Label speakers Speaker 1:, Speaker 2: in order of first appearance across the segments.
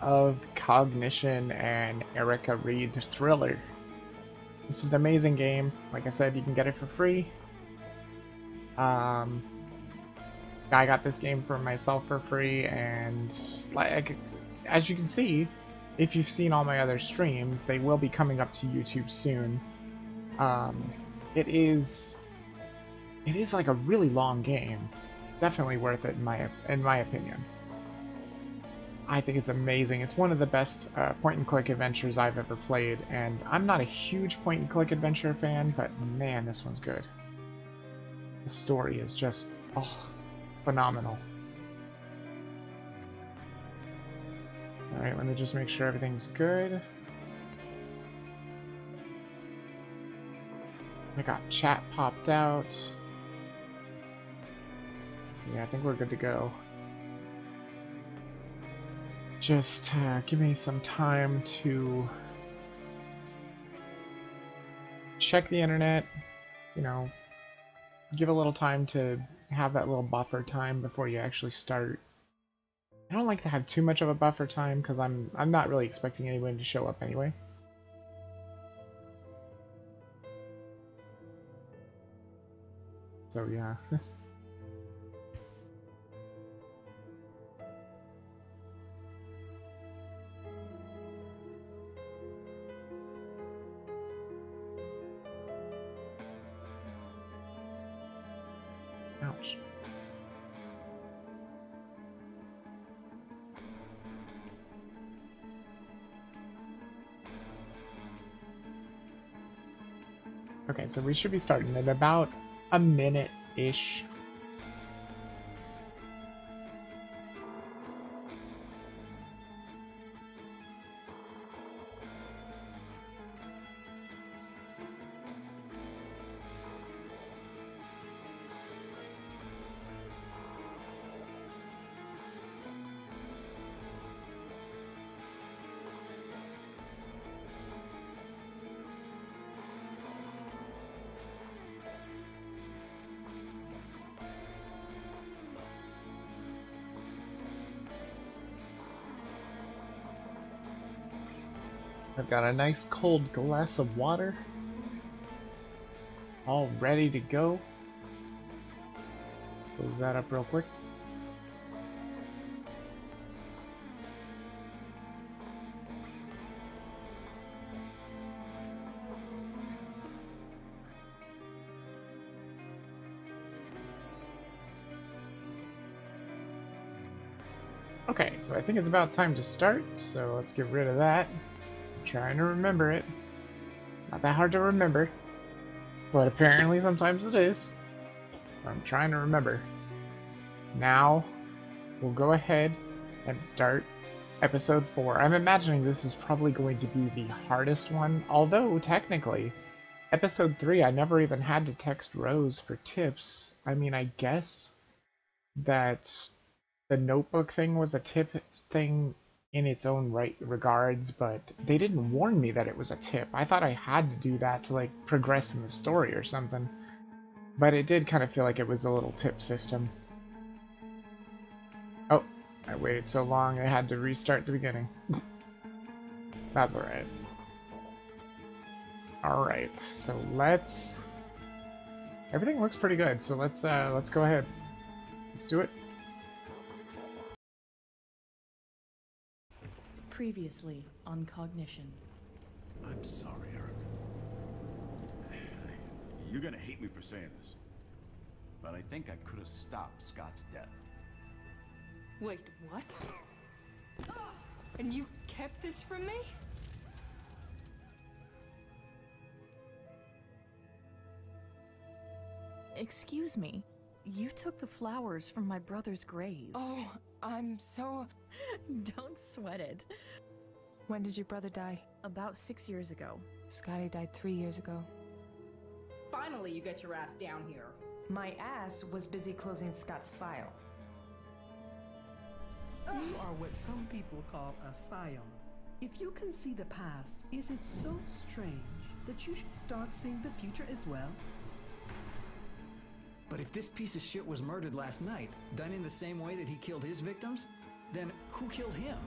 Speaker 1: of Cognition and Erica Reed Thriller. This is an amazing game. Like I said, you can get it for free. I got this game for myself for free, and like as you can see, if you've seen all my other streams, they will be coming up to YouTube soon. It is like a really long game. Definitely worth it in my opinion. I think it's amazing. It's one of the best point-and-click adventures I've ever played, and I'm not a huge point-and-click adventure fan, but man, this one's good. The story is just, phenomenal. Alright, let me just make sure everything's good. I got chat popped out. Yeah, I think we're good to go. Just give me some time to check the internet, you know, give a little time to have that little buffer time before you actually start. I don't like to have too much of a buffer time because I'm not really expecting anyone to show up anyway. So yeah. Ouch. Okay, so we should be starting in about a minute-ish. I've got a nice cold glass of water, all ready to go. Close that up real quick. Okay, so I think it's about time to start, so let's get rid of that. Trying to remember it. It's not that hard to remember, but apparently sometimes it is. I'm trying to remember. Now, we'll go ahead and start episode 4. I'm imagining this is probably going to be the hardest one, although technically, episode 3 I never even had to text Rose for tips. I mean, I guess that the notebook thing was a tip thing in its own right regards, but they didn't warn me that it was a tip. I thought I had to do that to like progress in the story or something. But it did kind of feel like it was a little tip system. Oh, I waited so long I had to restart the beginning. That's alright. Alright, so let's... Everything looks pretty good, so let's go ahead. Let's do it.
Speaker 2: Previously on Cognition.
Speaker 3: I'm sorry, Eric. You're gonna hate me for saying this, but I think I could have stopped Scott's death.
Speaker 4: Wait, what? And you kept this from me?
Speaker 2: Excuse me. You took the flowers from my brother's grave.
Speaker 4: Oh, I'm so...
Speaker 2: Don't sweat it.
Speaker 4: When did your brother die?
Speaker 2: About 6 years ago.
Speaker 4: Scotty died 3 years ago.
Speaker 5: Finally, you get your ass down here.
Speaker 4: My ass was busy closing Scott's file.
Speaker 6: You are what some people call a scion. If you can see the past, is it so strange that you should start seeing the future as well?
Speaker 7: But if this piece of shit was murdered last night, done in the same way that he killed his victims, then who killed him?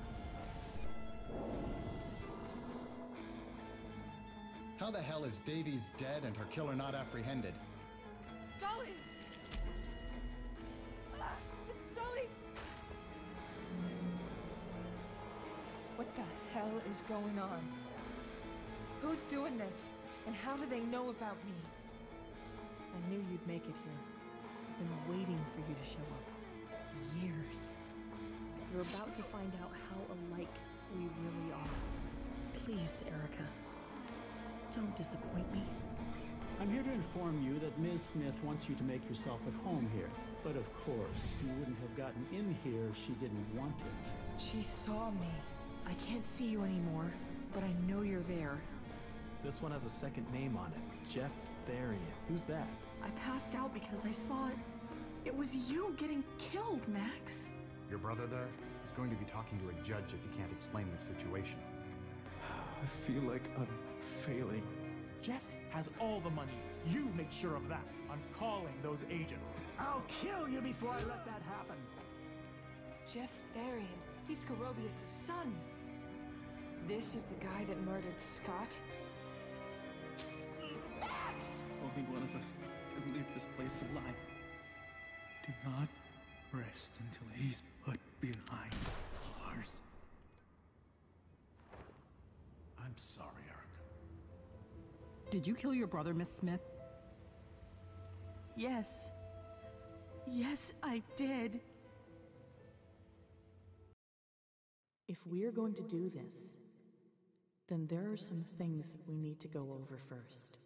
Speaker 8: How the hell is Davies dead and her killer not apprehended?
Speaker 4: Sully! It's Sully's! What the hell is going on? Who's doing this? And how do they know about me?
Speaker 2: I knew you'd make it here. I've been waiting for you to show up. Years. You're about to find out how alike we really are. Please, Erica. Don't disappoint me.
Speaker 9: I'm here to inform you that Ms. Smith wants you to make yourself at home here. But of course, you wouldn't have gotten in here if she didn't want it.
Speaker 4: She saw me.
Speaker 2: I can't see you anymore, but I know you're there.
Speaker 10: This one has a second name on it. Jeff Therian. Who's that?
Speaker 2: I passed out because I saw it. It was you getting killed, Max.
Speaker 8: Your brother there is going to be talking to a judge if you can't explain this situation.
Speaker 10: I feel like I'm failing.
Speaker 11: Jeff has all the money. You make sure of that. I'm calling those agents. I'll kill you before I let that happen.
Speaker 4: Jeff Therian. He's Gorobius' son. This is the guy that murdered Scott? Max!
Speaker 10: Only one of us can leave this place alive. Do not rest until he's put behind bars.
Speaker 3: I'm sorry, Erica.
Speaker 6: Did you kill your brother, Miss Smith?
Speaker 2: Yes. Yes, I did. If we're going to do this, then there are some things we need to go over first.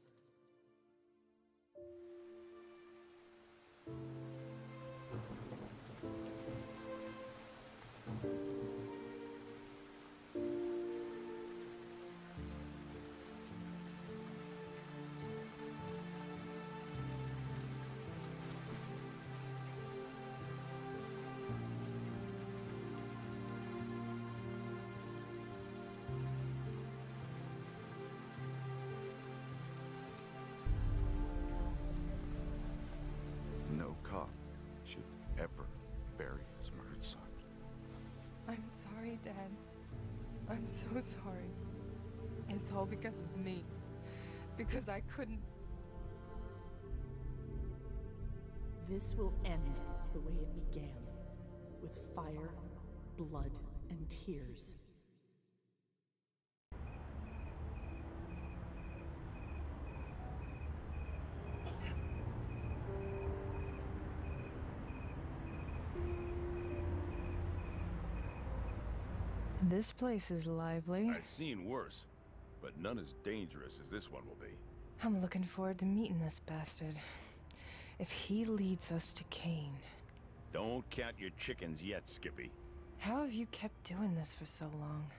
Speaker 3: No cop should ever bury his murdered son.
Speaker 4: I'm sorry, Dad. I'm so sorry. It's all because of me. Because I couldn't...
Speaker 2: This will end the way it began, with fire, blood, and tears.
Speaker 4: This place is lively.
Speaker 3: I've seen worse, but none as dangerous as this one will be.
Speaker 4: I'm looking forward to meeting this bastard. If he leads us to Kane.
Speaker 3: Don't count your chickens yet, Skippy.
Speaker 4: How have you kept doing this for so long?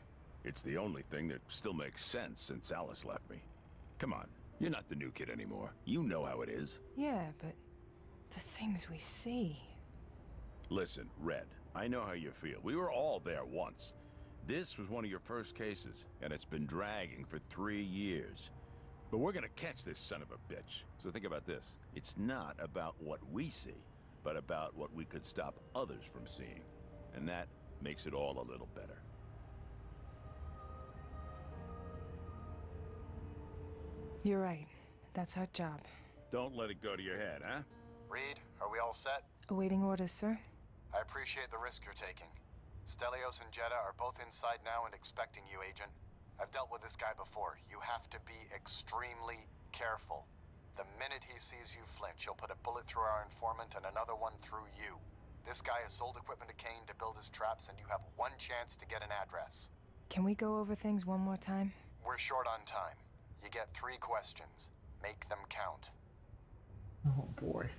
Speaker 3: It's the only thing that still makes sense since Alice left me. Come on, you're not the new kid anymore. You know how it is.
Speaker 4: Yeah, but the things we see...
Speaker 3: Listen, Red, I know how you feel. We were all there once. This was one of your first cases, and it's been dragging for 3 years. But we're gonna catch this son of a bitch. So think about this. It's not about what we see, but about what we could stop others from seeing. And that makes it all a little better.
Speaker 4: You're right. That's our job.
Speaker 3: Don't let it go to your head, huh?
Speaker 12: Reed, are we all set?
Speaker 4: Awaiting orders, sir.
Speaker 12: I appreciate the risk you're taking. Stelios and Jeddah are both inside now and expecting you, Agent. I've dealt with this guy before. You have to be extremely careful. The minute he sees you flinch, he'll put a bullet through our informant and another one through you. This guy has sold equipment to Kane to build his traps, and you have one chance to get an address.
Speaker 4: Can we go over things one more time?
Speaker 12: We're short on time. You get 3 questions. Make them count.
Speaker 1: Oh boy.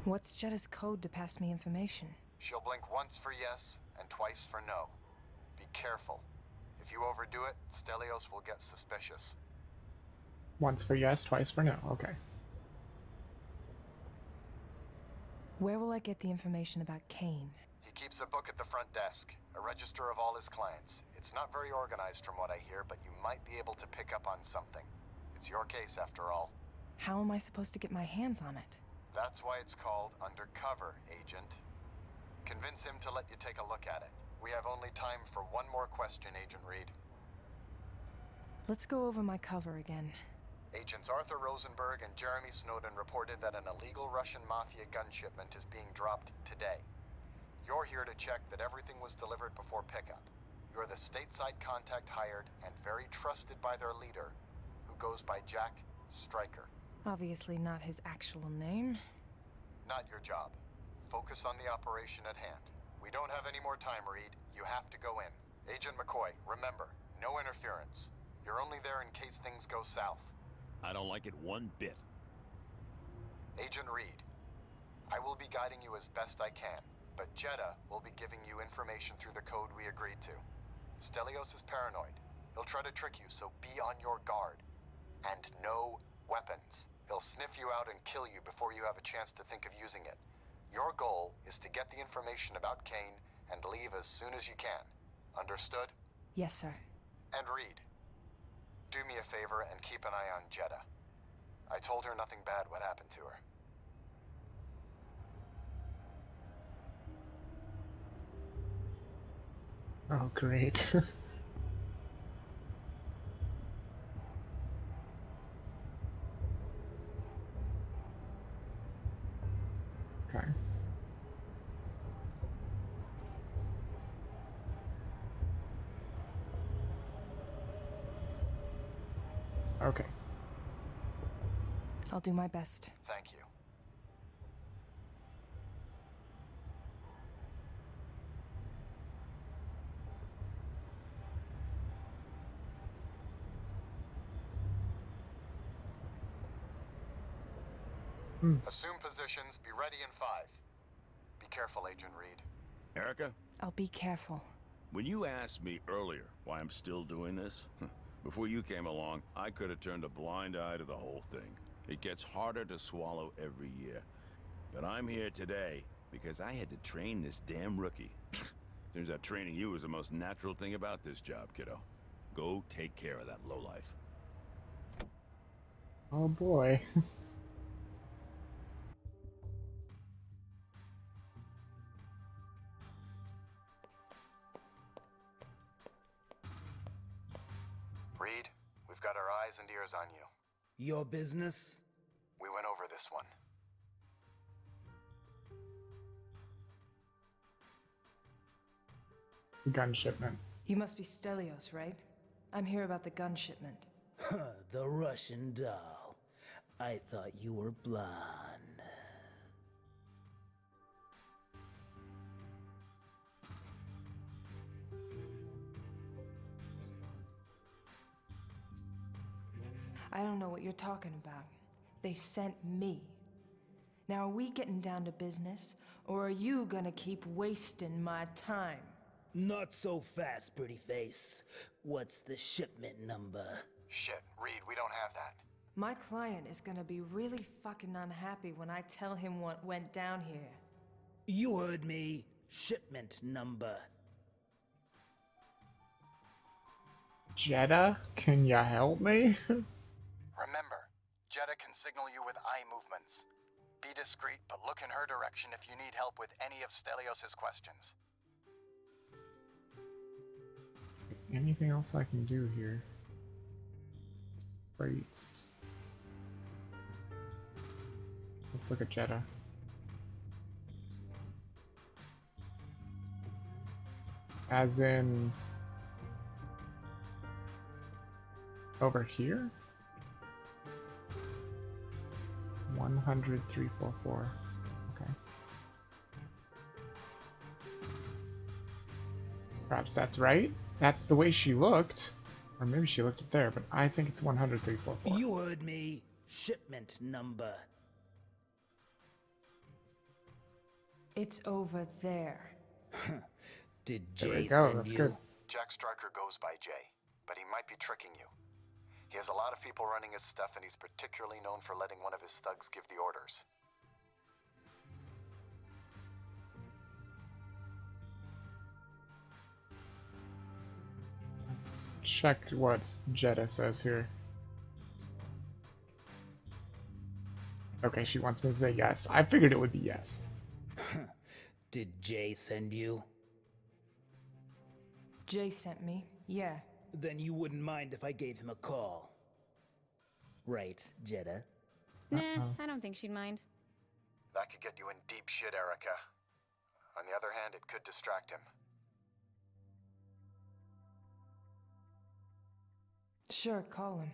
Speaker 4: What's Jeddah's code to pass me information?
Speaker 12: She'll blink once for yes and twice for no. Be careful. If you overdo it, Stelios will get suspicious.
Speaker 1: Once for yes, twice for no. Okay.
Speaker 4: Where will I get the information about Kane?
Speaker 12: He keeps a book at the front desk, a register of all his clients. It's not very organized from what I hear, but you might be able to pick up on something. It's your case after all.
Speaker 4: How am I supposed to get my hands on it?
Speaker 12: That's why it's called Undercover, Agent. Convince him to let you take a look at it. We have only time for one more question, Agent Reed.
Speaker 4: Let's go over my cover again.
Speaker 12: Agents Arthur Rosenberg and Jeremy Snowden reported that an illegal Russian mafia gun shipment is being dropped today. You're here to check that everything was delivered before pickup. You're the stateside contact hired and very trusted by their leader, who goes by Jack Stryker.
Speaker 4: Obviously not his actual name.
Speaker 12: Not your job. Focus on the operation at hand. We don't have any more time, Reed. You have to go in. Agent McCoy, remember, no interference. You're only there in case things go south.
Speaker 3: I don't like it one bit.
Speaker 12: Agent Reed, I will be guiding you as best I can, but Jeddah will be giving you information through the code we agreed to. Stelios is paranoid. He'll try to trick you, so be on your guard. And no weapons. He'll sniff you out and kill you before you have a chance to think of using it. Your goal is to get the information about Kane and leave as soon as you can. Understood?
Speaker 4: Yes, sir.
Speaker 12: And Reed, do me a favor and keep an eye on Jeddah. I told her nothing bad would happen to her.
Speaker 1: Oh, great. Okay. Okay.
Speaker 4: I'll do my best.
Speaker 12: Thank you. Assume positions, be ready in 5. Be careful, Agent Reed.
Speaker 3: Erica?
Speaker 4: I'll be careful.
Speaker 3: When you asked me earlier why I'm still doing this, before you came along, I could have turned a blind eye to the whole thing. It gets harder to swallow every year. But I'm here today because I had to train this damn rookie. Turns out training you is the most natural thing about this job, kiddo. Go take care of that lowlife.
Speaker 1: Oh boy.
Speaker 12: Reed, we've got our eyes and ears on you.
Speaker 13: Your business?
Speaker 12: We went over this one.
Speaker 1: Gun shipment.
Speaker 4: You must be Stelios, right? I'm here about the gun shipment.
Speaker 13: The Russian doll. I thought you were blonde.
Speaker 4: I don't know what you're talking about. They sent me. Now are we getting down to business, or are you gonna keep wasting my time?
Speaker 13: Not so fast, pretty face. What's the shipment number?
Speaker 12: Shit, Reed, we don't have that.
Speaker 4: My client is gonna be really fucking unhappy when I tell him what went down here.
Speaker 13: You heard me. Shipment number.
Speaker 1: Jeddah, can ya help me?
Speaker 12: Remember, Jeddah can signal you with eye movements. Be discreet, but look in her direction if you need help with any of Stelios' questions.
Speaker 1: Anything else I can do here? Freights. Let's look at Jeddah. As in... over here? 100,344. Okay. Perhaps that's right. That's the way she looked. Or maybe she looked up there, but I think it's 100,344.
Speaker 13: You heard me. Shipment number.
Speaker 4: It's over there.
Speaker 13: Did
Speaker 1: There we
Speaker 13: Jay
Speaker 1: go,
Speaker 13: send
Speaker 1: that's
Speaker 13: you?
Speaker 1: good.
Speaker 12: Jack Stryker goes by Jay, but he might be tricking you. He has a lot of people running his stuff, and he's particularly known for letting one of his thugs give the orders.
Speaker 1: Let's check what Jeddah says here. Okay, she wants me to say yes. I figured it would be yes.
Speaker 13: Did Jay send you?
Speaker 4: Jay sent me, yeah.
Speaker 13: Then you wouldn't mind if I gave him a call. Right, Jeddah?
Speaker 14: Nah, I don't think she'd mind.
Speaker 12: That could get you in deep shit, Erica. On the other hand, it could distract him.
Speaker 4: Sure, call him.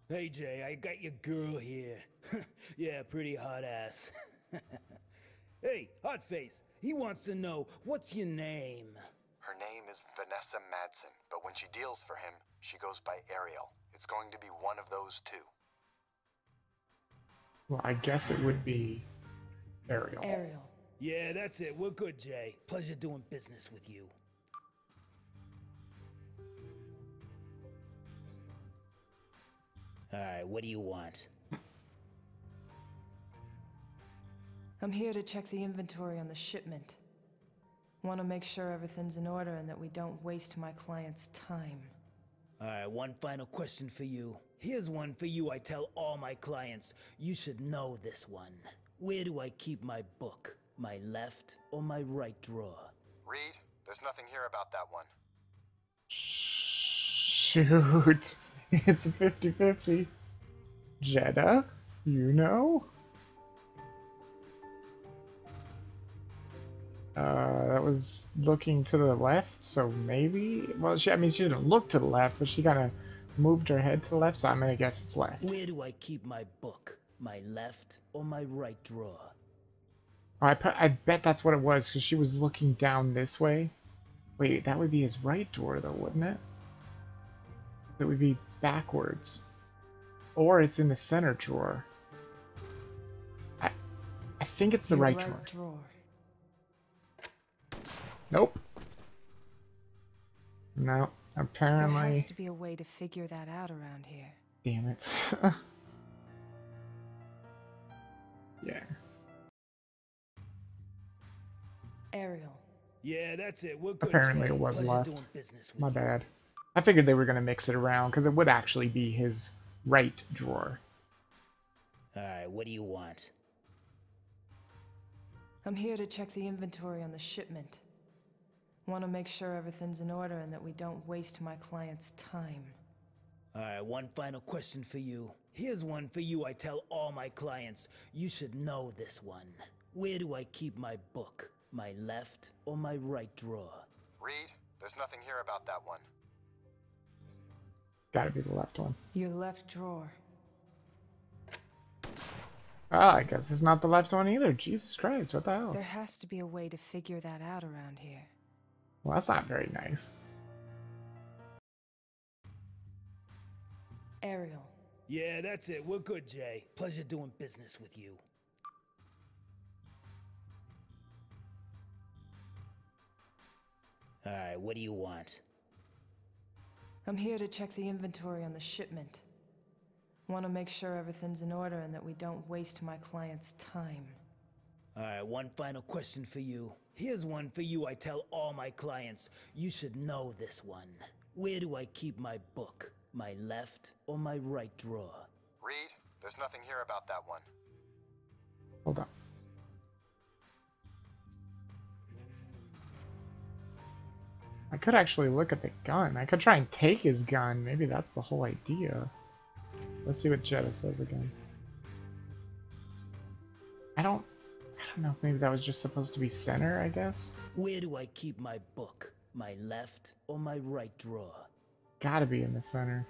Speaker 13: Hey Jay, I got your girl here. Yeah, pretty hot ass. Hey, hot face, he wants to know, what's your name?
Speaker 12: Her name is Vanessa Madsen, but when she deals for him, she goes by Ariel. It's going to be one of those two.
Speaker 1: Well, I guess it would be Ariel.
Speaker 4: Ariel.
Speaker 13: Yeah, that's it. We're good, Jay. Pleasure doing business with you. Alright, what do you want?
Speaker 4: I'm here to check the inventory on the shipment. Want to make sure everything's in order and that we don't waste my client's time.
Speaker 13: Alright, one final question for you. Here's one for you I tell all my clients. You should know this one. Where do I keep my book? My left or my right drawer?
Speaker 12: Reed, there's nothing here about that one.
Speaker 1: Shoot. It's 50-50. Jeddah? You know? That was looking to the left, so maybe? Well, she didn't look to the left, but she kind of moved her head to the left, so I'm gonna guess it's left.
Speaker 13: Where do I keep my book? My left or my right drawer?
Speaker 1: Oh, I bet that's what it was, because she was looking down this way. Wait, that would be his right drawer, though, wouldn't it? That would be backwards. Or it's in the center drawer. I think it's the right drawer. Nope. No, apparently...
Speaker 4: There has to be a way to figure that out around here.
Speaker 1: Damn it. Yeah.
Speaker 4: Ariel.
Speaker 13: Yeah, that's it. We're good.
Speaker 1: Apparently
Speaker 13: Jay.
Speaker 1: it was
Speaker 13: Pleasure
Speaker 1: left.
Speaker 13: doing business with
Speaker 1: My
Speaker 13: you.
Speaker 1: bad. I figured they were going to mix it around, because it would actually be his right drawer.
Speaker 13: Alright, what do you want?
Speaker 4: I'm here to check the inventory on the shipment. Want to make sure everything's in order and that we don't waste my client's time.
Speaker 13: Alright, one final question for you. Here's one for you I tell all my clients. You should know this one. Where do I keep my book? My left or my right drawer?
Speaker 12: Reed, there's nothing here about that one.
Speaker 1: Gotta be the left one.
Speaker 4: Your left drawer.
Speaker 1: Ah, I guess it's not the left one either. Jesus Christ, what the hell?
Speaker 4: There has to be a way to figure that out around here.
Speaker 1: Well, that's not very nice.
Speaker 4: Ariel.
Speaker 13: Yeah, that's it. We're good, Jay. Pleasure doing business with you. Alright, what do you want?
Speaker 4: I'm here to check the inventory on the shipment. Want to make sure everything's in order and that we don't waste my client's time.
Speaker 13: Alright, one final question for you. Here's one for you I tell all my clients. You should know this one. Where do I keep my book? My left or my right drawer?
Speaker 12: Reed, there's nothing here about that one.
Speaker 1: Hold on. I could actually look at the gun. I could try and take his gun. Maybe that's the whole idea. Let's see what Jeddah says again. I don't know if maybe that was just supposed to be center, I guess.
Speaker 13: Where do I keep my book? My left or my right drawer?
Speaker 1: Gotta be in the center.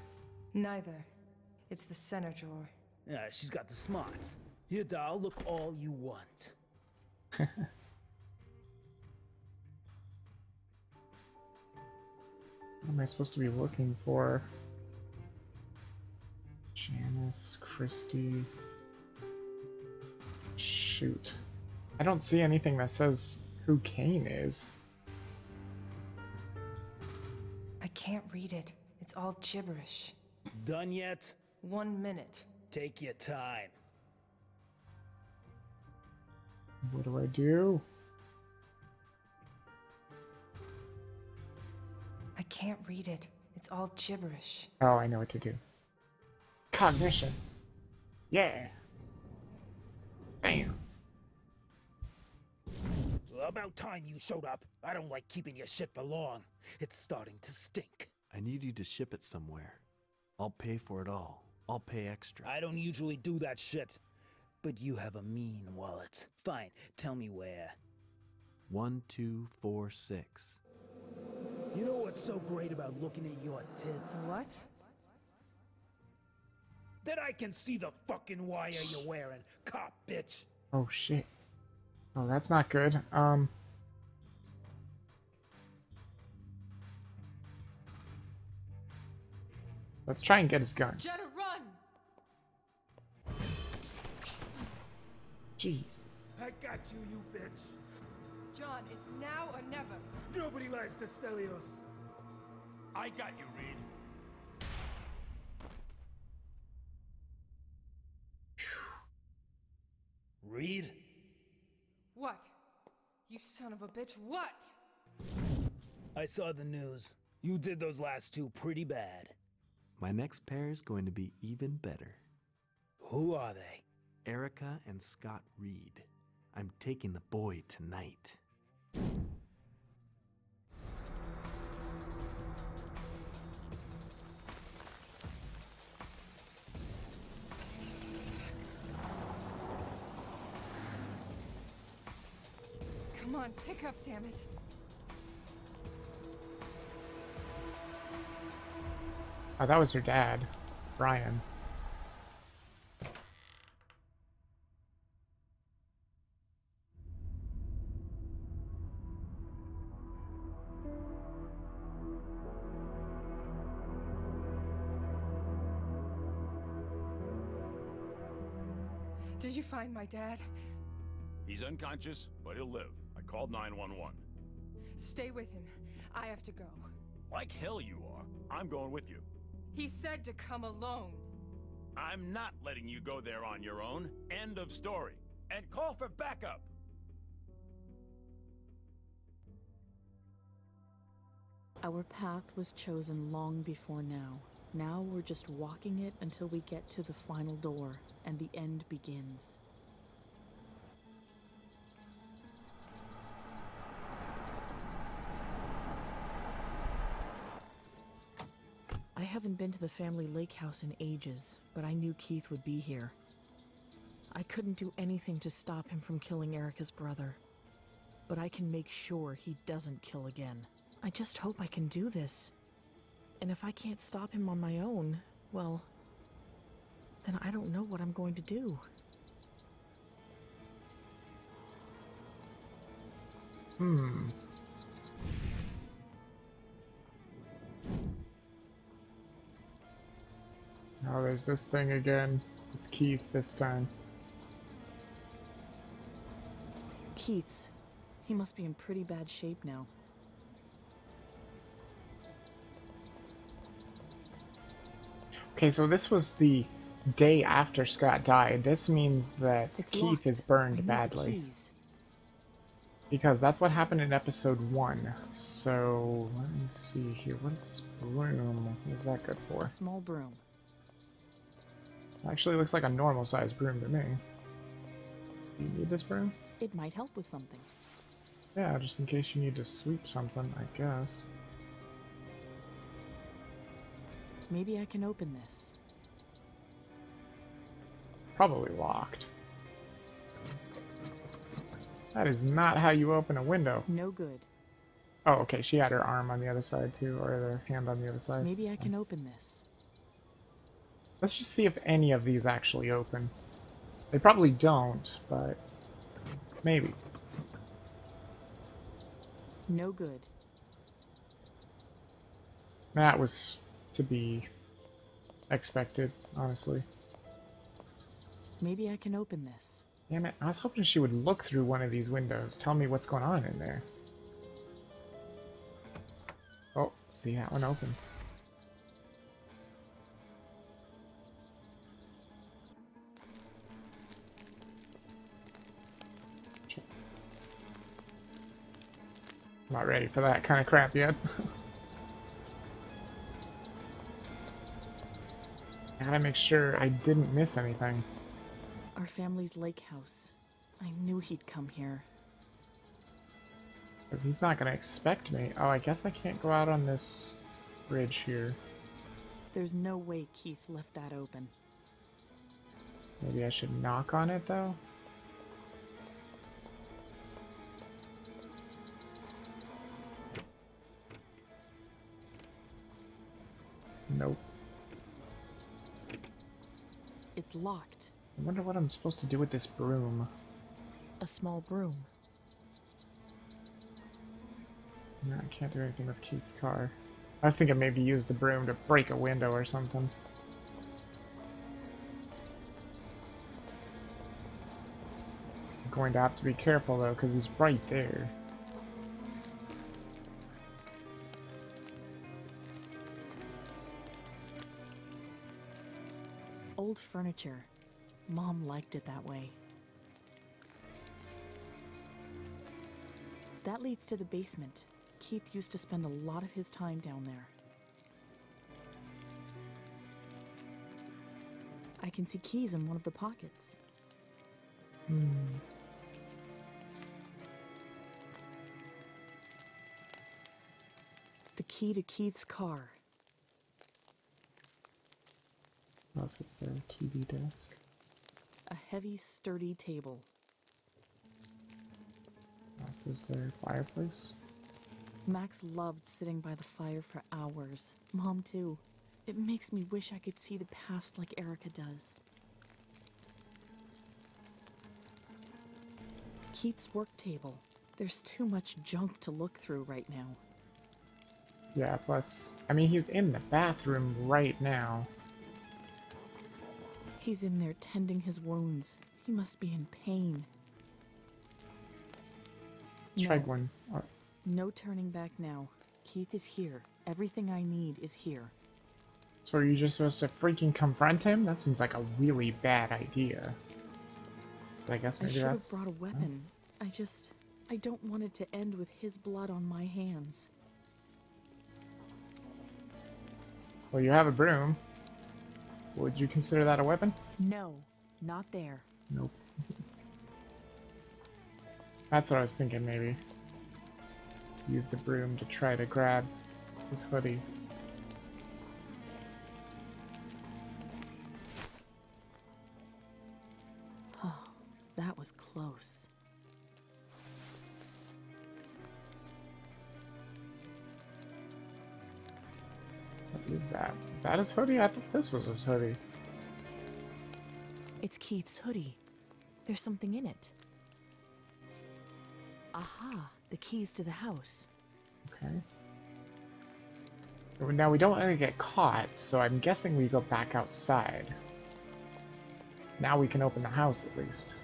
Speaker 4: Neither. It's the center drawer.
Speaker 13: She's got the smarts. Here, doll, look all you want.
Speaker 1: What am I supposed to be looking for? Janice, Christie. Shoot. I don't see anything that says who Kane is.
Speaker 4: I can't read it. It's all gibberish.
Speaker 13: Done yet?
Speaker 4: 1 minute.
Speaker 13: Take your time.
Speaker 1: What do I do?
Speaker 4: can't read it. It's all gibberish.
Speaker 1: Oh, I know what to do. Cognition. Yeah. Bam.
Speaker 13: Well, about time you showed up. I don't like keeping your shit for long. It's starting to stink.
Speaker 15: I need you to ship it somewhere. I'll pay for it all. I'll pay extra.
Speaker 13: I don't usually do that shit. But you have a mean wallet. Fine, tell me where.
Speaker 15: 1246.
Speaker 13: You know what's so great about looking at your tits?
Speaker 4: What?
Speaker 13: That I can see the fucking wire you're wearing, cop bitch.
Speaker 1: Oh shit. Oh, that's not good. Let's try and get his gun.
Speaker 4: Jetta, run!
Speaker 1: Jeez.
Speaker 11: I got you, you bitch.
Speaker 4: John, it's now or never.
Speaker 11: Nobody lies to Stelios.
Speaker 3: I got you, Reed.
Speaker 13: Reed?
Speaker 4: What? You son of a bitch, what?
Speaker 13: I saw the news. You did those last two pretty bad.
Speaker 15: My next pair is going to be even better.
Speaker 13: Who are they?
Speaker 15: Erica and Scott Reed. I'm taking the boy tonight.
Speaker 4: Come on, pick up, damn it.
Speaker 1: Oh, that was her dad, Brian.
Speaker 4: Did you find my dad?
Speaker 3: He's unconscious, but he'll live. I called 911.
Speaker 4: Stay with him. I have to go.
Speaker 3: Like hell you are. I'm going with you.
Speaker 4: He said to come alone.
Speaker 3: I'm not letting you go there on your own. End of story. And call for backup.
Speaker 2: Our path was chosen long before now. Now we're just walking it until we get to the final door, and the end begins. I haven't been to the family lake house in ages, but I knew Keith would be here. I couldn't do anything to stop him from killing Erica's brother, but I can make sure he doesn't kill again. I just hope I can do this. And if I can't stop him on my own, well, then I don't know what I'm going to do.
Speaker 1: Oh, there's this thing again. It's Keith this time.
Speaker 2: Keith's. He must be in pretty bad shape now.
Speaker 1: Okay, so this was the day after Scott died. This means that Keith is burned badly. Because that's what happened in episode 1. So, let me see here. What is this broom? What is that good for?
Speaker 2: A small broom.
Speaker 1: Actually, looks like a normal-sized broom to me. Do you need this broom?
Speaker 2: It might help with something.
Speaker 1: Yeah, just in case you need to sweep something, I guess.
Speaker 2: Maybe I can open this.
Speaker 1: Probably locked. That is not how you open a window.
Speaker 2: No good.
Speaker 1: Oh, okay, she had her arm on the other side too, or her hand on the other side.
Speaker 2: Maybe I can open this.
Speaker 1: Let's just see if any of these actually open. They probably don't, but maybe.
Speaker 2: No good.
Speaker 1: That was to be expected, honestly.
Speaker 2: Maybe I can open this.
Speaker 1: Damn it, I was hoping she would look through one of these windows, tell me what's going on in there. Oh, see, that one opens. Not ready for that kind of crap yet. I gotta make sure I didn't miss anything.
Speaker 2: Our family's lake house. I knew he'd come here.
Speaker 1: Because he's not gonna expect me. Oh, I guess I can't go out on this bridge here.
Speaker 2: There's no way Keith left that open.
Speaker 1: Maybe I should knock on it, though? Nope.
Speaker 2: It's locked.
Speaker 1: I wonder what I'm supposed to do with this broom.
Speaker 2: A small broom.
Speaker 1: No, I can't do anything with Keith's car. I was thinking maybe use the broom to break a window or something. I'm going to have to be careful though, because he's right there.
Speaker 2: Old furniture. Mom liked it that way. That leads to the basement. Keith used to spend a lot of his time down there. I can see keys in one of the pockets. The key to Keith's car.
Speaker 1: What else is there? TV desk.
Speaker 2: A heavy, sturdy table.
Speaker 1: What else is there? Fireplace.
Speaker 2: Max loved sitting by the fire for hours. Mom, too. It makes me wish I could see the past like Erica does. Keith's work table. There's too much junk to look through right now.
Speaker 1: Yeah, plus, I mean, he's in the bathroom right now.
Speaker 2: He's in there tending his wounds. He must be in pain.
Speaker 1: Let's try one.
Speaker 2: No turning back now. Keith is here. Everything I need is here.
Speaker 1: So are you just supposed to freaking confront him? That seems like a really bad idea. But I guess maybe
Speaker 2: I should have
Speaker 1: that's...
Speaker 2: brought a weapon. I don't want it to end with his blood on my hands.
Speaker 1: Well, you have a broom. Would you consider that a weapon?
Speaker 2: No, not there.
Speaker 1: Nope. That's what I was thinking, maybe. Use the broom to try to grab his hoodie.
Speaker 2: Oh, that was close.
Speaker 1: What is that? Is that his hoodie? I thought this was his hoodie.
Speaker 2: It's Keith's hoodie. There's something in it. Aha, the keys to the house.
Speaker 1: Okay. Now we don't want to get caught, so I'm guessing we go back outside. Now we can open the house at least.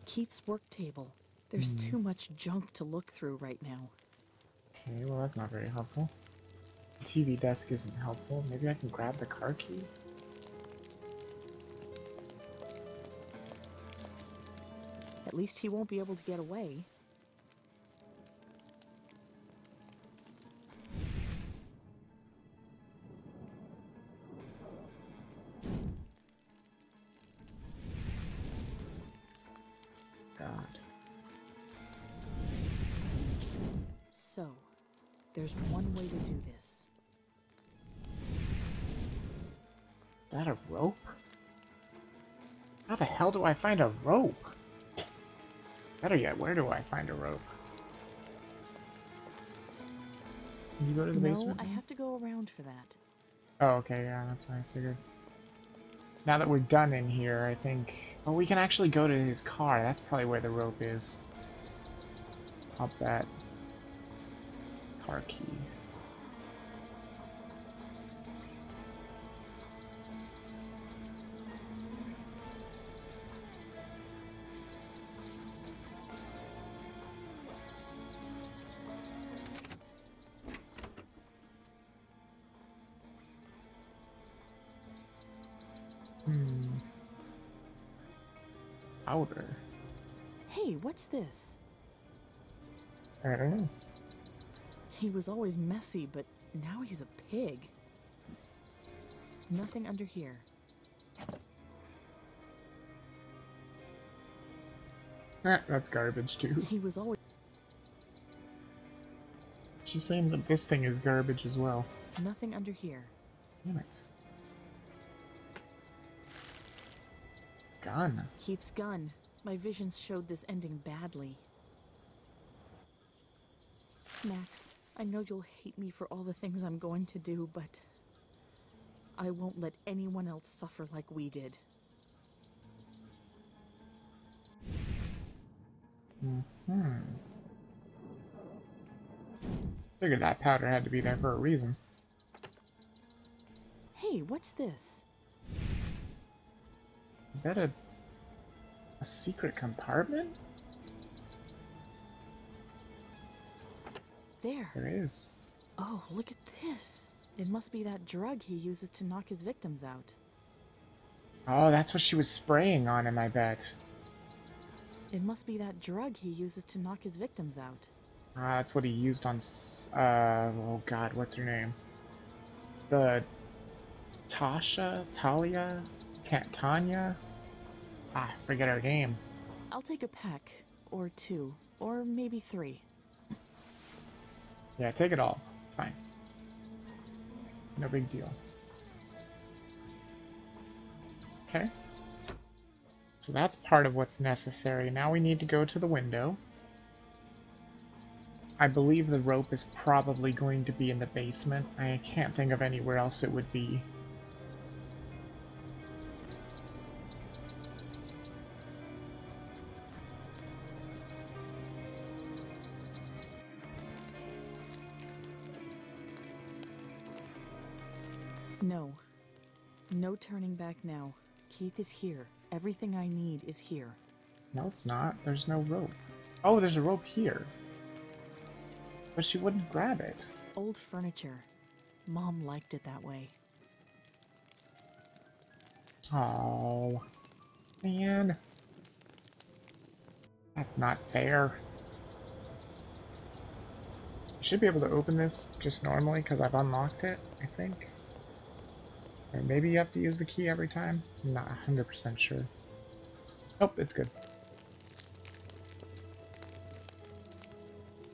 Speaker 2: Keith's work table. There's too much junk to look through right now.
Speaker 1: Okay, well that's not very helpful. The TV desk isn't helpful. Maybe I can grab the car key?
Speaker 2: At least he won't be able to get away.
Speaker 1: God.
Speaker 2: So, there's one way to do this.
Speaker 1: Is that a rope? How the hell do I find a rope? Better yet, where do I find a rope? Can you go to the basement?
Speaker 2: No, I have to go around for that.
Speaker 1: Oh, okay, yeah, that's what I figured. Now that we're done in here, I think... Oh, we can actually go to his car. That's probably where the rope is. Pop that car key. Powder.
Speaker 2: Hey, what's this?
Speaker 1: I don't know.
Speaker 2: He was always messy, but now he's a pig. Nothing under here.
Speaker 1: That's garbage too.
Speaker 2: He was always...
Speaker 1: She's saying that this thing is garbage as well.
Speaker 2: Nothing under here.
Speaker 1: Damn it. Gun.
Speaker 2: Keith's gun. My visions showed this ending badly. Max, I know you'll hate me for all the things I'm going to do, but I won't let anyone else suffer like we did.
Speaker 1: Figured that powder had to be there for a reason.
Speaker 2: Hey, what's this?
Speaker 1: Is that a secret compartment?
Speaker 2: There.
Speaker 1: There is.
Speaker 2: Oh, look at this. It must be that drug he uses to knock his victims out.
Speaker 1: Oh, that's what she was spraying on him, I bet.
Speaker 2: It must be that drug he uses to knock his victims out.
Speaker 1: That's what he used on, oh god, what's her name? The Talia? Tanya? Forget her name.
Speaker 2: I'll take a peck, or two, or maybe 3.
Speaker 1: Yeah, take it all. It's fine. No big deal. Okay. So that's part of what's necessary. Now we need to go to the window. I believe the rope is probably going to be in the basement. I can't think of anywhere else it would be.
Speaker 2: No. No turning back now. Keith is here. Everything I need is here.
Speaker 1: No, it's not. There's no rope. Oh, there's a rope here. But she wouldn't grab it.
Speaker 2: Old furniture. Mom liked it that way.
Speaker 1: Oh, man. That's not fair. I should be able to open this just normally because I've unlocked it, I think. Or maybe you have to use the key every time? I'm not 100% sure. Nope, it's good.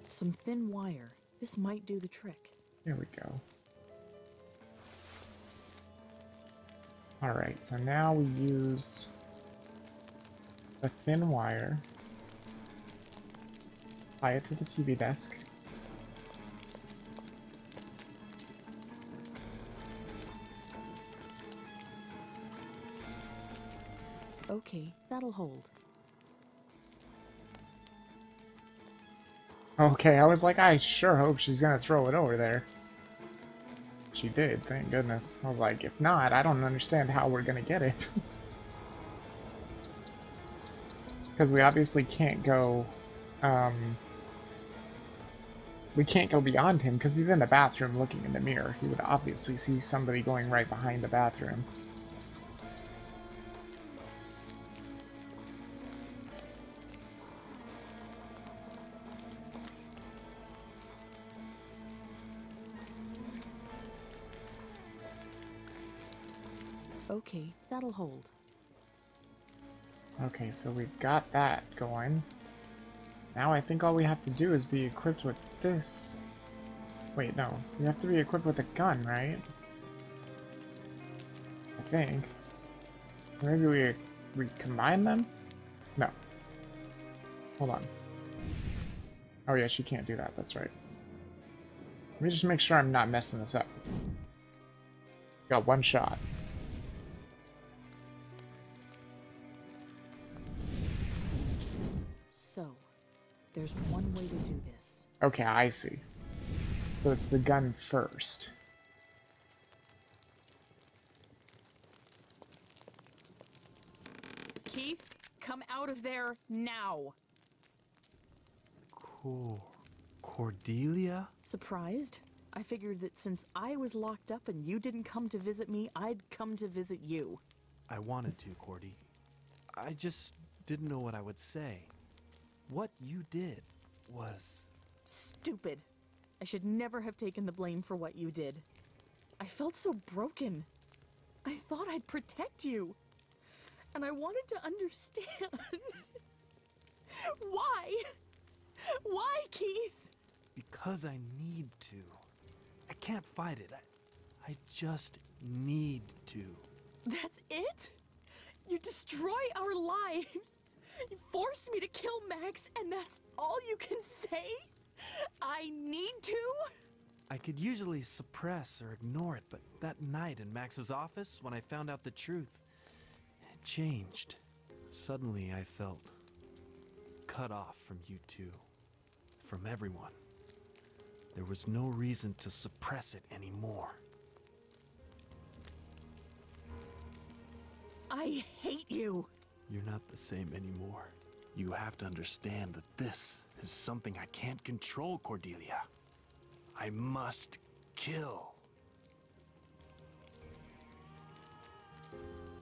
Speaker 2: Some thin wire. This might do the trick.
Speaker 1: There we go. Alright, so now we use the thin wire. Tie it to the TV desk.
Speaker 2: Okay, that'll hold.
Speaker 1: Okay, I was like, I sure hope she's gonna throw it over there. She did, thank goodness. I was like, if not, I don't understand how we're gonna get it. Because we obviously can't go, we can't go beyond him because he's in the bathroom looking in the mirror. He would obviously see somebody going right behind the bathroom.
Speaker 2: Okay, that'll hold.
Speaker 1: Okay, so we've got that going. Now I think all we have to do is be equipped with this. Wait, no. We have to be equipped with a gun, right? I think. Maybe we combine them? No. Hold on. Oh yeah, she can't do that, that's right. Let me just make sure I'm not messing this up. Got one shot.
Speaker 2: So, there's one way to do this.
Speaker 1: Okay, I see. So it's the gun first.
Speaker 2: Keith, come out of there now!
Speaker 15: Cordelia?
Speaker 2: Surprised? I figured that since I was locked up and you didn't come to visit me, I'd come to visit you.
Speaker 15: I wanted to, Cordy. I just didn't know what I would say. What you did was...
Speaker 2: Stupid. I should never have taken the blame for what you did. I felt so broken. I thought I'd protect you. And I wanted to understand. Why? Why, Keith?
Speaker 15: Because I need to. I can't fight it. I just need to.
Speaker 2: That's it? You destroy our lives. You force me to kill Max, and that's all you can say? I need to?
Speaker 15: I could usually suppress or ignore it, but that night in Max's office, when I found out the truth, it changed. Suddenly I felt cut off from you two, from everyone. There was no reason to suppress it anymore.
Speaker 2: I hate you.
Speaker 15: You're not the same anymore. You have to understand that this is something I can't control, Cordelia. I must kill.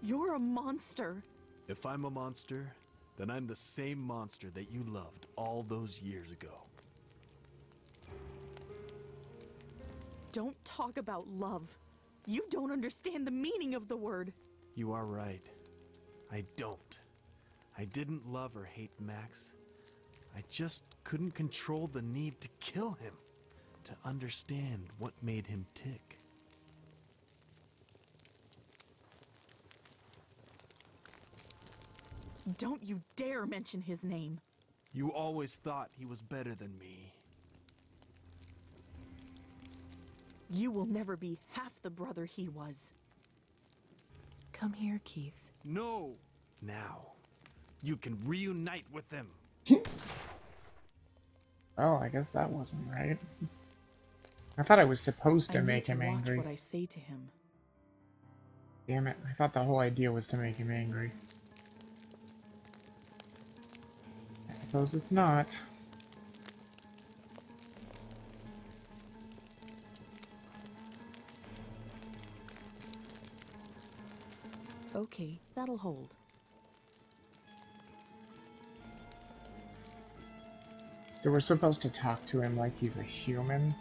Speaker 2: You're a monster.
Speaker 15: If I'm a monster, then I'm the same monster that you loved all those years ago.
Speaker 2: Don't talk about love. You don't understand the meaning of the word.
Speaker 15: You are right. I don't. I didn't love or hate Max. I just couldn't control the need to kill him, to understand what made him tick.
Speaker 2: Don't you dare mention his name.
Speaker 15: You always thought he was better than me.
Speaker 2: You will never be half the brother he was. Come here, Keith.
Speaker 15: No! Now, you can reunite with him.
Speaker 1: Oh, I guess that wasn't right. I thought I was supposed to make him angry.
Speaker 2: Watch what I say to him.
Speaker 1: Damn it, I thought the whole idea was to make him angry. I suppose it's not.
Speaker 2: Okay, that'll hold.
Speaker 1: So we're supposed to talk to him like he's a human?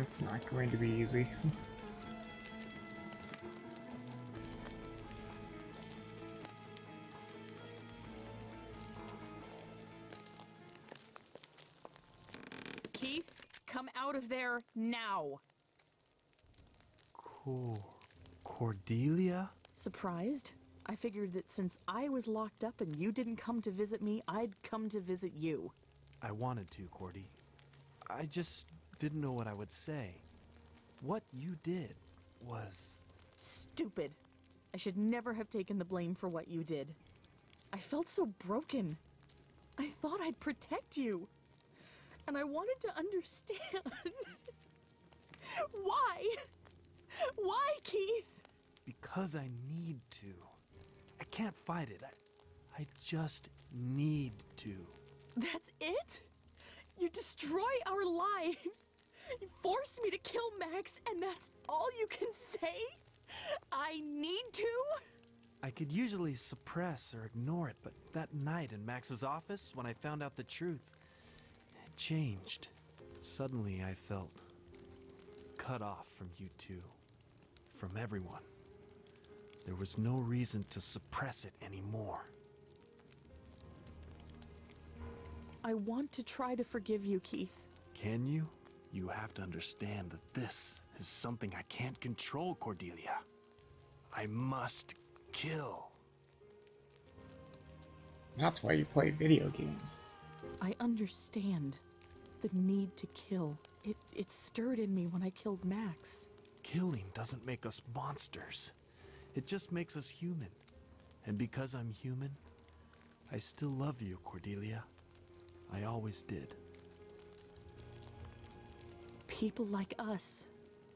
Speaker 1: It's not going to be easy.
Speaker 2: Keith, come out of there now!
Speaker 15: Cordelia?
Speaker 2: Surprised? I figured that since I was locked up and you didn't come to visit me, I'd come to visit you.
Speaker 15: I wanted to, Cordy. I just didn't know what I would say. What you did was...
Speaker 2: Stupid. I should never have taken the blame for what you did. I felt so broken. I thought I'd protect you. And I wanted to understand. Why? Why, Keith?
Speaker 15: Because I need to. I can't fight it. I just need to.
Speaker 2: That's it? You destroy our lives. You force me to kill Max, and that's all you can say? I need to?
Speaker 15: I could usually suppress or ignore it, but that night in Max's office, when I found out the truth, it changed. Suddenly I felt cut off from you two, from everyone. There was no reason to suppress it anymore.
Speaker 2: I want to try to forgive you, Keith.
Speaker 15: Can you? You have to understand that this is something I can't control, Cordelia. I must kill.
Speaker 1: That's why you play video games.
Speaker 2: I understand the need to kill. It stirred in me when I killed Max.
Speaker 15: Killing doesn't make us monsters. It just makes us human. And because I'm human, I still love you, Cordelia. I always did.
Speaker 2: People like us,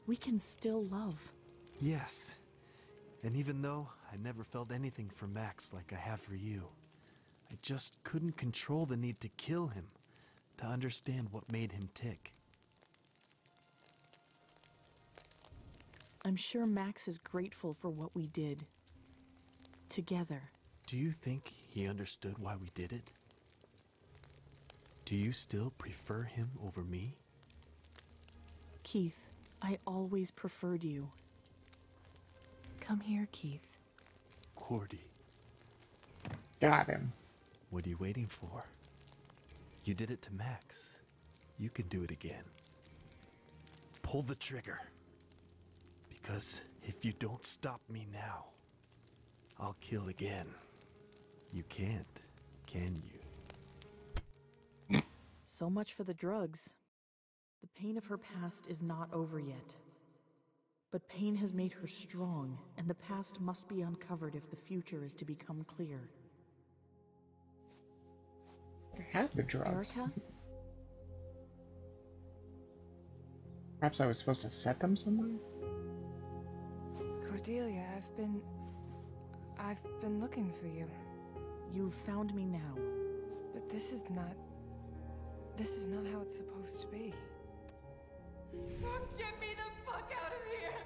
Speaker 2: we can still love.
Speaker 15: Yes. And even though I never felt anything for Max like I have for you, I just couldn't control the need to kill him, to understand what made him tick.
Speaker 2: I'm sure Max is grateful for what we did. Together.
Speaker 15: Do you think he understood why we did it? Do you still prefer him over me?
Speaker 2: Keith, I always preferred you. Come here, Keith.
Speaker 15: Cordy.
Speaker 1: Got him.
Speaker 15: What are you waiting for? You did it to Max. You can do it again. Pull the trigger. Because if you don't stop me now, I'll kill again. You can't, can you?
Speaker 2: So much for the drugs. The pain of her past is not over yet. But pain has made her strong, and the past must be uncovered if the future is to become clear.
Speaker 1: I had the drugs.
Speaker 2: Erica?
Speaker 1: Perhaps I was supposed to set them somewhere?
Speaker 4: Cordelia, I've been looking for you.
Speaker 2: You've found me now.
Speaker 4: But this is not how it's supposed to be.
Speaker 16: Get me the fuck out of here!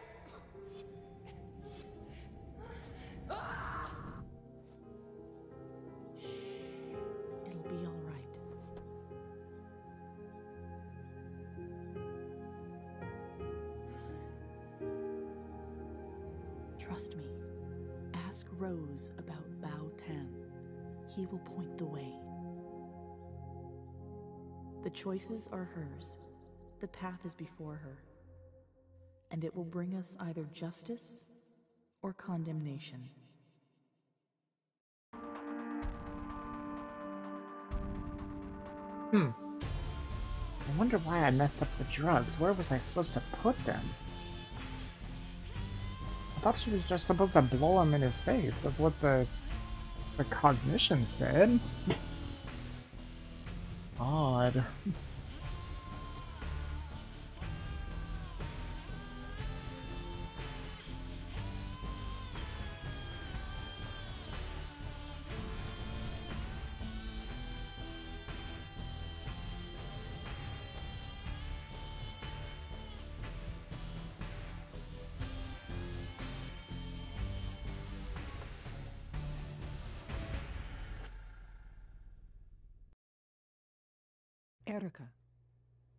Speaker 2: It'll be all right. Trust me. Ask Rose about Bao Tan. He will point the way. The choices are hers. The path is before her. And it will bring us either justice or condemnation.
Speaker 1: I wonder why I messed up the drugs. Where was I supposed to put them? I thought she was just supposed to blow him in his face. That's what the cognition said. Odd.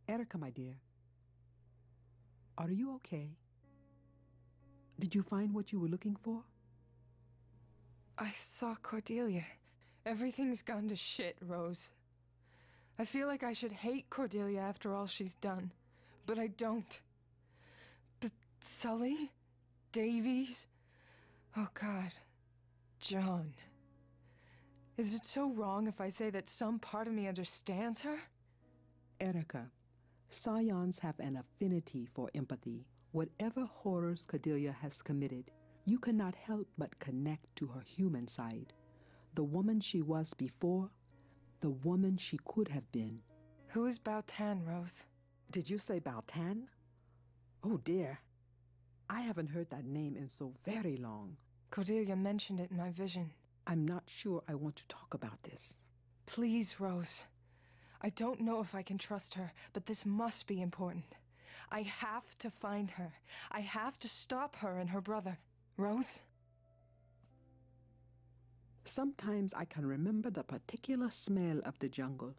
Speaker 6: Erica, my dear. Are you okay? Did you find what you were looking for?
Speaker 4: I saw Cordelia. Everything's gone to shit, Rose. I feel like I should hate Cordelia after all she's done, but I don't. But Sully? Davies? Oh God. John. Is it so wrong if I say that some part of me understands her?
Speaker 6: Erica, Scions have an affinity for empathy. Whatever horrors Cordelia has committed, you cannot help but connect to her human side. The woman she was before, the woman she could have been.
Speaker 4: Who is Bao Tan, Rose?
Speaker 6: Did you say Bao Tan? Oh dear. I haven't heard that name in so very long.
Speaker 4: Cordelia mentioned it in my vision.
Speaker 6: I'm not sure I want to talk about this.
Speaker 4: Please, Rose. I don't know if I can trust her, but this must be important. I have to find her. I have to stop her and her brother. Rose?
Speaker 6: Sometimes I can remember the particular smell of the jungle.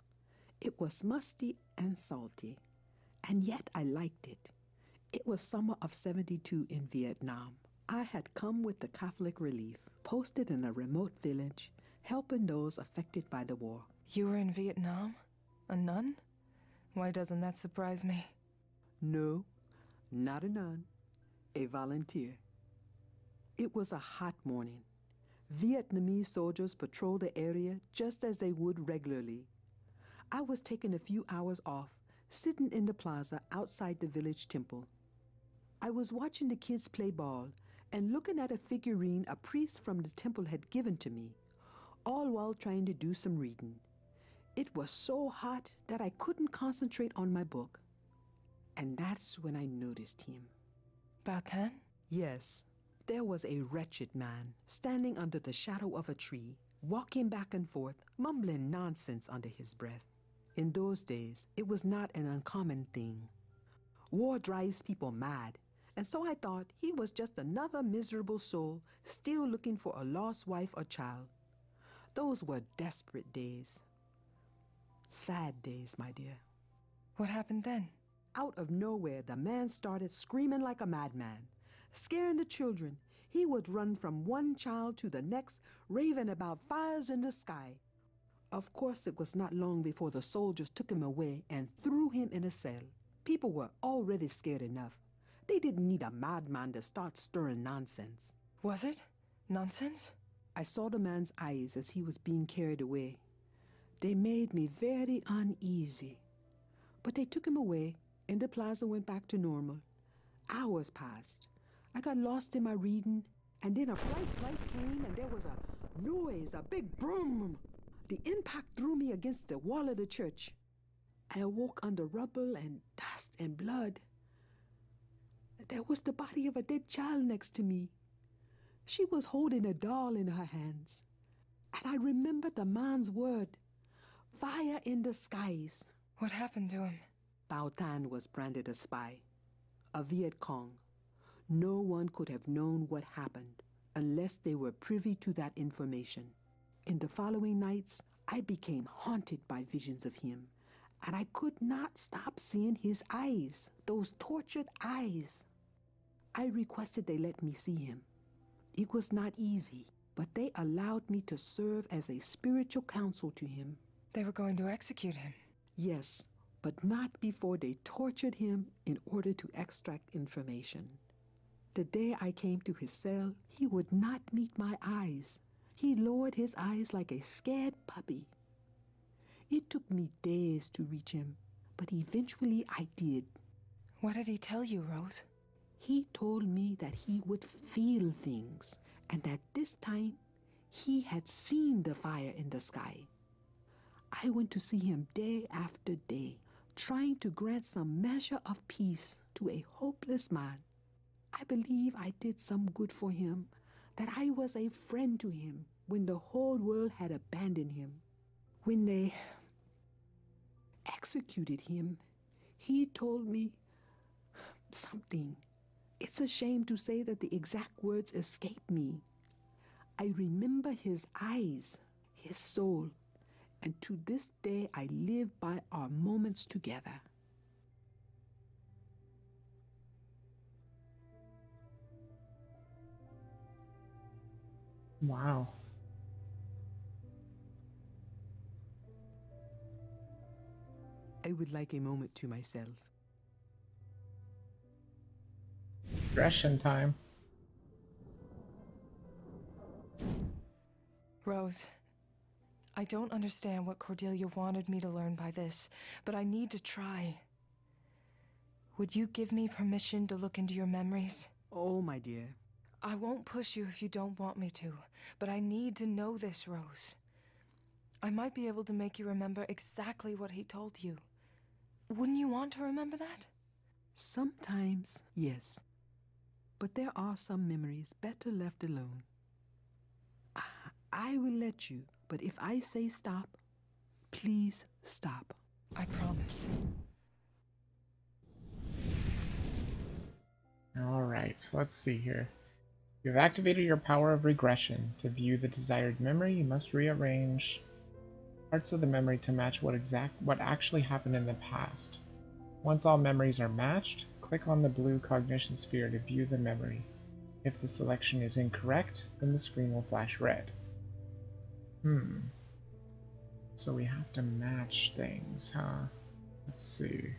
Speaker 6: It was musty and salty, and yet I liked it. It was summer of '72 in Vietnam. I had come with the Catholic Relief, posted in a remote village, helping those affected by the war.
Speaker 4: You were in Vietnam? A nun? Why doesn't that surprise me?
Speaker 6: No, not a nun. A volunteer. It was a hot morning. Vietnamese soldiers patrolled the area just as they would regularly. I was taking a few hours off, sitting in the plaza outside the village temple. I was watching the kids play ball and looking at a figurine a priest from the temple had given to me, all while trying to do some reading. It was so hot that I couldn't concentrate on my book. And that's when I noticed him.
Speaker 4: Bao Tan?
Speaker 6: Yes. There was a wretched man standing under the shadow of a tree, walking back and forth, mumbling nonsense under his breath. In those days, it was not an uncommon thing. War drives people mad, and so I thought he was just another miserable soul still looking for a lost wife or child. Those were desperate days. Sad days, my dear.
Speaker 4: What happened then?
Speaker 6: Out of nowhere, the man started screaming like a madman, scaring the children. He would run from one child to the next, raving about fires in the sky. Of course, it was not long before the soldiers took him away and threw him in a cell. People were already scared enough. They didn't need a madman to start stirring nonsense.
Speaker 4: Was it? Nonsense?
Speaker 6: I saw the man's eyes as he was being carried away. They made me very uneasy. But they took him away, and the plaza went back to normal. Hours passed. I got lost in my reading, and then a bright light came, and there was a noise, a big boom. The impact threw me against the wall of the church. I awoke under rubble and dust and blood. There was the body of a dead child next to me. She was holding a doll in her hands. And I remembered the man's word, fire in the skies.
Speaker 4: What happened to him?
Speaker 6: Bao Tan was branded a spy, a Viet Cong. No one could have known what happened unless they were privy to that information. In the following nights, I became haunted by visions of him, and I could not stop seeing his eyes, those tortured eyes. I requested they let me see him. It was not easy, but they allowed me to serve as a spiritual counsel to him.
Speaker 4: They were going to execute him.
Speaker 6: Yes, but not before they tortured him in order to extract information. The day I came to his cell, he would not meet my eyes. He lowered his eyes like a scared puppy. It took me days to reach him, but eventually I did.
Speaker 4: What did he tell you, Rose?
Speaker 6: He told me that he would feel things, and that this time he had seen the fire in the sky. I went to see him day after day, trying to grant some measure of peace to a hopeless man. I believe I did some good for him, that I was a friend to him when the whole world had abandoned him. When they executed him, he told me something. It's a shame to say that the exact words escape me. I remember his eyes, his soul, and to this day I live by our moments together.
Speaker 1: Wow.
Speaker 6: I would like a moment to myself.
Speaker 1: Regression time.
Speaker 4: Rose, I don't understand what Cordelia wanted me to learn by this, but I need to try. Would you give me permission to look into your memories?
Speaker 6: Oh, my dear.
Speaker 4: I won't push you if you don't want me to, but I need to know this, Rose. I might be able to make you remember exactly what he told you. Wouldn't you want to remember that?
Speaker 6: Sometimes, yes. But there are some memories better left alone. I will let you, but if I say stop, please stop.
Speaker 4: I promise.
Speaker 1: Alright, so let's see here. You've activated your power of regression. To view the desired memory, you must rearrange parts of the memory to match what actually happened in the past. Once all memories are matched, click on the blue cognition sphere to view the memory. If the selection is incorrect, then the screen will flash red. So we have to match things, huh? Let's see.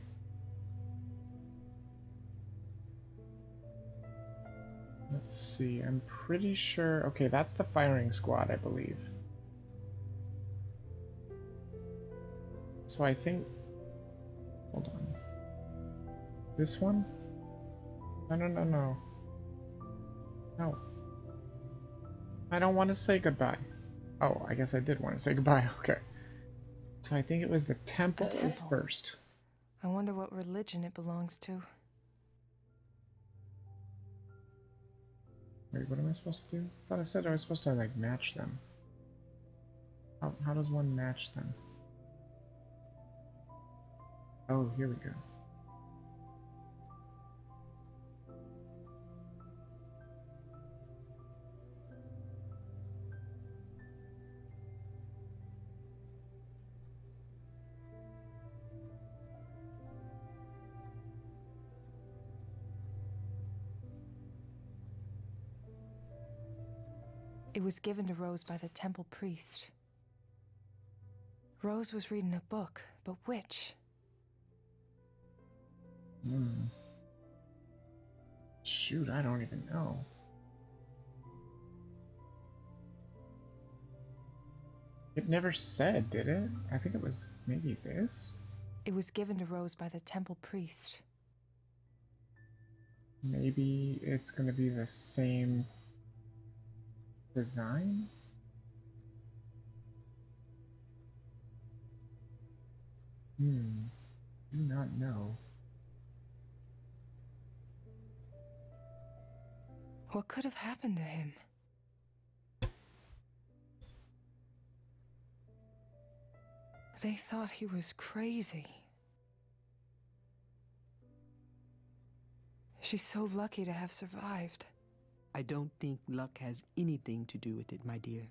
Speaker 1: Let's see, I'm pretty sure... Okay, that's the firing squad, I believe. So I think... Hold on. This one? No. No. I don't want to say goodbye. Oh, I guess I did want to say goodbye, okay. So I think it was the temple is first.
Speaker 4: I wonder what religion it belongs to.
Speaker 1: Wait, what am I supposed to do? I thought I said I was supposed to, like, match them. How does one match them? Oh, here we go.
Speaker 4: It was given to Rose by the temple priest. Rose was reading a book, but which?
Speaker 1: Shoot, I don't even know. It never said, did it? I think it was maybe this?
Speaker 4: It was given to Rose by the temple priest.
Speaker 1: Maybe it's gonna be the same design? Do not know.
Speaker 4: What could have happened to him? They thought he was crazy. She's so lucky to have survived.
Speaker 6: I don't think luck has anything to do with it, my dear.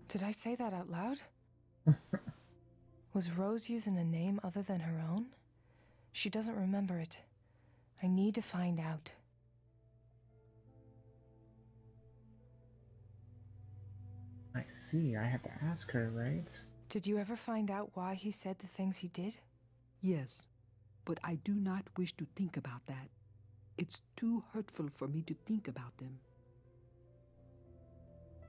Speaker 4: Did I say that out loud? Was Rose using a name other than her own? She doesn't remember it. I need to find out.
Speaker 1: I see, I had to ask her, right?
Speaker 4: Did you ever find out why he said the things he did?
Speaker 6: Yes, but I do not wish to think about that. It's too hurtful for me to think about them.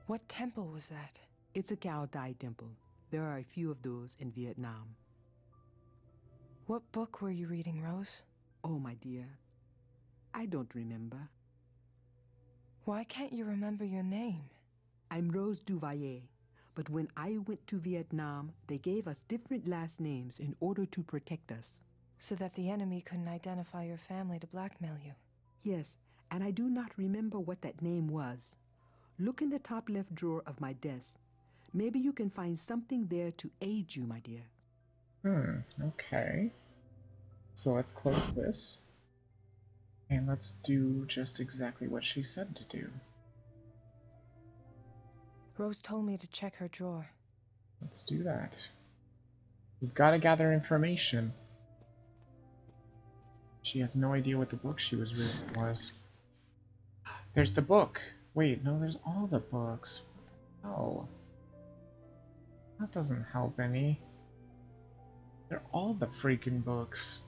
Speaker 4: What temple was that?
Speaker 6: It's a Cao Dai temple. There are a few of those in Vietnam.
Speaker 4: What book were you reading, Rose?
Speaker 6: Oh, my dear, I don't remember.
Speaker 4: Why can't you remember your name?
Speaker 6: I'm Rose Duvalier, but when I went to Vietnam, they gave us different last names in order to protect us.
Speaker 4: So that the enemy couldn't identify your family to blackmail you?
Speaker 6: Yes, and I do not remember what that name was. Look in the top left drawer of my desk. Maybe you can find something there to aid you, my dear.
Speaker 1: Okay. So let's close this. And let's do just exactly what she said to do.
Speaker 4: Rose told me to check her drawer.
Speaker 1: Let's do that. We've got to gather information. She has no idea what the book she was reading was. There's the book. Wait, no, there's all the books. What the hell? That doesn't help any. They're all the freaking books.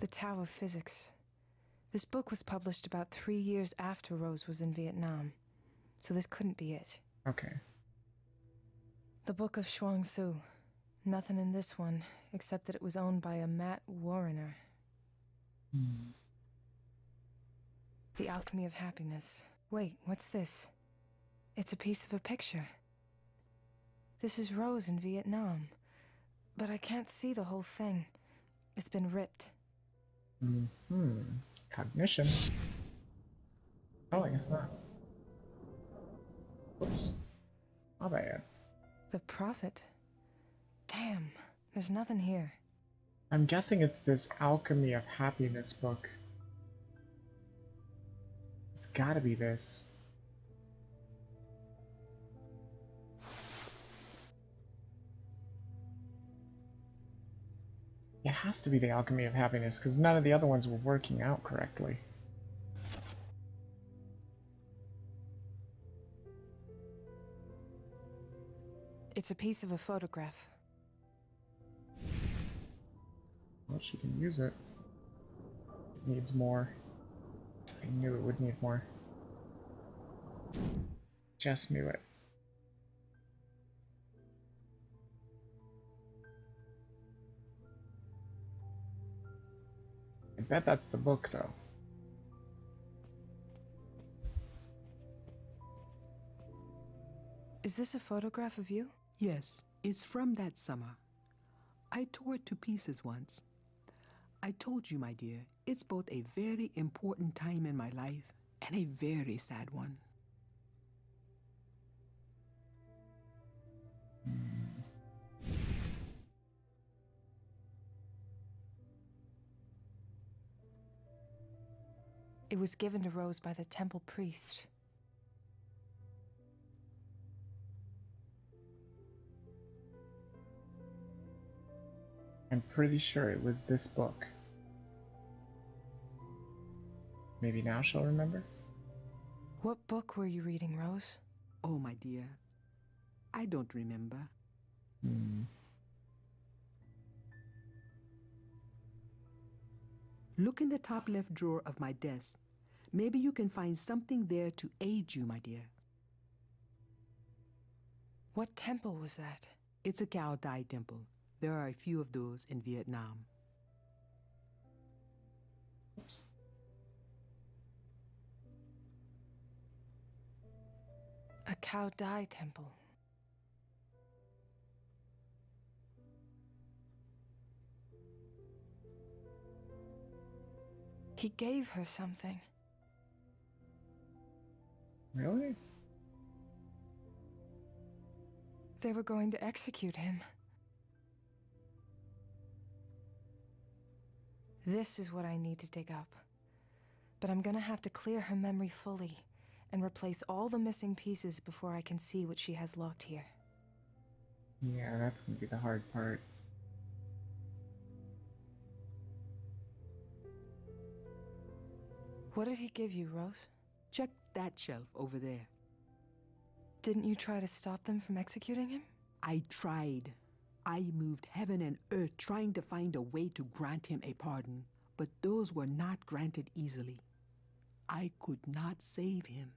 Speaker 4: The Tao of Physics. This book was published about 3 years after Rose was in Vietnam, so this couldn't be it.
Speaker 1: Okay.
Speaker 4: The Book of Chuang Tzu. Nothing in this one, except that it was owned by a Matt Warrener. The Alchemy of Happiness. Wait, what's this? It's a piece of a picture. This is Rose in Vietnam, but I can't see the whole thing. It's been ripped.
Speaker 1: Cognition. Oh, I guess not. Whoops. My bad.
Speaker 4: The Prophet? Damn, there's nothing here.
Speaker 1: I'm guessing it's this Alchemy of Happiness book. It's gotta be this. It has to be the Alchemy of Happiness, because none of the other ones were working out correctly.
Speaker 4: It's a piece of a photograph.
Speaker 1: Well, she can use it. It needs more. I knew it would need more. Just knew it. I bet that's the book, though.
Speaker 4: Is this a photograph of you?
Speaker 6: Yes, it's from that summer. I tore it to pieces once. I told you, my dear, it's both a very important time in my life and a very sad one.
Speaker 4: It was given to Rose by the temple priest.
Speaker 1: I'm pretty sure it was this book. Maybe now she'll remember?
Speaker 4: What book were you reading, Rose?
Speaker 6: Oh, my dear. I don't remember. Look in the top left drawer of my desk. Maybe you can find something there to aid you, my dear.
Speaker 4: What temple was that?
Speaker 6: It's a Cao Dai temple. There are a few of those in Vietnam.
Speaker 1: Oops.
Speaker 4: A Cao Dai temple. He gave her something.
Speaker 1: Really?
Speaker 4: They were going to execute him. This is what I need to dig up. But I'm gonna have to clear her memory fully and replace all the missing pieces before I can see what she has locked here.
Speaker 1: Yeah, that's gonna be the hard part.
Speaker 4: What did he give you, Rose?
Speaker 6: Check that shelf over there.
Speaker 4: Didn't you try to stop them from executing him?
Speaker 6: I tried. I moved heaven and earth trying to find a way to grant him a pardon, but those were not granted easily. I could not save him.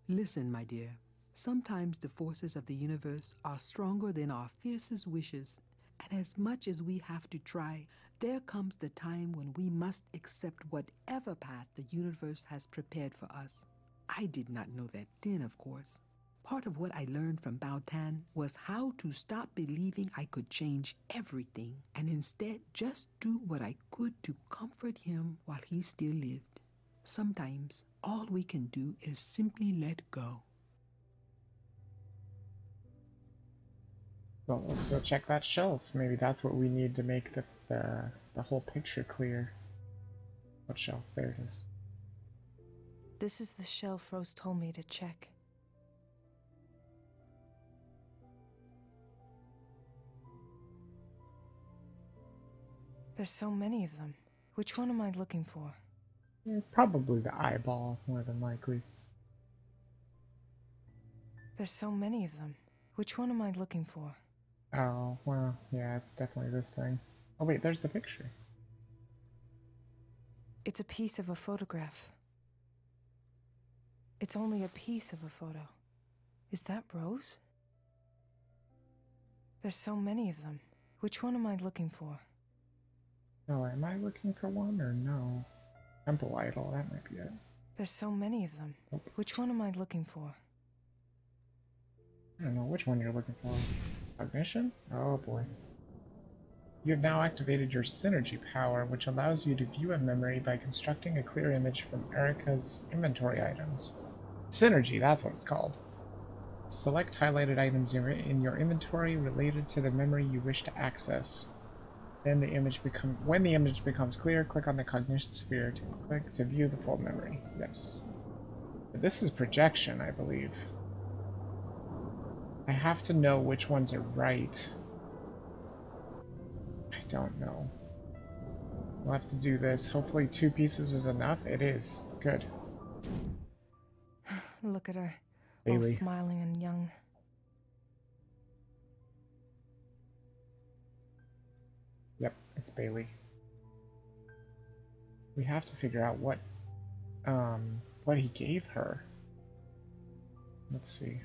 Speaker 6: Listen, my dear, sometimes the forces of the universe are stronger than our fiercest wishes, and as much as we have to try, there comes the time when we must accept whatever path the universe has prepared for us. I did not know that then, of course. Part of what I learned from Bao Tan was how to stop believing I could change everything and instead just do what I could to comfort him while he still lived. Sometimes all we can do is simply let go.
Speaker 1: Well, let's go check that shelf. Maybe that's what we need to make the whole picture clear. What shelf? There it is.
Speaker 4: This is the shelf Rose told me to check. There's so many of them. Which one am I looking for?
Speaker 1: Probably the eyeball, more than likely.
Speaker 4: There's so many of them. Which one am I looking for?
Speaker 1: Oh, well, yeah, it's definitely this thing. Oh wait, there's the picture.
Speaker 4: It's a piece of a photograph. It's only a piece of a photo. Is that Rose? There's so many of them. Which one am I looking for?
Speaker 1: Oh, am I looking for one or no? Temple Idol, that might be it.
Speaker 4: There's so many of them.
Speaker 1: Nope.
Speaker 4: Which one am I looking for?
Speaker 1: I don't know which one you're looking for. Cognition? Oh boy. You have now activated your synergy power, which allows you to view a memory by constructing a clear image from Erica's inventory items. Synergy, that's what it's called. Select highlighted items in your inventory related to the memory you wish to access. Then when the image becomes clear, click on the cognition sphere to click to view the full memory. Yes. But this is projection, I believe. I have to know which ones are right. I don't know. We'll have to do this. Hopefully 2 pieces is enough. It is. Good.
Speaker 4: Look at her.
Speaker 1: Bailey.
Speaker 4: All smiling and young.
Speaker 1: Yep, it's Bailey. We have to figure out what he gave her. Let's see.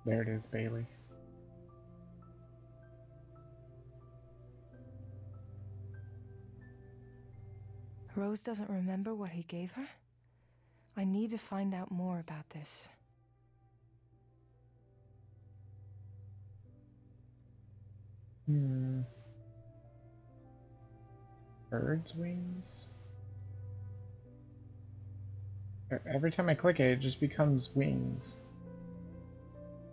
Speaker 1: There it is, Bailey.
Speaker 4: Rose doesn't remember what he gave her? I need to find out more about this.
Speaker 1: Bird's wings? Every time I click it, it just becomes wings.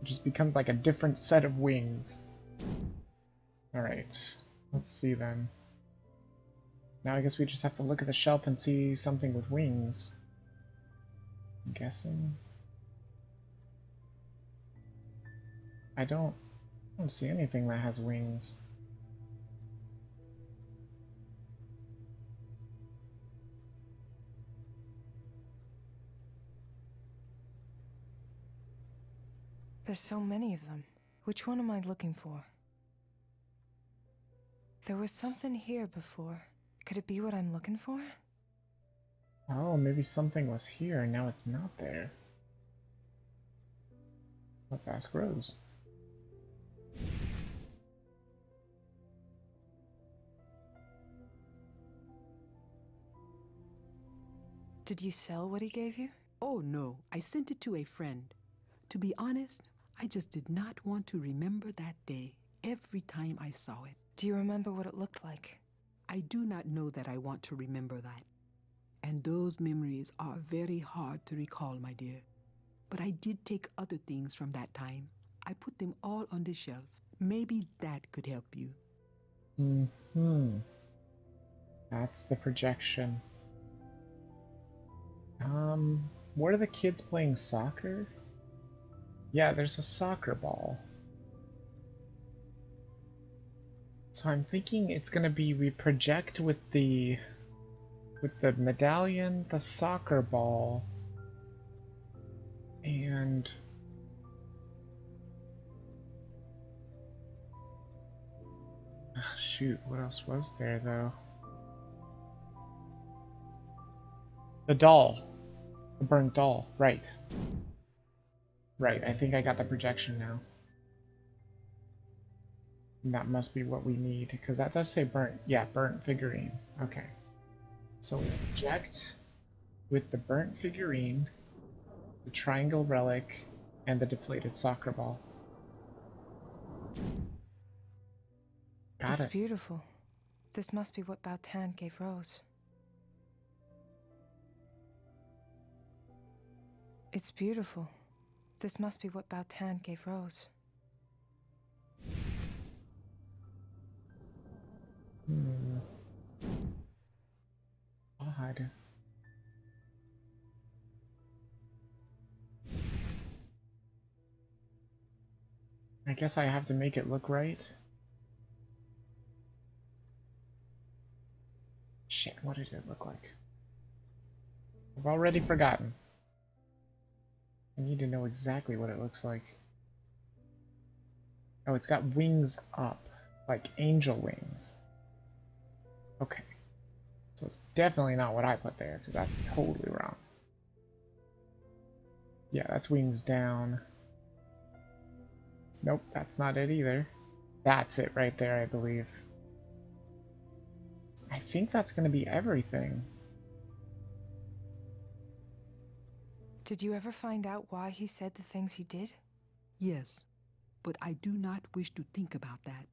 Speaker 1: It just becomes like a different set of wings. Alright, let's see then. Now I guess we just have to look at the shelf and see something with wings. I'm guessing. I don't I don't see anything that has wings.
Speaker 4: There's so many of them. Which one am I looking for? There was something here before. Could it be what I'm looking for?
Speaker 1: Oh, maybe something was here and now it's not there. Let's ask Rose.
Speaker 4: Did you sell what he gave you?
Speaker 6: Oh no, I sent it to a friend. To be honest, I just did not want to remember that day every time I saw it.
Speaker 4: Do you remember what it looked like?
Speaker 6: I do not know that I want to remember that. And those memories are very hard to recall, my dear. But I did take other things from that time. I put them all on the shelf. Maybe that could help you.
Speaker 1: Mm-hmm. That's the projection. What are the kids playing soccer? Yeah, there's a soccer ball. So I'm thinking it's gonna be we project with the medallion, the soccer ball, and shoot, what else was there though? The doll. The burnt doll, right. Right, I think I got the projection now. And that must be what we need, because that does say burnt. Yeah, burnt figurine. Okay. So we project with the burnt figurine, the triangle relic, and the deflated soccer ball. Got it.
Speaker 4: It's beautiful. This must be what Bao-Tan gave Rose. It's beautiful. This must be what Bao-Tan gave Rose.
Speaker 1: Odd. I guess I have to make it look right. Shit, what did it look like? I've already forgotten. I need to know exactly what it looks like. Oh, it's got wings up, like angel wings. Okay. So it's definitely not what I put there, because that's totally wrong. Yeah, that's wings down. Nope, that's not it either. That's it right there, I believe. I think that's going to be everything.
Speaker 4: Did you ever find out why he said the things he did?
Speaker 6: Yes, but I do not wish to think about that.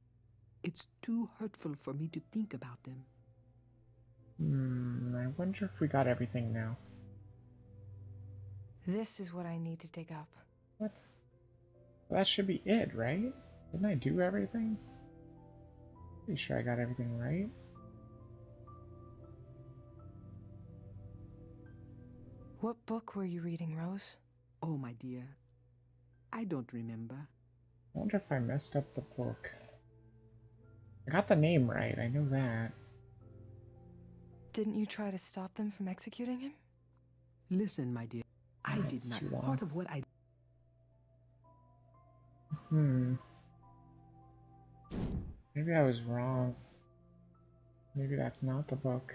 Speaker 6: It's too hurtful for me to think about them.
Speaker 1: I wonder if we got everything now.
Speaker 4: This is what I need to dig up.
Speaker 1: What? Well, that should be it, right? Didn't I do everything? Pretty sure I got everything right.
Speaker 4: What book were you reading, Rose?
Speaker 6: Oh, my dear. I don't remember.
Speaker 1: I wonder if I messed up the book. I got the name right, I know that.
Speaker 4: Didn't you try to stop them from executing him?
Speaker 6: Listen, my dear. I did not. Part of what I...
Speaker 1: Maybe I was wrong. Maybe that's not the book.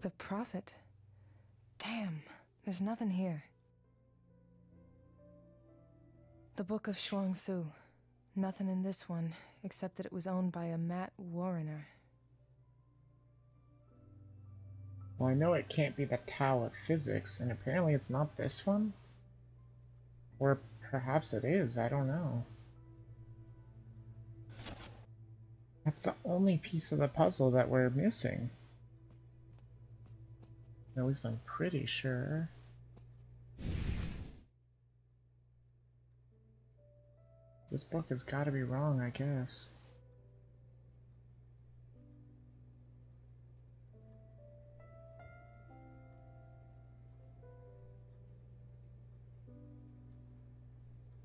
Speaker 4: The Prophet? Damn, there's nothing here. The Book of Shuang Tzu. Nothing in this one, except that it was owned by a Matt Warrener.
Speaker 1: Well, I know it can't be the Tao of Physics, and apparently it's not this one? Or perhaps it is, I don't know. That's the only piece of the puzzle that we're missing. At least I'm pretty sure. This book has got to be wrong, I guess.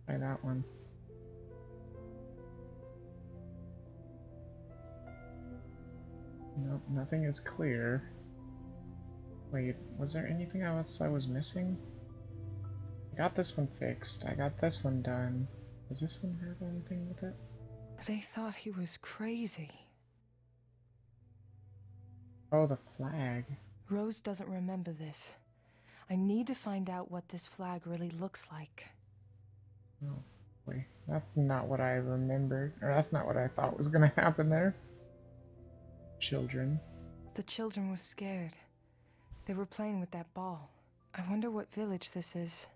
Speaker 1: Try that one. Nope, nothing is clear. Wait, was there anything else I was missing? I got this one fixed. I got this one done. Does this one have anything with it?
Speaker 4: They thought he was crazy.
Speaker 1: Oh, the flag.
Speaker 4: Rose doesn't remember this. I need to find out what this flag really looks like.
Speaker 1: Oh, wait. That's not what I remembered. Or that's not what I thought was going to happen there. Children.
Speaker 4: The children were scared. They were playing with that ball. I wonder what village this is.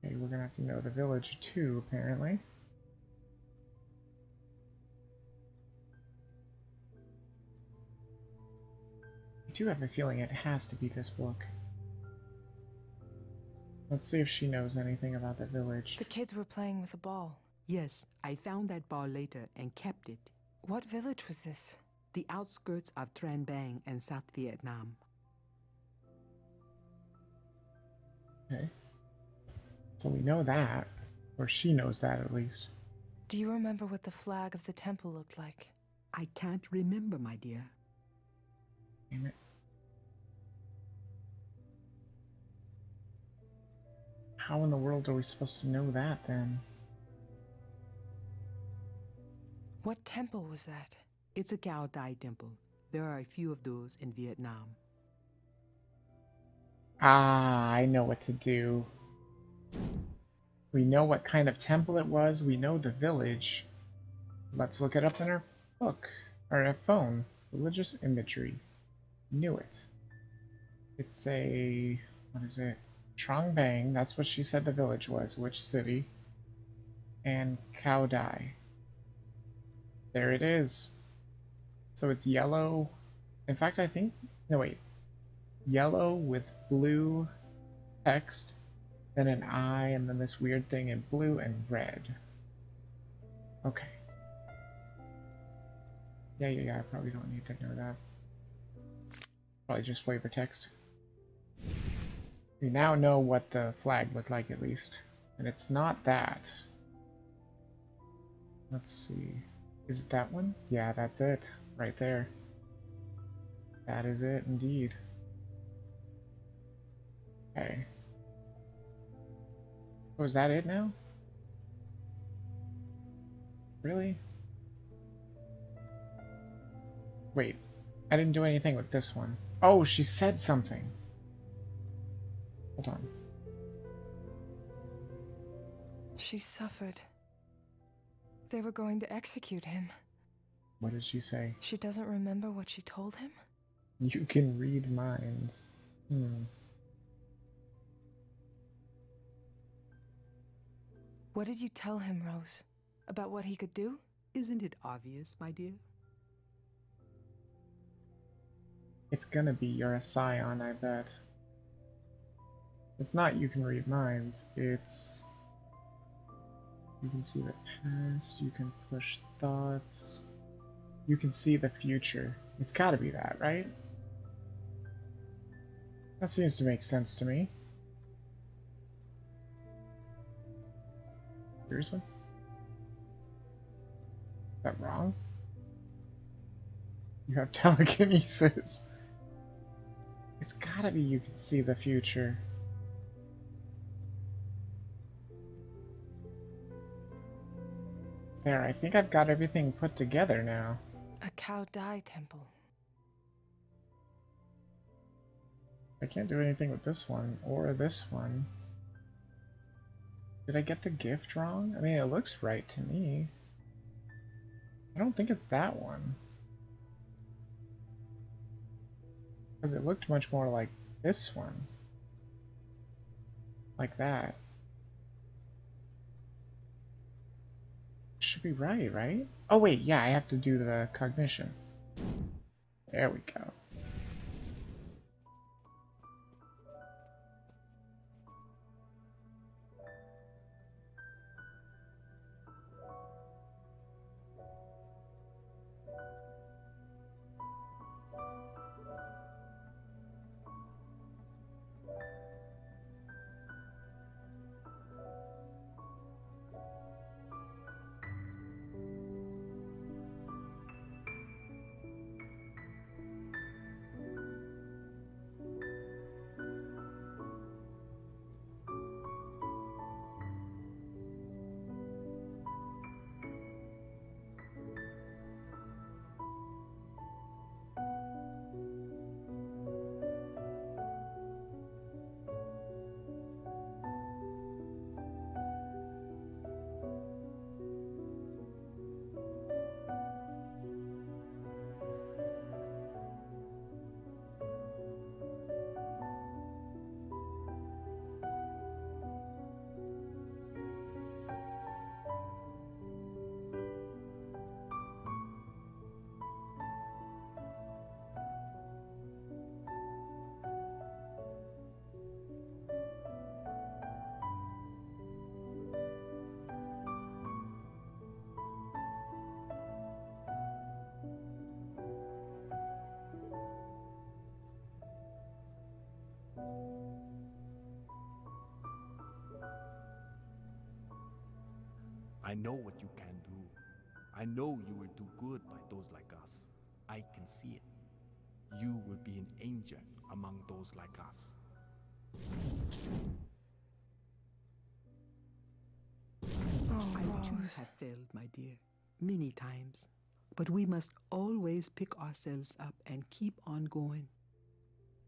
Speaker 1: Okay, we're going to have to know the village too, apparently. I do have a feeling it has to be this book. Let's see if she knows anything about the village.
Speaker 4: The kids were playing with a ball.
Speaker 6: Yes, I found that ball later and kept it.
Speaker 4: What village was this?
Speaker 6: The outskirts of Trang Bang and South Vietnam.
Speaker 1: Okay. So we know that. Or she knows that, at least.
Speaker 4: Do you remember what the flag of the temple looked like?
Speaker 6: I can't remember, my dear.
Speaker 1: Damn it. How in the world are we supposed to know that, then?
Speaker 4: What temple was that?
Speaker 6: It's a Cao Dai temple. There are a few of those in Vietnam.
Speaker 1: Ah, I know what to do. We know what kind of temple it was. We know the village. Let's look it up in our book. Or our phone. Religious imagery. Knew it. It's a... what is it? Trang Bang. That's what she said the village was. Which city? And Cao Dai. There it is. So it's yellow. In fact, I think... no, wait. Yellow with blue text, then an eye, and then this weird thing in blue and red. Okay. Yeah, I probably don't need to know that. Probably just flavor text. We now know what the flag looked like, at least. And it's not that. Let's see. Is it that one? Yeah, that's it. Right there. That is it, indeed. Okay. Oh, is that it now? Really? Wait, I didn't do anything with this one. Oh, she said something. Hold on.
Speaker 4: She suffered. They were going to execute him.
Speaker 1: What did she say?
Speaker 4: She doesn't remember what she told him?
Speaker 1: You can read minds.
Speaker 4: What did you tell him, Rose? About what he could do?
Speaker 6: Isn't it obvious, my dear?
Speaker 1: It's gonna be you're a scion, I bet. It's not you can read minds, it's... you can see the past, you can push thoughts, you can see the future. It's gotta be that, right? That seems to make sense to me. Seriously? Is that wrong? You have telekinesis. It's gotta be you can see the future. There, I think I've got everything put together now.
Speaker 4: A Cao Dai temple.
Speaker 1: I can't do anything with this one, or this one. Did I get the gift wrong? I mean, it looks right to me. I don't think it's that one. Because it looked much more like this one. Like that. Should be right, right? Oh wait, yeah, I have to do the cognition. There we go.
Speaker 17: I know what you can do. I know you will do good by those like us. I can see it. You will be an angel among those like us.
Speaker 6: I too have failed, my dear, many times. But we must always pick ourselves up and keep on going.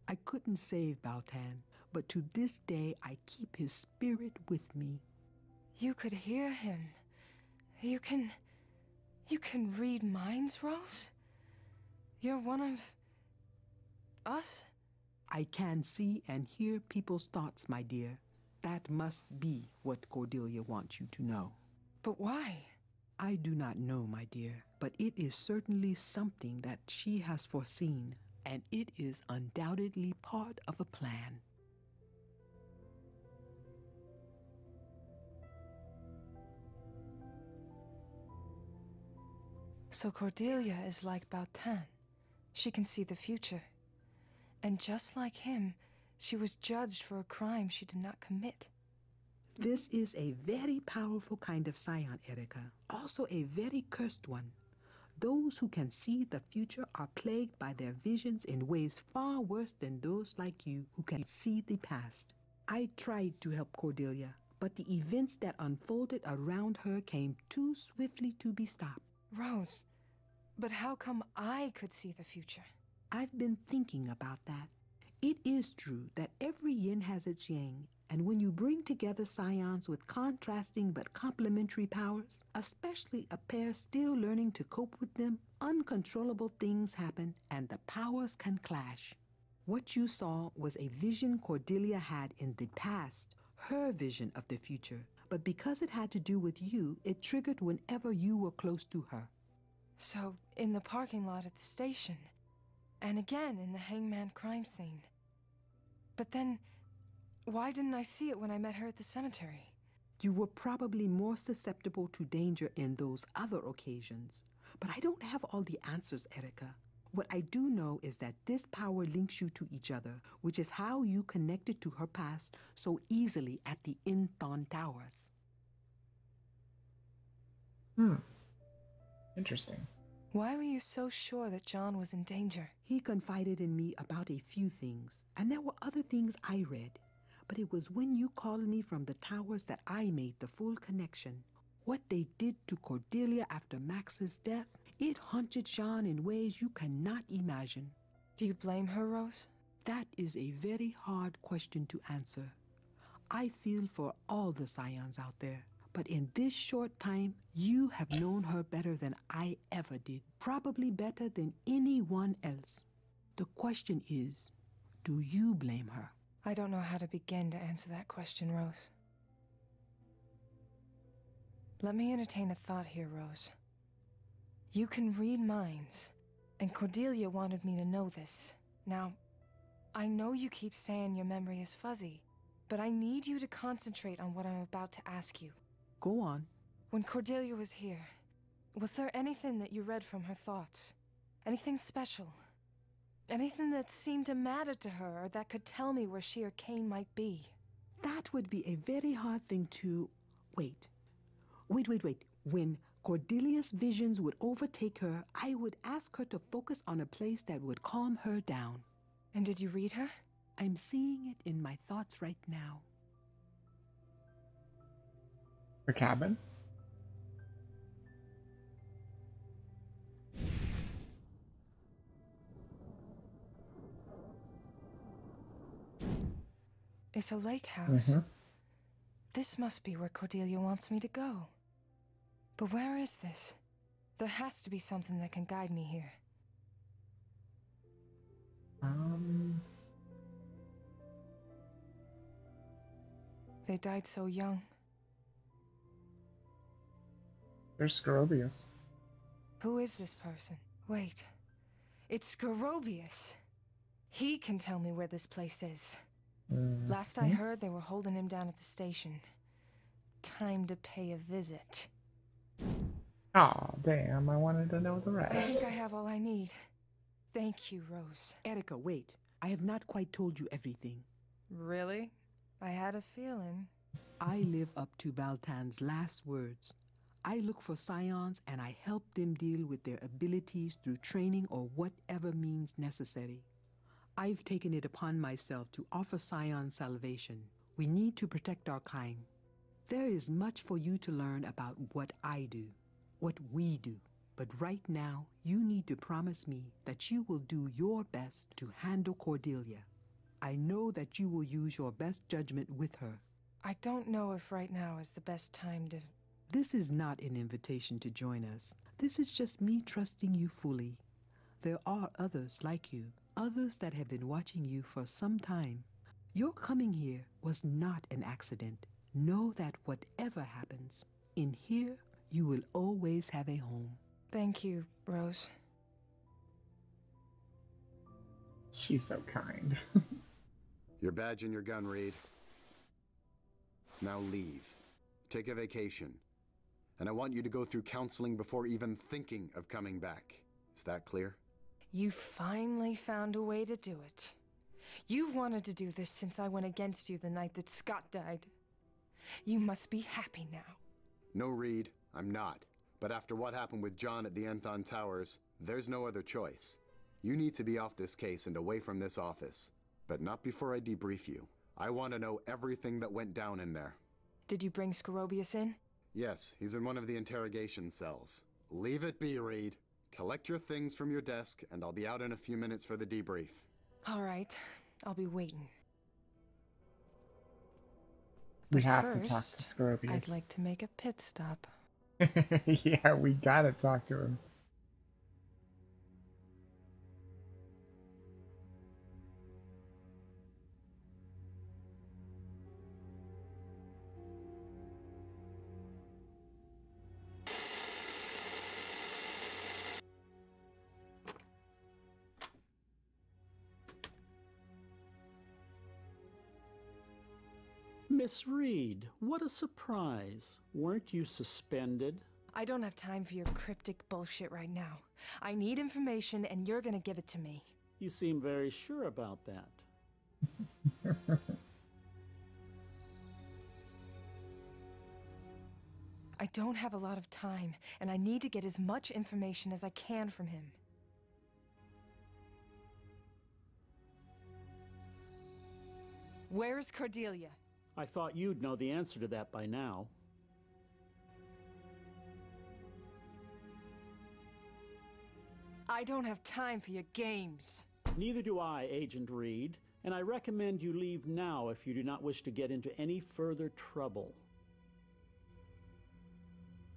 Speaker 6: I couldn't save Baltan, but to this day I keep his spirit with me.
Speaker 4: You could hear him. You can read minds, Rose? You're one of us?
Speaker 6: I can see and hear people's thoughts, my dear. That must be what Cordelia wants you to know.
Speaker 4: But why?
Speaker 6: I do not know, my dear, but it is certainly something that she has foreseen, and it is undoubtedly part of a plan.
Speaker 4: So Cordelia is like Baltan. She can see the future. And just like him, she was judged for a crime she did not commit.
Speaker 6: This is a very powerful kind of scion, Erica. Also a very cursed one. Those who can see the future are plagued by their visions in ways far worse than those like you who can see the past. I tried to help Cordelia, but the events that unfolded around her came too swiftly to be stopped.
Speaker 4: Rose, but how come I could see the future?
Speaker 6: I've been thinking about that. It is true that every yin has its yang, and when you bring together scions with contrasting but complementary powers, especially a pair still learning to cope with them, uncontrollable things happen and the powers can clash. What you saw was a vision Cordelia had in the past, her vision of the future, but because it had to do with you, it triggered whenever you were close to her.
Speaker 4: So, in the parking lot at the station, and again in the hangman crime scene. But then, why didn't I see it when I met her at the cemetery?
Speaker 6: You were probably more susceptible to danger in those other occasions. But I don't have all the answers, Erica. What I do know is that this power links you to each other, which is how you connected to her past so easily at the Inthon Towers.
Speaker 1: Interesting.
Speaker 4: Why were you so sure that John was in danger?
Speaker 6: He confided in me about a few things, and there were other things I read. But it was when you called me from the towers that I made the full connection. What they did to Cordelia after Max's death, it haunted Jean in ways you cannot imagine.
Speaker 4: Do you blame her, Rose?
Speaker 6: That is a very hard question to answer. I feel for all the scions out there. But in this short time, you have known her better than I ever did. Probably better than anyone else. The question is, do you blame her?
Speaker 4: I don't know how to begin to answer that question, Rose. Let me entertain a thought here, Rose. You can read minds, and Cordelia wanted me to know this. Now, I know you keep saying your memory is fuzzy, but I need you to concentrate on what I'm about to ask you.
Speaker 6: Go on.
Speaker 4: When Cordelia was here, was there anything that you read from her thoughts? Anything special? Anything that seemed to matter to her or that could tell me where she or Kane might be?
Speaker 6: That would be a very hard thing to... Wait. When Cordelia's visions would overtake her, I would ask her to focus on a place that would calm her down.
Speaker 4: And did you read her?
Speaker 6: I'm seeing it in my thoughts right now.
Speaker 1: Her cabin?
Speaker 4: It's a lake house. This must be where Cordelia wants me to go. But where is this? There has to be something that can guide me here. They died so young.
Speaker 1: There's Scarobius.
Speaker 4: Who is this person? Wait. It's Scarobius. He can tell me where this place is. Last I heard, they were holding him down at the station. Time to pay a visit.
Speaker 1: Aw, damn, I wanted to know the
Speaker 4: I
Speaker 1: rest.
Speaker 4: think I have all I need. Thank you, Rose.
Speaker 6: Erica, wait. I have not quite told you everything.
Speaker 4: Really? I had a feeling.
Speaker 6: I live up to Baltan's last words. I look for scions and I help them deal with their abilities through training or whatever means necessary. I've taken it upon myself to offer scion salvation. We need to protect our kind. There is much for you to learn about what I do, what we do. But right now, you need to promise me that you will do your best to handle Cordelia. I know that you will use your best judgment with her.
Speaker 4: I don't know if right now is the best time to...
Speaker 6: This is not an invitation to join us. This is just me trusting you fully. There are others like you, others that have been watching you for some time. Your coming here was not an accident. Know that whatever happens, in here, you will always have a home.
Speaker 4: Thank you, Rose.
Speaker 1: She's so kind.
Speaker 12: Your badge and your gun, Reed. Now leave. Take a vacation. And I want you to go through counseling before even thinking of coming back. Is that clear?
Speaker 4: You finally found a way to do it. You've wanted to do this since I went against you the night that Scott died. You must be happy now.
Speaker 12: No, Reed, I'm not. But after what happened with John at the Anthon Towers, there's no other choice. You need to be off this case and away from this office. But not before I debrief you. I want to know everything that went down in there.
Speaker 4: Did you bring Scorobius in?
Speaker 12: Yes, he's in one of the interrogation cells. Leave it be, Reed. Collect your things from your desk, and I'll be out in a few minutes for the debrief.
Speaker 4: All right, I'll be waiting.
Speaker 1: We
Speaker 4: But
Speaker 1: have to
Speaker 4: first,
Speaker 1: talk to Scorobius.
Speaker 4: I'd like to make a pit stop.
Speaker 1: Yeah, we gotta talk to him.
Speaker 9: Miss Reed, what a surprise. Weren't you suspended?
Speaker 4: I don't have time for your cryptic bullshit right now. I need information, and you're gonna give it to me.
Speaker 9: You seem very sure about that.
Speaker 4: I don't have a lot of time, and I need to get as much information as I can from him. Where is Cordelia?
Speaker 9: I thought you'd know the answer to that by now.
Speaker 4: I don't have time for your games.
Speaker 9: Neither do I, Agent Reed, and I recommend you leave now if you do not wish to get into any further trouble.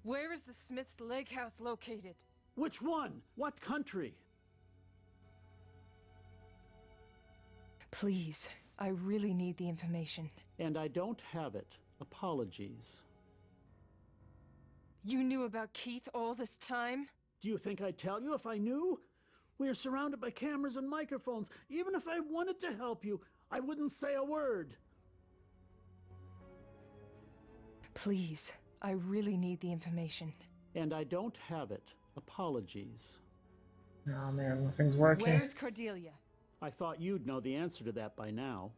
Speaker 4: Where is the Smith's Lake House located?
Speaker 9: Which one? What country?
Speaker 4: Please, I really need the information.
Speaker 9: And I don't have it. Apologies.
Speaker 4: You knew about Keith all this time?
Speaker 9: Do you think I'd tell you if I knew? We are surrounded by cameras and microphones. Even if I wanted to help you, I wouldn't say a word.
Speaker 4: Please, I really need the information.
Speaker 9: And I don't have it. Apologies.
Speaker 1: Oh man, nothing's working.
Speaker 4: Where's Cordelia?
Speaker 9: I thought you'd know the answer to that by now.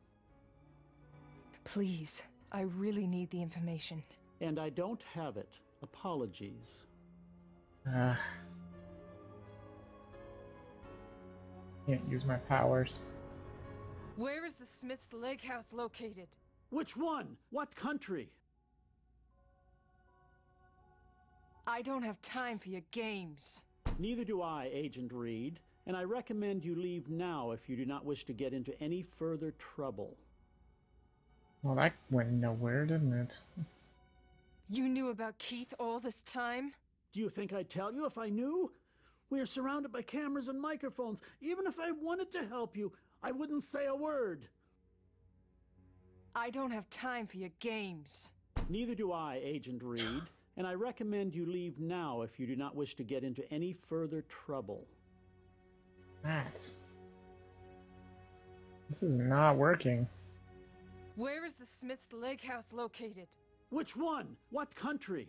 Speaker 4: Please, I really need the information.
Speaker 9: And I don't have it. Apologies.
Speaker 1: Can't use my powers.
Speaker 4: Where is the Smith's Lake House located?
Speaker 9: Which one? What country?
Speaker 4: I don't have time for your games.
Speaker 9: Neither do I, Agent Reed, and I recommend you leave now if you do not wish to get into any further trouble.
Speaker 1: Well, that went nowhere, didn't it?
Speaker 4: You knew about Keith all this time?
Speaker 9: Do you think I'd tell you if I knew? We are surrounded by cameras and microphones. Even if I wanted to help you, I wouldn't say a word.
Speaker 4: I don't have time for your games.
Speaker 9: Neither do I, Agent Reed, and I recommend you leave now if you do not wish to get into any further trouble.
Speaker 1: This is not working.
Speaker 4: Where is the Smith's Lake House located?
Speaker 9: Which one? What country?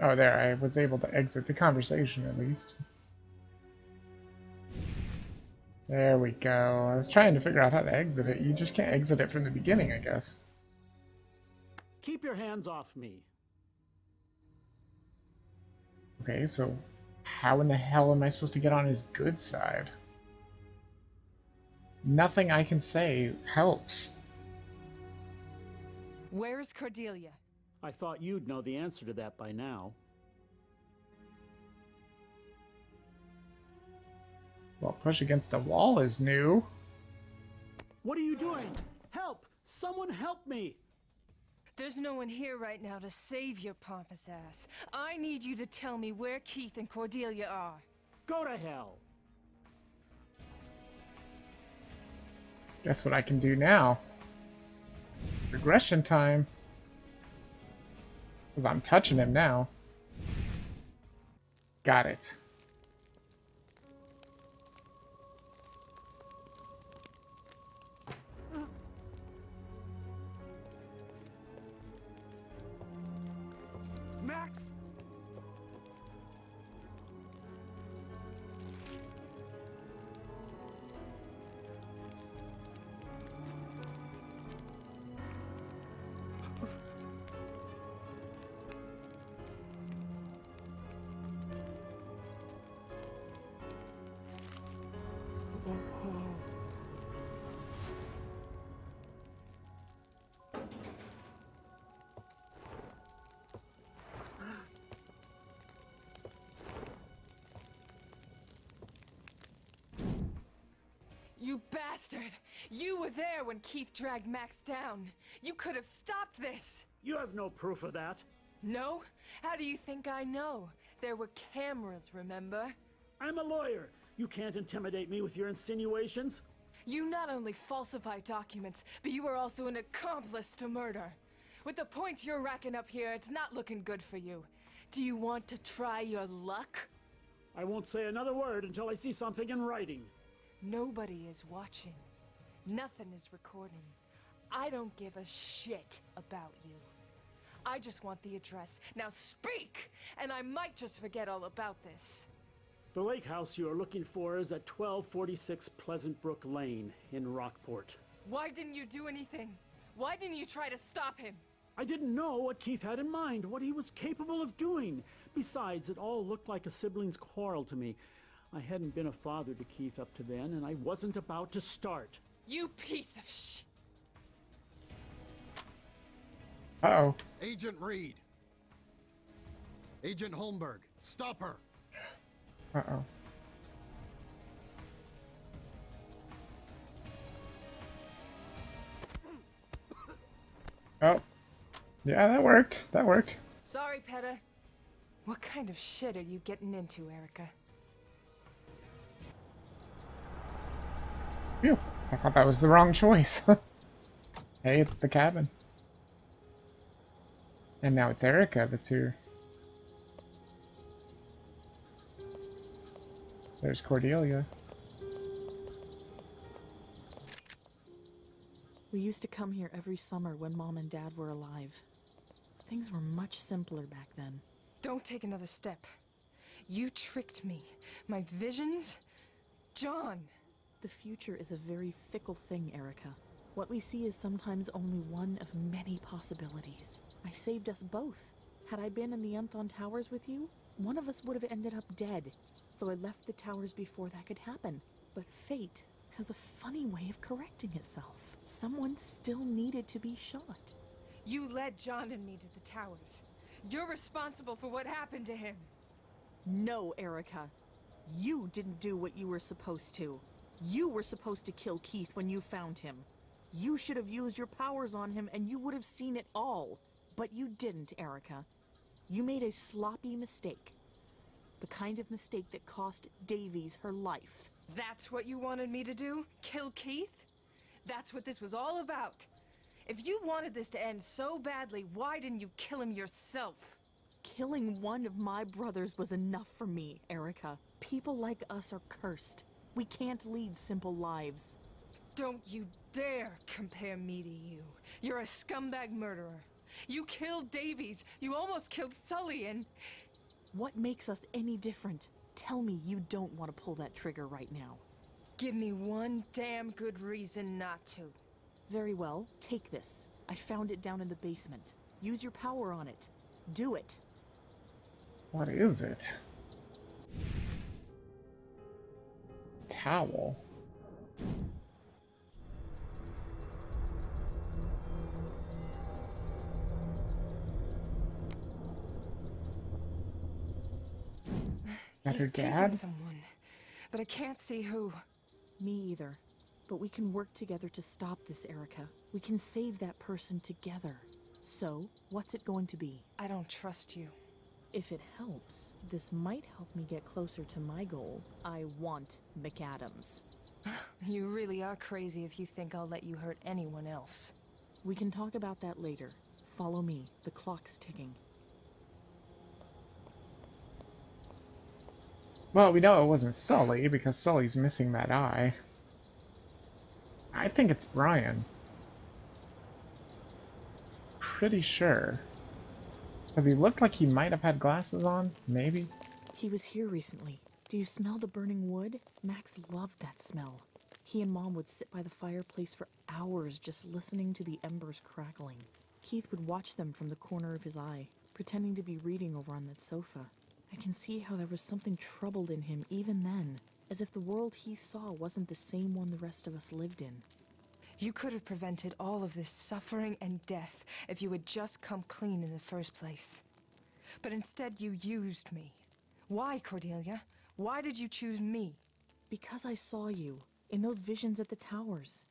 Speaker 1: Oh, there, I was able to exit the conversation at least. There we go. I was trying to figure out how to exit it. You just can't exit it from the beginning, I guess.
Speaker 9: Keep your hands off me.
Speaker 1: Okay, so how in the hell am I supposed to get on his good side? Nothing I can say helps.
Speaker 2: Where is Cordelia?
Speaker 9: I thought you'd know the answer to that by now.
Speaker 1: Well, push against a wall is new.
Speaker 9: What are you doing? Help! Someone help me!
Speaker 4: There's no one here right now to save your pompous ass. I need you to tell me where Keith and Cordelia are.
Speaker 9: Go to hell!
Speaker 1: Guess what I can do now? Regression time. Because I'm touching him now. Got it.
Speaker 9: Max!
Speaker 4: You bastard! You were there when Keith dragged Max down. You could have stopped this!
Speaker 9: You have no proof of that.
Speaker 4: No? How do you think I know? There were cameras, remember?
Speaker 9: I'm a lawyer. You can't intimidate me with your insinuations.
Speaker 4: You not only falsify documents, but you are also an accomplice to murder. With the points you're racking up here, it's not looking good for you. Do you want to try your luck?
Speaker 9: I won't say another word until I see something in writing.
Speaker 4: Nobody is watching. Nothing is recording. I don't give a shit about you. I just want the address. Now speak! And I might just forget all about this.
Speaker 9: The lake house you are looking for is at 1246 Pleasant Brook Lane in Rockport.
Speaker 4: Why didn't you do anything? Why didn't you try to stop him?
Speaker 9: I didn't know what Keith had in mind, what he was capable of doing. Besides, it all looked like a sibling's quarrel to me. I hadn't been a father to Keith up to then, and I wasn't about to start.
Speaker 4: You piece of sh...
Speaker 1: Uh-oh.
Speaker 12: Agent Reed. Agent Holmberg, stop her.
Speaker 1: Uh-oh. Oh. Yeah, that worked. That worked.
Speaker 4: Sorry, Petter. What kind of shit are you getting into, Erica?
Speaker 1: Phew. I thought that was the wrong choice. Hey, it's the cabin. And now it's Erica that's here. There's Cordelia.
Speaker 2: We used to come here every summer when Mom and Dad were alive. Things were much simpler back then.
Speaker 4: Don't take another step. You tricked me. My visions? John!
Speaker 2: The future is a very fickle thing, Erica. What we see is sometimes only one of many possibilities. I saved us both. Had I been in the Unthon Towers with you, one of us would have ended up dead. So I left the towers before that could happen. But fate has a funny way of correcting itself. Someone still needed to be shot.
Speaker 4: You led John and me to the towers. You're responsible for what happened to him.
Speaker 2: No, Erica. You didn't do what you were supposed to. You were supposed to kill Keith when you found him. You should have used your powers on him and you would have seen it all. But you didn't, Erica. You made a sloppy mistake. The kind of mistake that cost Davies her life.
Speaker 4: That's what you wanted me to do? Kill Keith? That's what this was all about. If you wanted this to end so badly, why didn't you kill him yourself?
Speaker 2: Killing one of my brothers was enough for me, Erica. People like us are cursed. We can't lead simple lives.
Speaker 4: Don't you dare compare me to you. You're a scumbag murderer. You killed Davies. You almost killed Sully and...
Speaker 2: What makes us any different? Tell me you don't want to pull that trigger right now.
Speaker 4: Give me one damn good reason not to.
Speaker 2: Very well, take this. I found it down in the basement. Use your power on it. Do it.
Speaker 1: What is it? Towel. That her
Speaker 4: He's taken
Speaker 1: dad?
Speaker 4: someone, but I can't see who.
Speaker 2: Me either. But we can work together to stop this, Erica. We can save that person together. So, what's it going to be?
Speaker 4: I don't trust you.
Speaker 2: If it helps, this might help me get closer to my goal. I want McAdams.
Speaker 4: You really are crazy if you think I'll let you hurt anyone else.
Speaker 2: We can talk about that later. Follow me. The clock's ticking.
Speaker 1: Well, we know it wasn't Sully, because Sully's missing that eye. I think it's Brian. Pretty sure. Because he looked like he might have had glasses on, maybe?
Speaker 2: He was here recently. Do you smell the burning wood? Max loved that smell. He and Mom would sit by the fireplace for hours just listening to the embers crackling. Keith would watch them from the corner of his eye, pretending to be reading over on that sofa. I can see how there was something troubled in him even then, as if the world he saw wasn't the same one the rest of us lived in.
Speaker 4: You could have prevented all of this suffering and death if you had just come clean in the first place. But instead you used me. Why, Cordelia? Why did you choose me?
Speaker 2: Because I saw you, in those visions at the towers.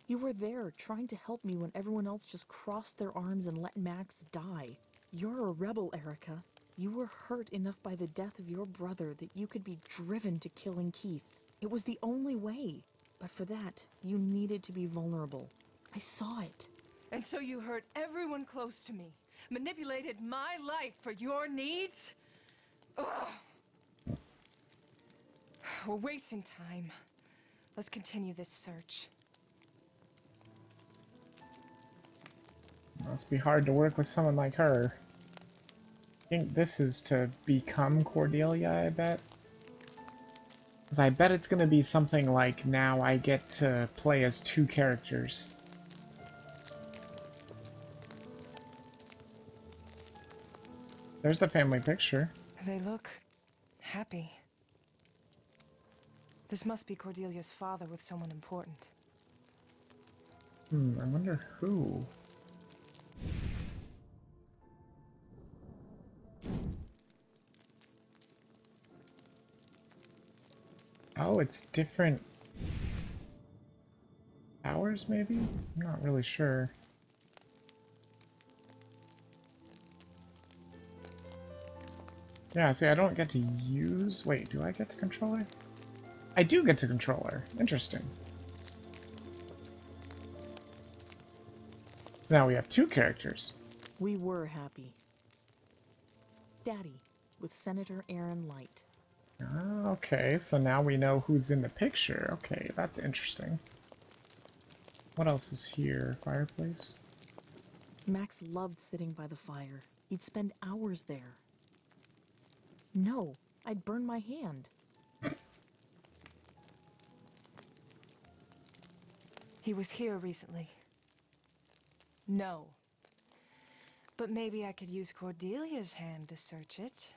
Speaker 2: You were there, trying to help me when everyone else just crossed their arms and let Max die. You're a rebel, Erica. You were hurt enough by the death of your brother that you could be driven to killing Keith. It was the only way. But for that, you needed to be vulnerable. I saw it.
Speaker 4: And so you hurt everyone close to me, manipulated my life for your needs? Ugh. We're wasting time. Let's continue this search.
Speaker 1: Must be hard to work with someone like her. I think this is to become Cordelia, I bet. Because I bet it's going to be something like now I get to play as two characters. There's the family picture.
Speaker 4: They look happy. This must be Cordelia's father with someone important.
Speaker 1: I wonder who. Oh, it's different hours, maybe? I'm not really sure. Yeah, see, I don't get to use... Wait, do I get to control her? I do get to control her. Interesting. So now we have two characters.
Speaker 2: We were happy. Daddy, with Senator Aaron Light.
Speaker 1: Ah, okay, so now we know who's in the picture. Okay, that's interesting. What else is here? Fireplace?
Speaker 2: Max loved sitting by the fire. He'd spend hours there. No, I'd burn my hand.
Speaker 4: He was here recently. No. But maybe I could use Cordelia's hand to search it.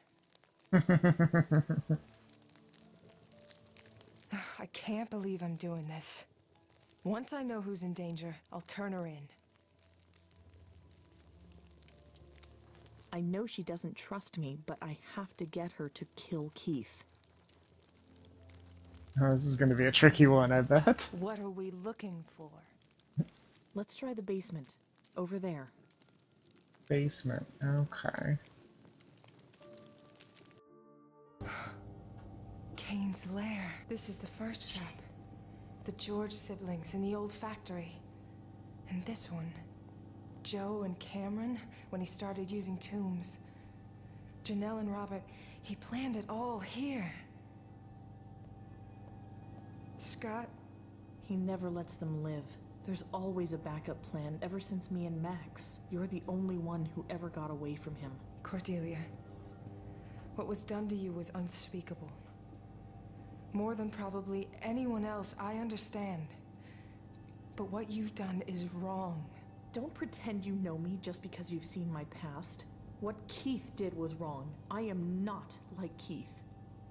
Speaker 4: I can't believe I'm doing this. Once I know who's in danger, I'll turn her in.
Speaker 2: I know she doesn't trust me, but I have to get her to kill Keith.
Speaker 1: Oh, this is going to be a tricky one, I bet.
Speaker 4: What are we looking for?
Speaker 2: Let's try the basement. Over there.
Speaker 1: Basement, okay.
Speaker 4: Kane's lair. This is the first trap. The George siblings in the old factory. And this one. Joe and Cameron, when he started using tombs. Janelle and Robert, he planned it all here. Scott?
Speaker 2: He never lets them live. There's always a backup plan ever since me and Max. You're the only one who ever got away from him.
Speaker 4: Cordelia, what was done to you was unspeakable. More than probably anyone else, I understand. But what you've done is wrong.
Speaker 2: Don't pretend you know me just because you've seen my past. What Keith did was wrong. I am not like Keith.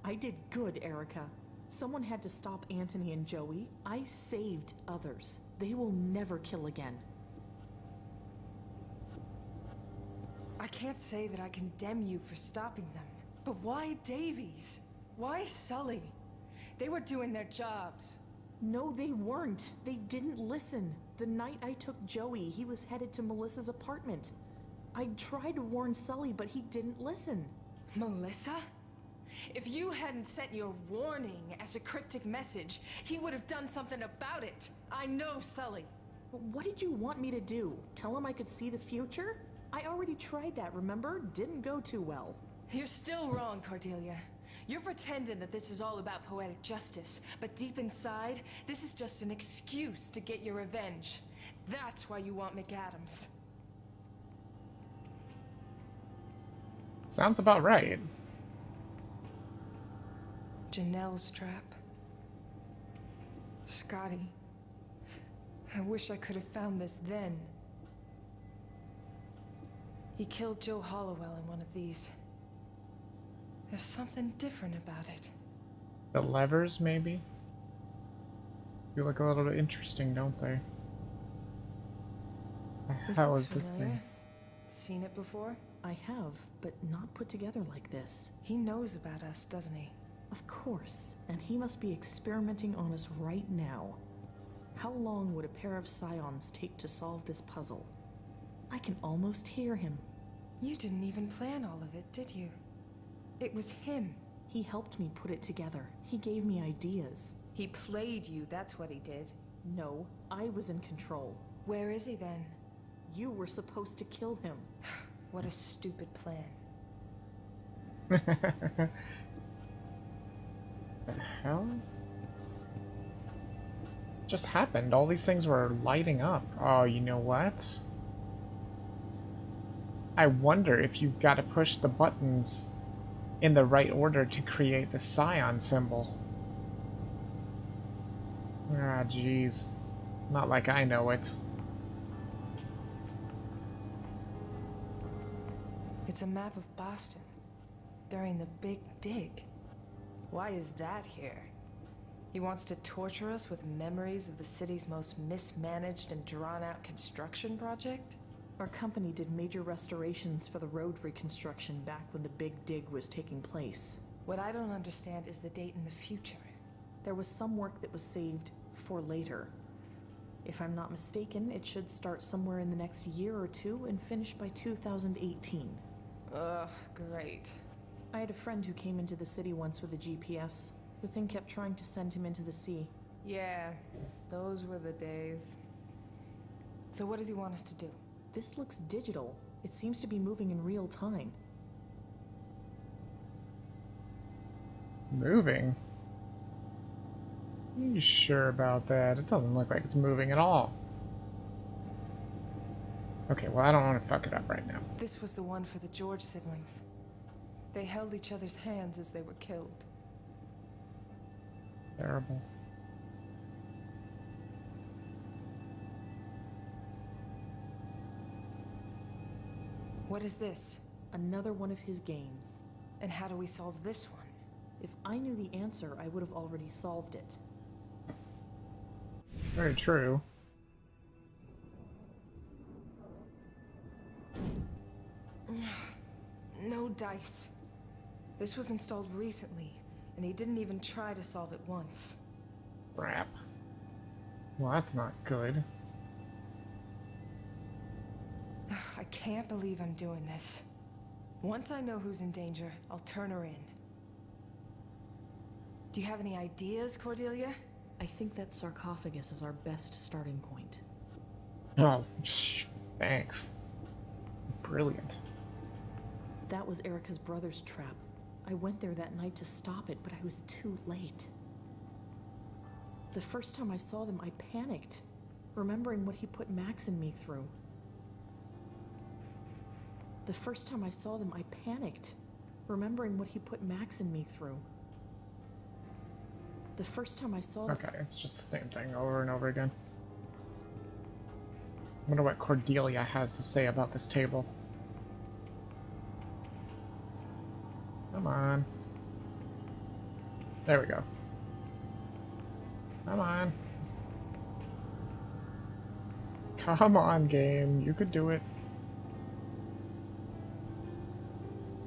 Speaker 2: I did good, Erica. Someone had to stop Anthony and Joey. I saved others. They will never kill again.
Speaker 4: I can't say that I condemn you for stopping them. But why Davies? Why Sully? They were doing their jobs.
Speaker 2: No, they weren't. They didn't listen. The night I took Joey, he was headed to Melissa's apartment. I tried to warn Sully, but he didn't listen.
Speaker 4: Melissa? If you hadn't sent your warning as a cryptic message, he would have done something about it. I know Sully.
Speaker 2: What did you want me to do? Tell him I could see the future? I already tried that, remember? Didn't go too well.
Speaker 4: You're still wrong, Cordelia. You're pretending that this is all about poetic justice, but deep inside, this is just an excuse to get your revenge. That's why you want McAdams.
Speaker 1: Sounds about right.
Speaker 4: Janelle's trap. Scotty. I wish I could have found this then. He killed Joe Hollowell in one of these. There's something different about it.
Speaker 1: The levers, maybe? Feel like a little bit interesting, don't they? How is this thing?
Speaker 4: Seen it before?
Speaker 2: I have, but not put together like this.
Speaker 4: He knows about us, doesn't he?
Speaker 2: Of course, and he must be experimenting on us right now. How long would a pair of scions take to solve this puzzle? I can almost hear him.
Speaker 4: You didn't even plan all of it, did you? It was him.
Speaker 2: He helped me put it together. He gave me ideas.
Speaker 4: He played you, that's what he did.
Speaker 2: No, I was in control.
Speaker 4: Where is he then?
Speaker 2: You were supposed to kill him.
Speaker 4: What a stupid plan.
Speaker 1: The hell? Just happened? All these things were lighting up. Oh, you know what? I wonder if you've got to push the buttons in the right order to create the scion symbol. Ah, jeez. Not like I know it.
Speaker 4: It's a map of Boston during the Big Dig. Why is that here? He wants to torture us with memories of the city's most mismanaged and drawn-out construction project?
Speaker 2: Our company did major restorations for the road reconstruction back when the Big Dig was taking place.
Speaker 4: What I don't understand is the date in the future.
Speaker 2: There was some work that was saved for later. If I'm not mistaken, it should start somewhere in the next year or two and finish by 2018.
Speaker 4: Ugh, great.
Speaker 2: I had a friend who came into the city once with a GPS. The thing kept trying to send him into the sea.
Speaker 4: Yeah, those were the days. So what does he want us to do?
Speaker 2: This looks digital. It seems to be moving in real time.
Speaker 1: Moving? Are you sure about that? It doesn't look like it's moving at all. Okay, well, I don't want to fuck it up right now.
Speaker 4: This was the one for the George siblings. They held each other's hands as they were killed.
Speaker 1: Terrible.
Speaker 4: What is this?
Speaker 2: Another one of his games.
Speaker 4: And how do we solve this one?
Speaker 2: If I knew the answer, I would have already solved it.
Speaker 1: Very true.
Speaker 4: No dice. This was installed recently, and he didn't even try to solve it once.
Speaker 1: Crap. Well, that's not good.
Speaker 4: I can't believe I'm doing this. Once I know who's in danger, I'll turn her in. Do you have any ideas, Cordelia?
Speaker 2: I think that sarcophagus is our best starting point.
Speaker 1: Oh, thanks. Brilliant.
Speaker 2: That was Erica's brother's trap. I went there that night to stop it, but I was too late. The first time I saw them, I panicked, remembering what he put Max and me through. The first time I saw them, I panicked, remembering what he put Max and me through. The first time I saw them...
Speaker 1: Okay, it's just the same thing over and over again. wonder what Cordelia has to say about this table. Come on. There we go. Come on. Come on, game. You could do it.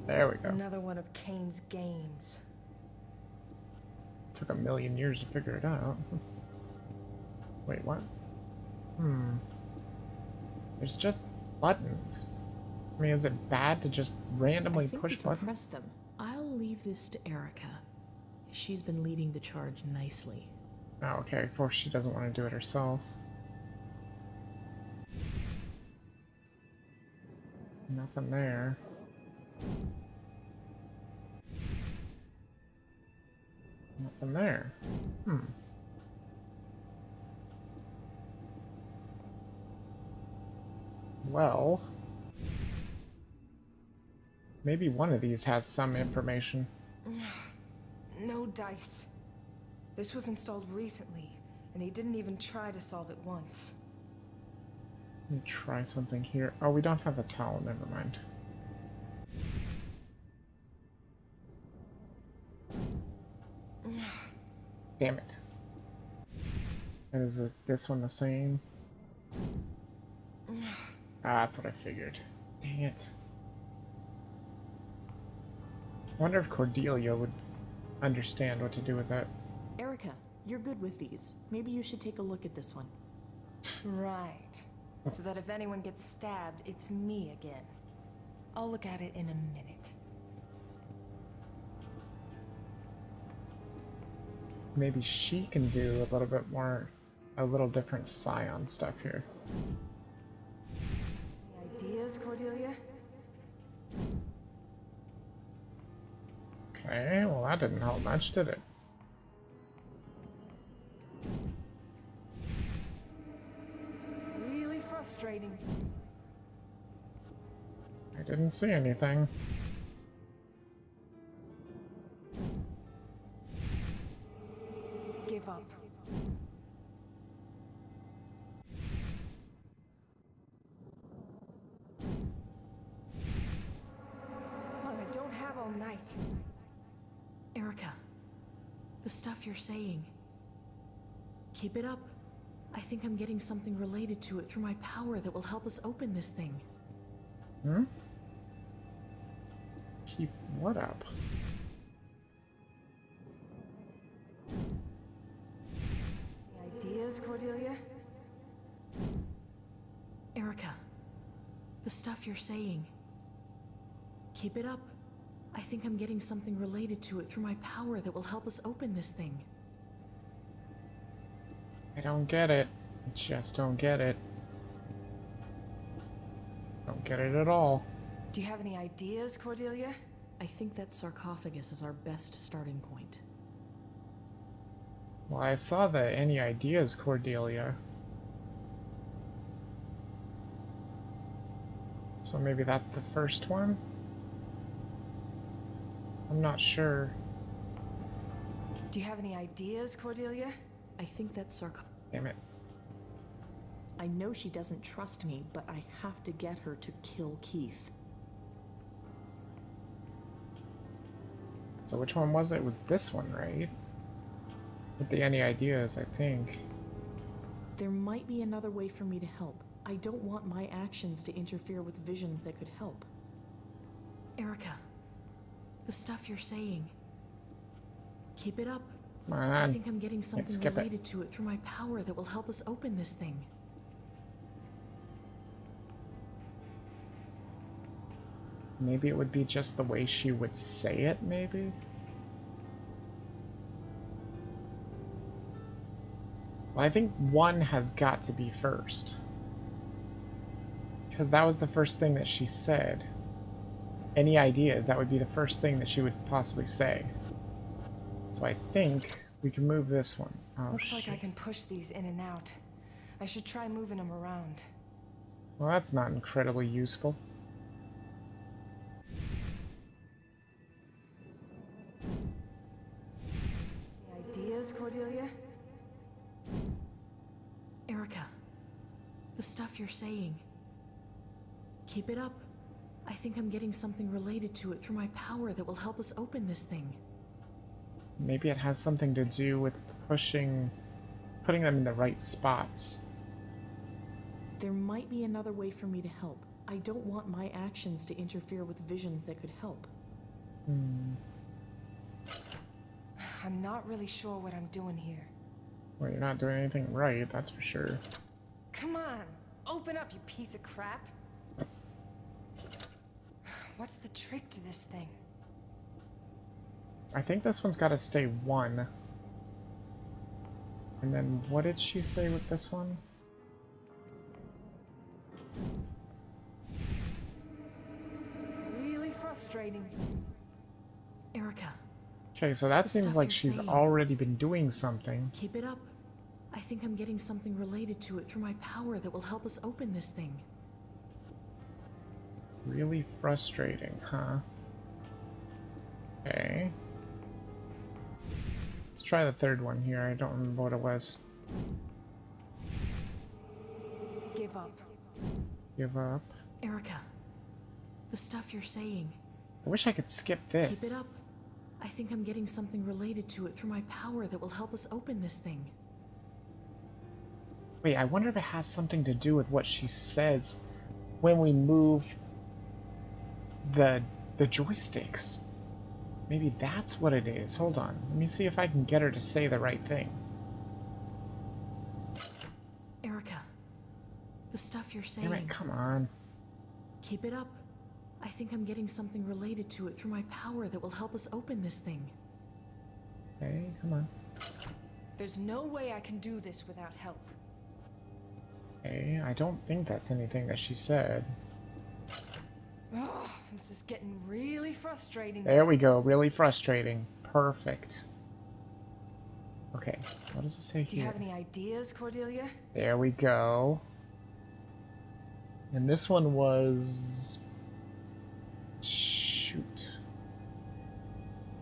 Speaker 1: There we go.
Speaker 2: Another one of Kane's games.
Speaker 1: Took a million years to figure it out. Wait, what? There's just buttons. I mean, is it bad to just randomly push buttons?
Speaker 2: Press them. I'll leave this to Erica. She's been leading the charge nicely.
Speaker 1: Oh, okay. Of course, she doesn't want to do it herself. Nothing there. Nothing there. Well, maybe one of these has some information.
Speaker 4: No dice. This was installed recently, and he didn't even try to solve it once.
Speaker 1: Let me try something here. Oh, we don't have a towel. Never mind. Damn it. And is this one the same? Ah, that's what I figured. Dang it. I wonder if Cordelia would understand what to do with that.
Speaker 2: Erica, you're good with these. Maybe you should take a look at this one.
Speaker 4: Right. So that if anyone gets stabbed, it's me again. I'll look at it in a minute.
Speaker 1: Maybe she can do a little bit more, a little different scion stuff here.
Speaker 4: Any ideas, Cordelia?
Speaker 1: Okay, well that didn't help much, did it?
Speaker 4: Really frustrating.
Speaker 1: I didn't see anything.
Speaker 4: Give up. Come on, I don't have all night.
Speaker 2: Erica, the stuff you're saying. Keep it up. I think I'm getting something related to it through my power that will help us open this thing.
Speaker 1: Keep what up?
Speaker 4: Ideas, Cordelia?
Speaker 2: Erica, the stuff you're saying. Keep it up. I think I'm getting something related to it through my power that will help us open this thing.
Speaker 1: I don't get it. I just don't get it. Don't get it at all.
Speaker 4: Do you have any ideas, Cordelia?
Speaker 2: I think that sarcophagus is our best starting point.
Speaker 1: Well, I saw the any ideas, Cordelia. So maybe that's the first one? I'm not sure.
Speaker 4: Do you have any ideas, Cordelia?
Speaker 2: I think that sarcophagus...
Speaker 1: Damn it.
Speaker 2: I know she doesn't trust me, but I have to get her to kill Keith.
Speaker 1: So which one was it? It was this one, right? With the any ideas, I think.
Speaker 2: There might be another way for me to help. I don't want my actions to interfere with visions that could help. Erica, the stuff you're saying. Keep it up.
Speaker 1: Come on.
Speaker 2: I think I'm getting something related
Speaker 1: it.
Speaker 2: to it through my power that will help us open this thing.
Speaker 1: Maybe it would be just the way she would say it, maybe? Well, I think one has got to be first. Because that was the first thing that she said. Any ideas, that would be the first thing that she would possibly say. So I think we can move this one. Oh,
Speaker 4: Looks
Speaker 1: shit.
Speaker 4: like I can push these in and out. I should try moving them around.
Speaker 1: Well, that's not incredibly useful.
Speaker 2: Cordelia? Erica, the stuff you're you're saying. Keep it up. I think I'm getting something related to it through my power that will help us open this thing.
Speaker 1: Maybe it has something to do with putting them in the right spots.
Speaker 2: There might be another way for me to help. I don't want my actions to interfere with visions that could help.
Speaker 4: I'm not really sure what I'm doing here.
Speaker 1: Well, you're not doing anything right, that's for sure.
Speaker 4: Come on, open up, you piece of crap. What's the trick to this thing?
Speaker 1: I think this one's got to stay 1. And then what did she say with this one?
Speaker 4: Really frustrating.
Speaker 2: Erica.
Speaker 1: Okay, so that
Speaker 2: The
Speaker 1: seems
Speaker 2: stuff
Speaker 1: like
Speaker 2: you're
Speaker 1: she's
Speaker 2: saying.
Speaker 1: already been doing something.
Speaker 2: Keep it up. I think I'm getting something related to it through my power that will help us open this thing.
Speaker 1: Really frustrating, huh? Okay. Let's try the third one here. I don't remember what it was.
Speaker 4: Give up.
Speaker 1: Give up.
Speaker 2: Erica. The stuff you're saying.
Speaker 1: I wish I could skip this.
Speaker 2: Keep it up. I think I'm getting something related to it through my power that will help us open this thing.
Speaker 1: Wait, I wonder if it has something to do with what she says when we move the joysticks. Maybe that's what it is. Hold on. Let me see if I can get her to say the right thing.
Speaker 2: Erica. The stuff you're saying.
Speaker 1: Damn it, come on.
Speaker 2: Keep it up. I think I'm getting something related to it through my power that will help us open this thing.
Speaker 1: Okay, come on.
Speaker 4: There's no way I can do this without help.
Speaker 1: Okay, I don't think that's anything that she said.
Speaker 4: Oh, this is getting really frustrating.
Speaker 1: There we go, really frustrating. Perfect. Okay, what does it say here?
Speaker 4: Do you have any ideas, Cordelia?
Speaker 1: There we go. And this one was... Shoot.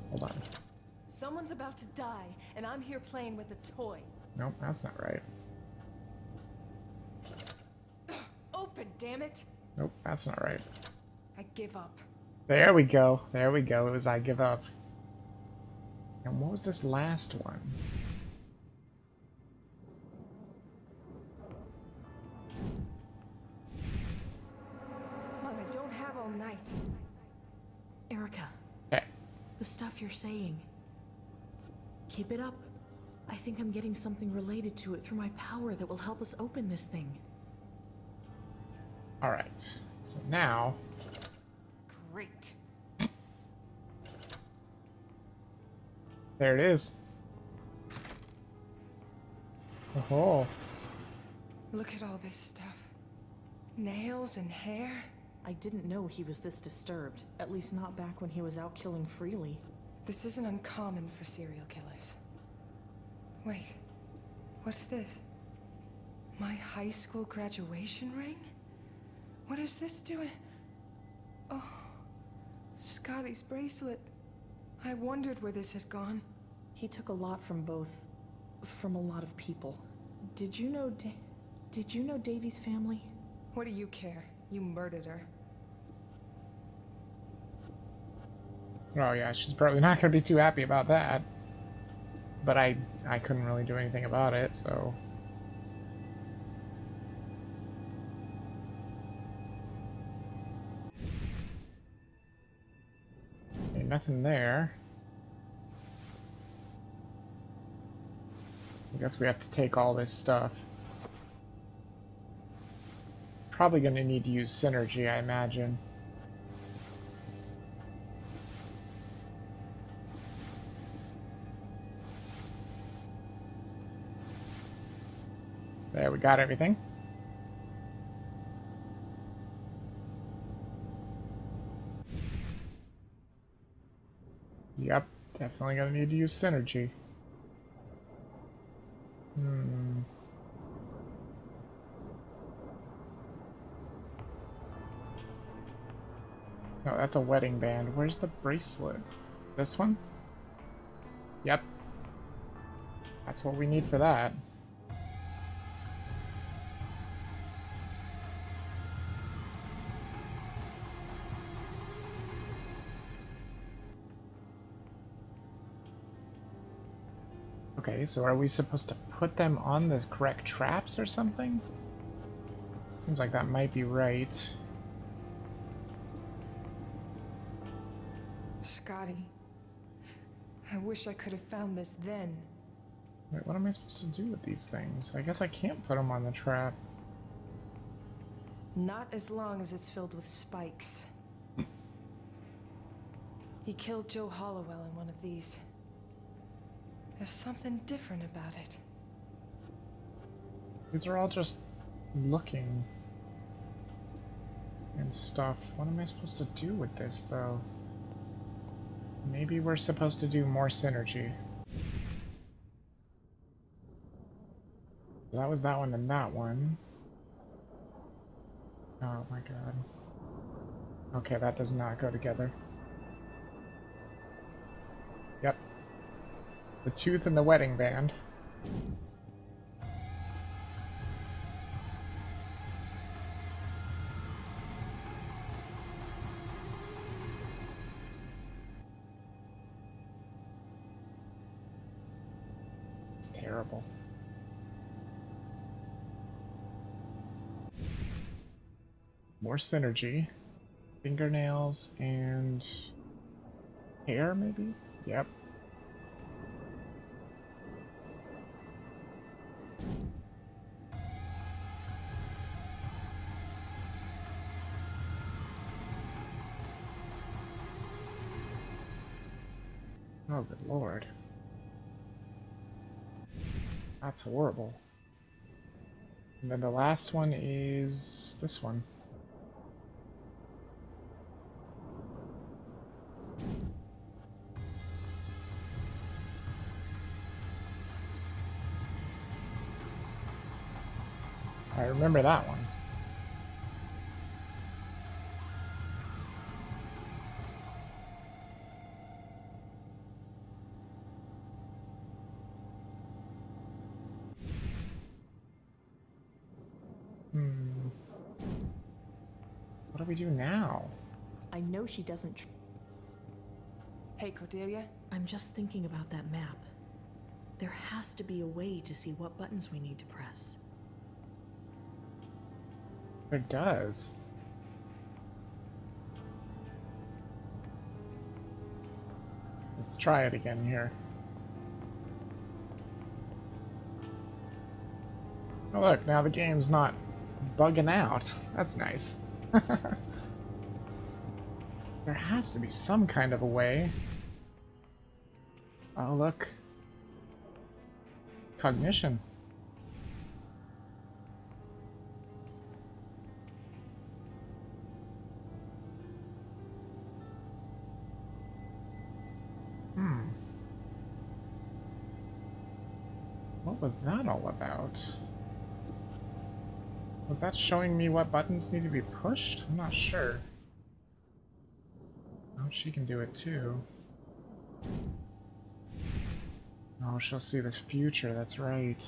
Speaker 1: Hold on.
Speaker 4: Someone's about to die, and I'm here playing with a toy.
Speaker 1: Nope, that's not right.
Speaker 4: Open, damn it!
Speaker 1: Nope, that's not right.
Speaker 4: I give up.
Speaker 1: There we go. There we go. It was I give up. And what was this last one?
Speaker 4: Mom, I don't have all night.
Speaker 2: Erica.
Speaker 1: Okay.
Speaker 2: The stuff you're saying. Keep it up. I think I'm getting something related to it through my power that will help us open this thing.
Speaker 1: Alright. So now...
Speaker 4: Great.
Speaker 1: There it is. Oh.
Speaker 4: Look at all this stuff. Nails and hair.
Speaker 2: I didn't know he was this disturbed. At least not back when he was out killing freely.
Speaker 4: This isn't uncommon for serial killers. Wait. What's this? My high school graduation ring? What is this doing? Oh. Scotty's bracelet. I wondered where this had gone.
Speaker 2: He took a lot from both. From a lot of people. Did you know Davy's family?
Speaker 4: What do you care? You murdered her.
Speaker 1: Oh yeah, she's probably not gonna be too happy about that. But I couldn't really do anything about it, so... Okay, nothing there. I guess we have to take all this stuff. Probably gonna need to use synergy, I imagine. There, we got everything. Yep, definitely gonna need to use synergy. No, that's a wedding band. Where's the bracelet? This one? Yep. That's what we need for that. Okay, so are we supposed to put them on the correct traps or something? Seems like that might be right.
Speaker 4: Scotty, I wish I could have found this then.
Speaker 1: Wait, what am I supposed to do with these things? I guess I can't put them on the trap.
Speaker 4: Not as long as it's filled with spikes. He killed Joe Hollowell in one of these. There's something different about it.
Speaker 1: These are all just looking and stuff. What am I supposed to do with this, though? Maybe we're supposed to do more synergy. That was that one and that one. Oh my god. Okay, that does not go together. Yep. The tooth and the wedding band. It's terrible. More synergy. Fingernails and hair, maybe? Yep. Oh, good lord. That's horrible. And then the last one is this one. I remember that one. What do we do now?
Speaker 2: I know she doesn't.
Speaker 4: Hey, Cordelia?
Speaker 2: I'm just thinking about that map. There has to be a way to see what buttons we need to press.
Speaker 1: There does. Let's try it again here. Oh look, now the game's not bugging out. That's nice. There has to be some kind of a way. Oh look. Cognition. What was that all about? Was that showing me what buttons need to be pushed? I'm not sure. Oh, she can do it too. Oh, she'll see this future, that's right.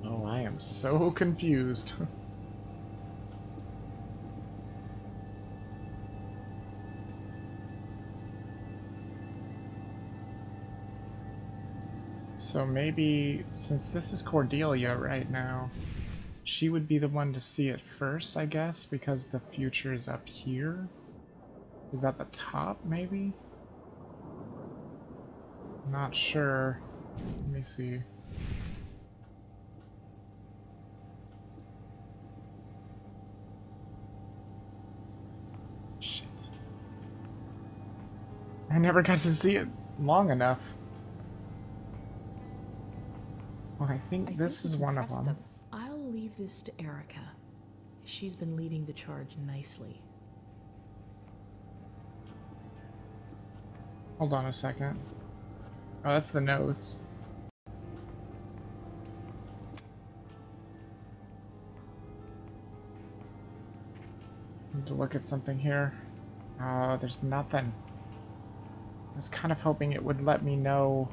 Speaker 1: Oh, I am so confused. So maybe, since this is Cordelia right now, she would be the one to see it first, I guess, because the future is up here? Is that the top, maybe? Not sure. Let me see. Shit. I never got to see it long enough. Well, I think this is one of them.
Speaker 2: I'll leave this to Erica. She's been leading the charge nicely.
Speaker 1: Hold on a second. Oh, that's the notes. Need to look at something here. Oh, there's nothing. I was kind of hoping it would let me know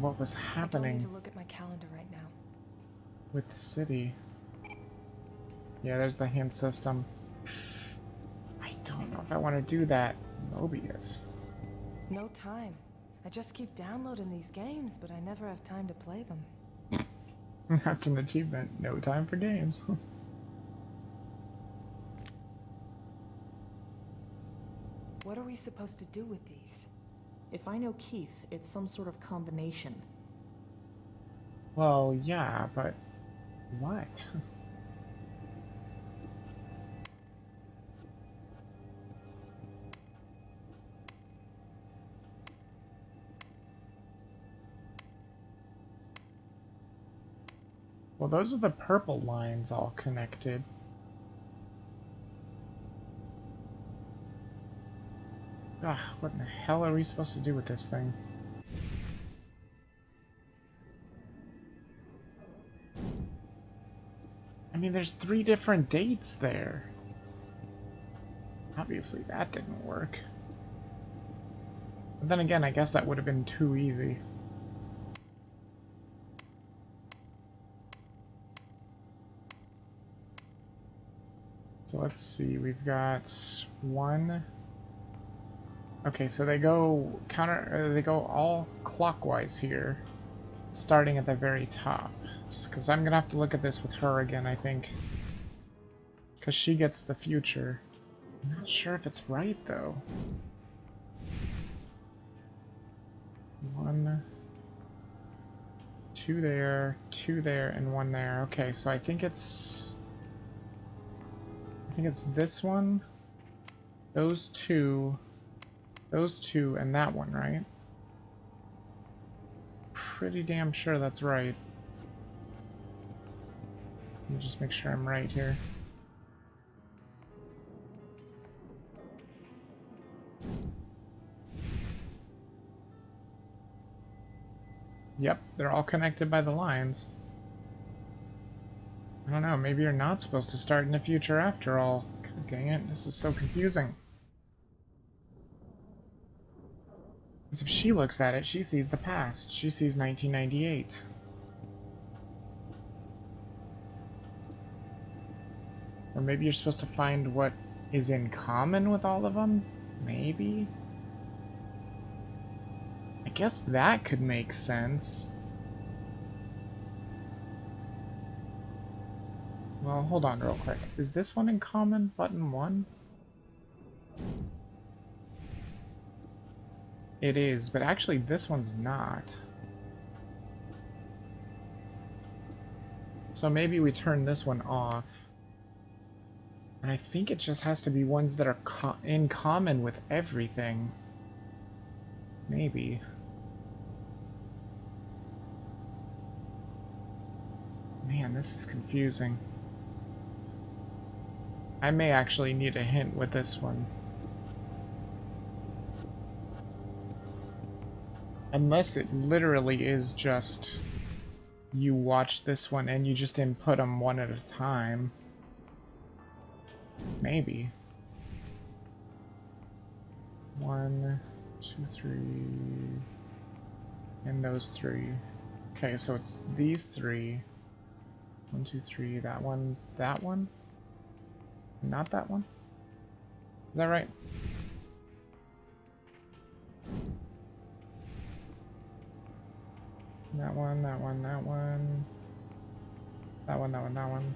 Speaker 1: what was
Speaker 4: I don't
Speaker 1: happening
Speaker 4: need to look at my calendar right now.
Speaker 1: with the city. Yeah, there's the hint system. I don't know if I want to do that. Mobius.
Speaker 4: No time. I just keep downloading these games, but I never have time to play them.
Speaker 1: That's an achievement. No time for games.
Speaker 4: What are we supposed to do with these?
Speaker 2: If I know Keith, it's some sort of combination.
Speaker 1: Well, yeah, but what? Well, those are the purple lines all connected. Ah, what in the hell are we supposed to do with this thing? I mean, there's 3 different dates there. Obviously, that didn't work. But then again, I guess that would have been too easy. So let's see, we've got 1. Okay, so they go they go all clockwise here, starting at the very top. Because I'm gonna have to look at this with her again, I think. Because she gets the future. I'm not sure if it's right though. 1, 2 there, 2 there, and 1 there. Okay, so I think it's this one, those two, and that one, right? Pretty damn sure that's right. Let me just make sure I'm right here. Yep, they're all connected by the lines. I don't know, maybe you're not supposed to start in the future after all. God dang it, this is so confusing. Because if she looks at it, she sees the past. She sees 1998. Or maybe you're supposed to find what is in common with all of them? Maybe? I guess that could make sense. Well, hold on real quick. Is this one in common? Button 1? It is, but actually this one's not. So maybe we turn this one off. And I think it just has to be ones that are in common with everything. Maybe. Man, this is confusing. I may actually need a hint with this one. Unless it literally is just you watch this one and you just input them one at a time. Maybe. 1, 2, 3, and those 3. Okay, so it's these 3. 1, 2, 3, that one, not that one? Is that right? That one, that one, that one. That one, that one, that one.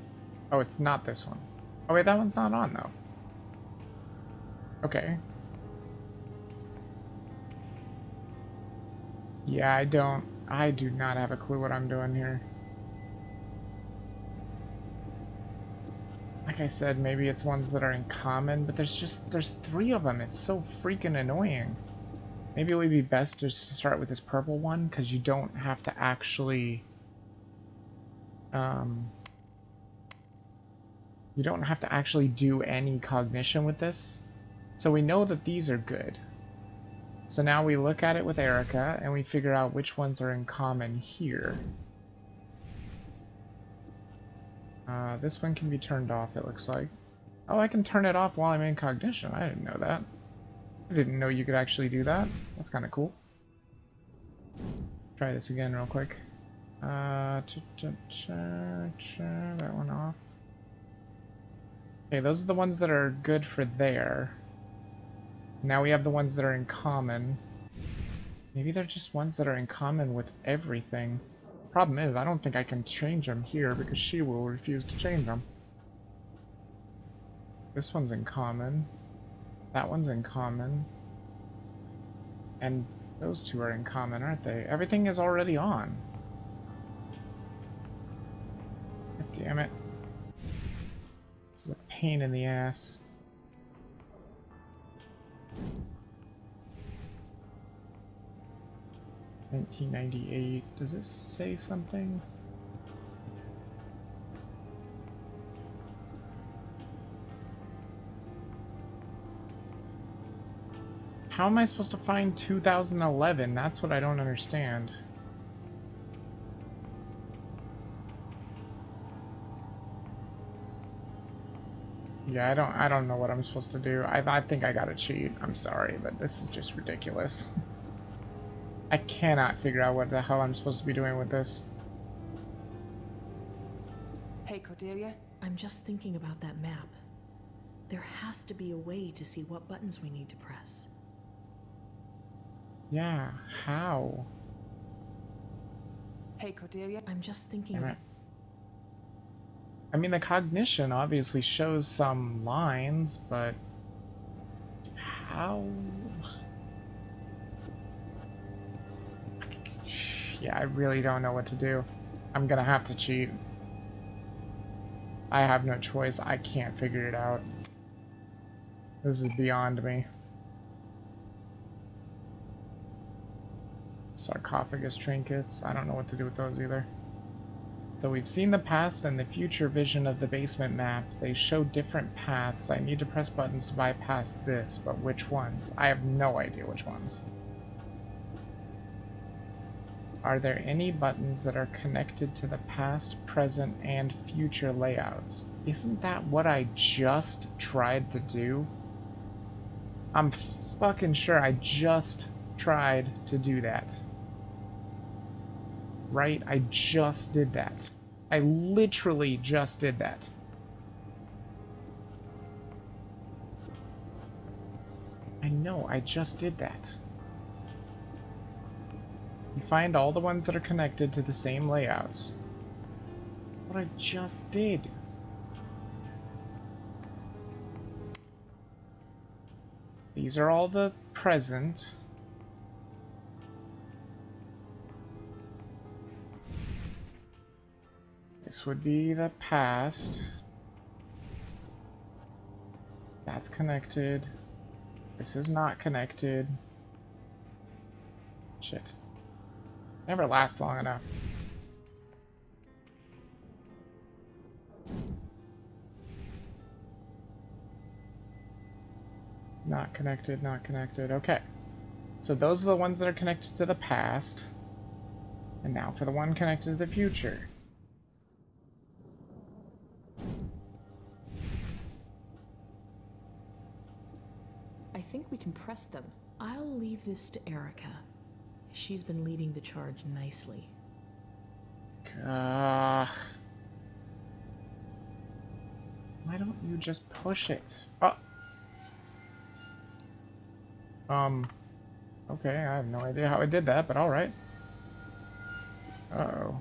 Speaker 1: Oh, it's not this one. Oh wait, that one's not on though. Okay. Yeah, I do not have a clue what I'm doing here. Like I said, maybe it's ones that are in common, but there's 3 of them. It's so freaking annoying. Maybe it would be best just to start with this purple one, because you don't have to actually do any cognition with this. So we know that these are good. So now we look at it with Erica and we figure out which ones are in common here. This one can be turned off, it looks like. Oh, I can turn it off while I'm in cognition. I didn't know that. I didn't know you could actually do that. That's kind of cool. Try this again real quick. That one off. Okay, those are the ones that are good for there. Now we have the ones that are in common. Maybe they're just ones that are in common with everything. Problem is, I don't think I can change them here because she will refuse to change them. This one's in common. That one's in common. And those two are in common, aren't they? Everything is already on. God damn it. This is a pain in the ass. $1998. Does this say something? How am I supposed to find 2011? That's what I don't understand. Yeah, I don't know what I'm supposed to do. I think I gotta cheat. I'm sorry, but this is just ridiculous. I cannot figure out what the hell I'm supposed to be doing with this.
Speaker 2: Hey, Cordelia.
Speaker 18: I'm just thinking about that map. There has to be a way to see what buttons we need to press.
Speaker 1: Yeah, how?
Speaker 2: Hey, Cordelia.
Speaker 18: I'm just thinking.
Speaker 1: Damn it. I mean, the cognition obviously shows some lines, but how? Yeah, I really don't know what to do. I'm gonna have to cheat. I have no choice. I can't figure it out. This is beyond me. Sarcophagus trinkets. I don't know what to do with those either. So we've seen the past and the future vision of the basement map. They show different paths. I need to press buttons to bypass this, but which ones? I have no idea which ones. Are there any buttons that are connected to the past, present, and future layouts? Isn't that what I just tried to do? I'm fucking sure I just tried to do that. Right? I just did that. I literally just did that. I know, I just did that. You find all the ones that are connected to the same layouts. What I just did. These are all the present. This would be the past. That's connected. This is not connected. Shit. Never lasts long enough. Not connected, not connected. Okay. So those are the ones that are connected to the past. And now for the one connected to the future.
Speaker 18: I think we can press them. I'll leave this to Erica. She's been leading the charge nicely.
Speaker 1: Why don't you just push it? Oh. Okay, I have no idea how I did that, but alright. Uh-oh.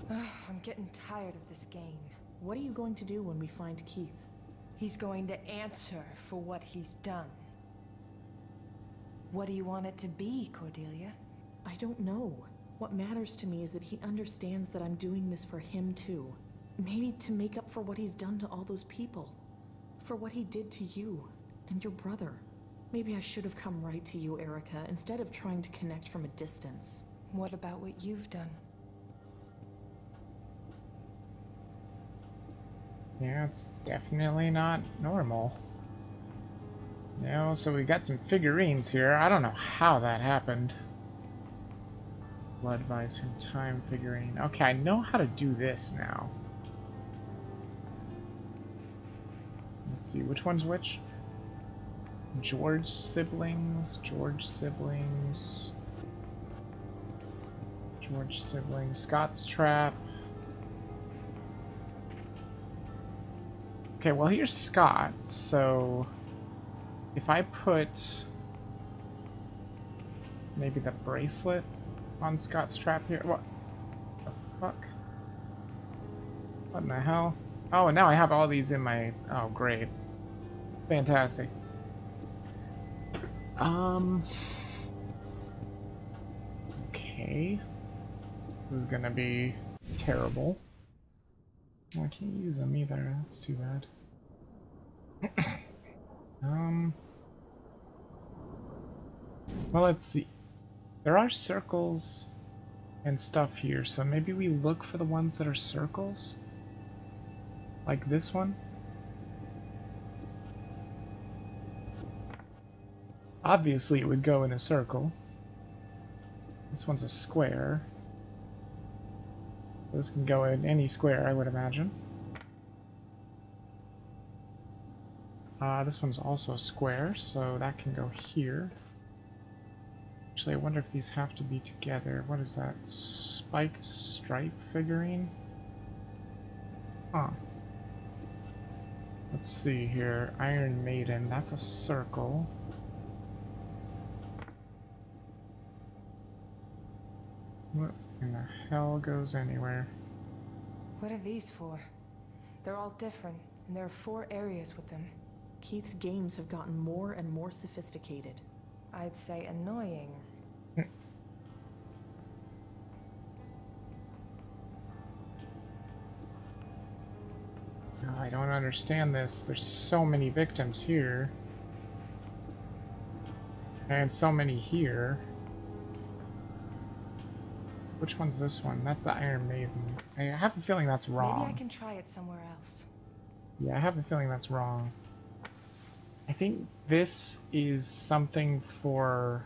Speaker 2: I'm getting tired of this game.
Speaker 18: What are you going to do when we find Keith?
Speaker 2: He's going to answer for what he's done. What do you want it to be, Cordelia?
Speaker 18: I don't know. What matters to me is that he understands that I'm doing this for him too. Maybe to make up for what he's done to all those people. For what he did to you and your brother. Maybe I should have come right to you, Erica, instead of trying to connect from a distance.
Speaker 2: What about what you've done?
Speaker 1: Yeah, it's definitely not normal. No, so we got some figurines here. I don't know how that happened. Blood Bison time figurine. Okay, I know how to do this now. Let's see, which one's which? George siblings, Scott's Trap. Okay, well here's Scott, so if I put maybe the bracelet on Scott's Trap here, what the fuck? What in the hell? Oh, and now I have all these in my, oh great. Fantastic. Okay. This is gonna be terrible. Oh, I can't use them either, that's too bad. Well, let's see. There are circles and stuff here, so maybe we look for the ones that are circles? Like this one? Obviously it would go in a circle. This one's a square. This can go in any square, I would imagine. This one's also a square, so that can go here. Actually, I wonder if these have to be together. What is that? Spiked stripe figurine? Huh. Let's see here. Iron Maiden, that's a circle. What in the hell goes anywhere?
Speaker 4: What are these for? They're all different, and there are 4 areas with them.
Speaker 18: Keith's games have gotten more and more sophisticated.
Speaker 4: I'd say annoying.
Speaker 1: I don't understand this. There's so many victims here. And so many here. Which one's this one? That's the Iron Maiden. I have a feeling that's wrong.
Speaker 4: Maybe I can try it somewhere else.
Speaker 1: Yeah, I have a feeling that's wrong. I think this is something for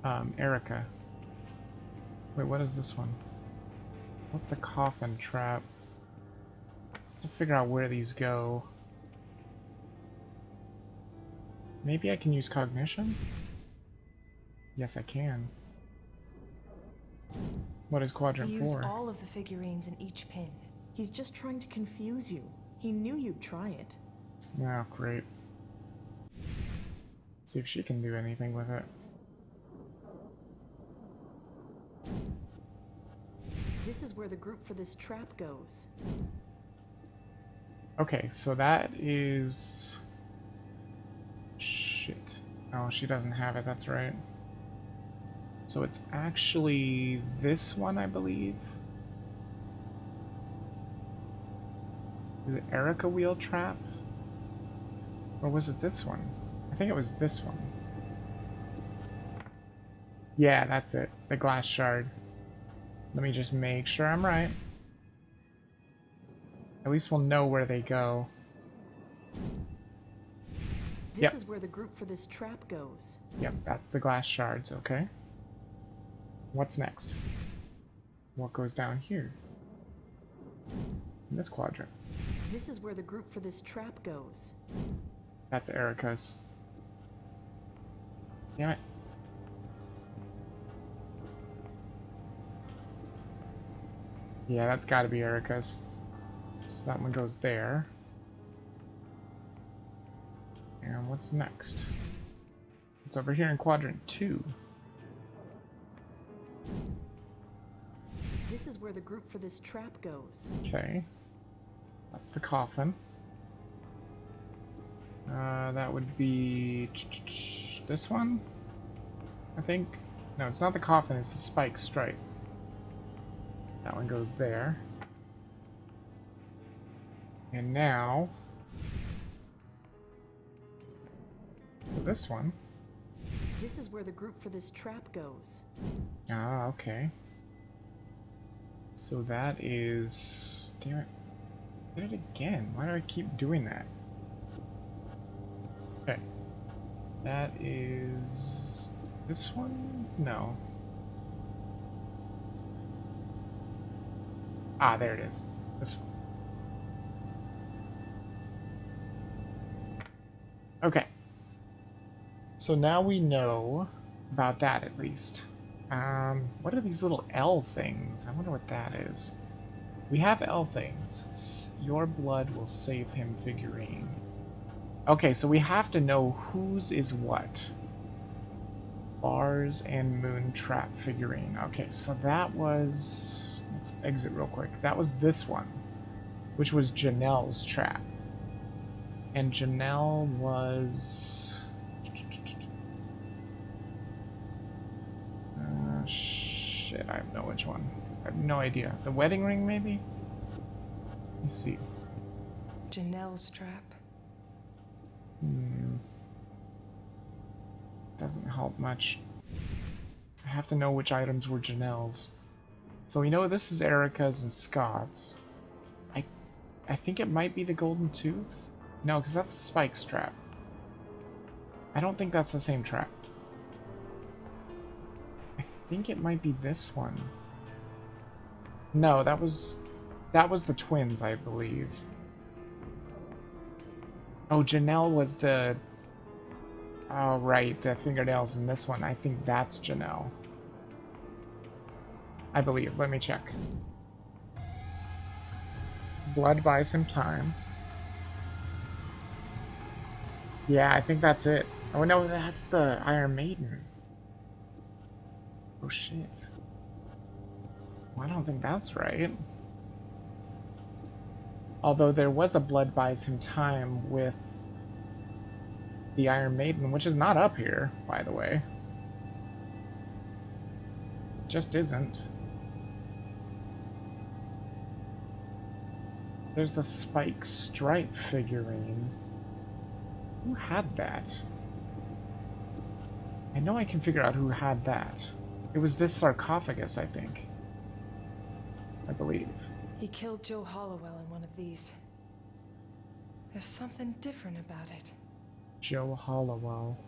Speaker 1: Erica. Wait, what is this one? What's the coffin trap? To figure out where these go. Maybe I can use cognition? Yes, I can. What is quadrant 4?
Speaker 4: Use all of the figurines in each pin.
Speaker 18: He's just trying to confuse you. He knew you'd try it.
Speaker 1: Oh, great. See if she can do anything with it.
Speaker 18: This is where the group for this trap goes.
Speaker 1: Okay, so that is... Shit. Oh, she doesn't have it, that's right. So it's actually this one, I believe. Is it Erica Wheel Trap? Or was it this one? I think it was this one. Yeah, that's it. The glass shard. Let me just make sure I'm right. At least we'll know where they go.
Speaker 18: This is where the group for this trap goes.
Speaker 1: Yep, that's the glass shards, okay. What's next? What goes down here? In this quadrant.
Speaker 18: This is where the group for this trap goes.
Speaker 1: That's Erica's. Damn it. Yeah, that's gotta be Erica's. So that one goes there. And what's next? It's over here in quadrant 2.
Speaker 18: This is where the group for this trap goes.
Speaker 1: Okay. That's the coffin. That would be this one, I think. No, it's not the coffin, it's the spike stripe. That one goes there. And now, for this one.
Speaker 18: This is where the group for this trap goes.
Speaker 1: Ah, okay. So that is... Damn it. Did it again. Why do I keep doing that? Okay. That is... this one? No. Ah, there it is. This one. Okay. So now we know about that at least. What are these little L things? I wonder what that is. We have L things. Your blood will save him figurine. Okay, so we have to know whose is what. Bars and moon trap figurine. Okay, so that was... Let's exit real quick. That was this one, which was Janelle's trap. And Janelle was... shit, I have no which one. I have no idea. The wedding ring, maybe? Let's see.
Speaker 4: Janelle's trap.
Speaker 1: Doesn't help much. I have to know which items were Janelle's. So we know this is Erica's and Scott's. I think it might be the golden tooth? No, because that's a Spike's trap. I don't think that's the same trap. I think it might be this one. No, that was the twins, I believe. Oh, Janelle was the... Oh, right, the fingernails in this one. I think that's Janelle. I believe. Let me check. Blood buys him time. Yeah, I think that's it. Oh no, that's the Iron Maiden. Oh shit. Well, I don't think that's right. Although there was a blood buys him time with the Iron Maiden, which is not up here, by the way. Just isn't. There's the Spike Stripe figurine. Who had that? I know I can figure out who had that. It was this sarcophagus, I think. I believe.
Speaker 4: He killed Joe Hollowell in one of these. There's something different about it.
Speaker 1: Joe Hollowell.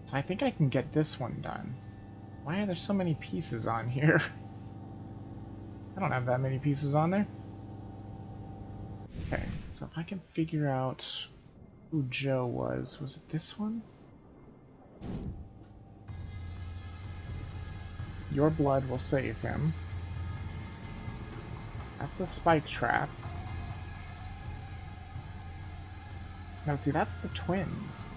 Speaker 1: So I think I can get this one done. Why are there so many pieces on here? I don't have that many pieces on there. Okay, so if I can figure out who Joe was it this one? Your blood will save him. That's the Spike trap. No, see, that's the twins.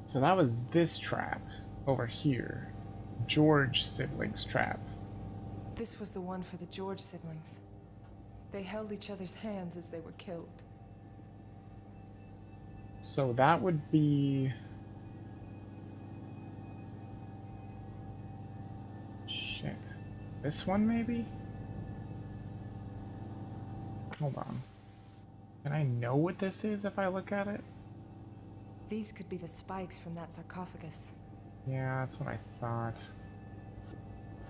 Speaker 1: So that was this trap over here. George siblings trap.
Speaker 4: This was the one for the George siblings. They held each other's hands as they were killed.
Speaker 1: So that would be... Shit. This one, maybe? Hold on. Can I know what this is if I look at it?
Speaker 4: These could be the spikes from that sarcophagus.
Speaker 1: Yeah, that's what I thought.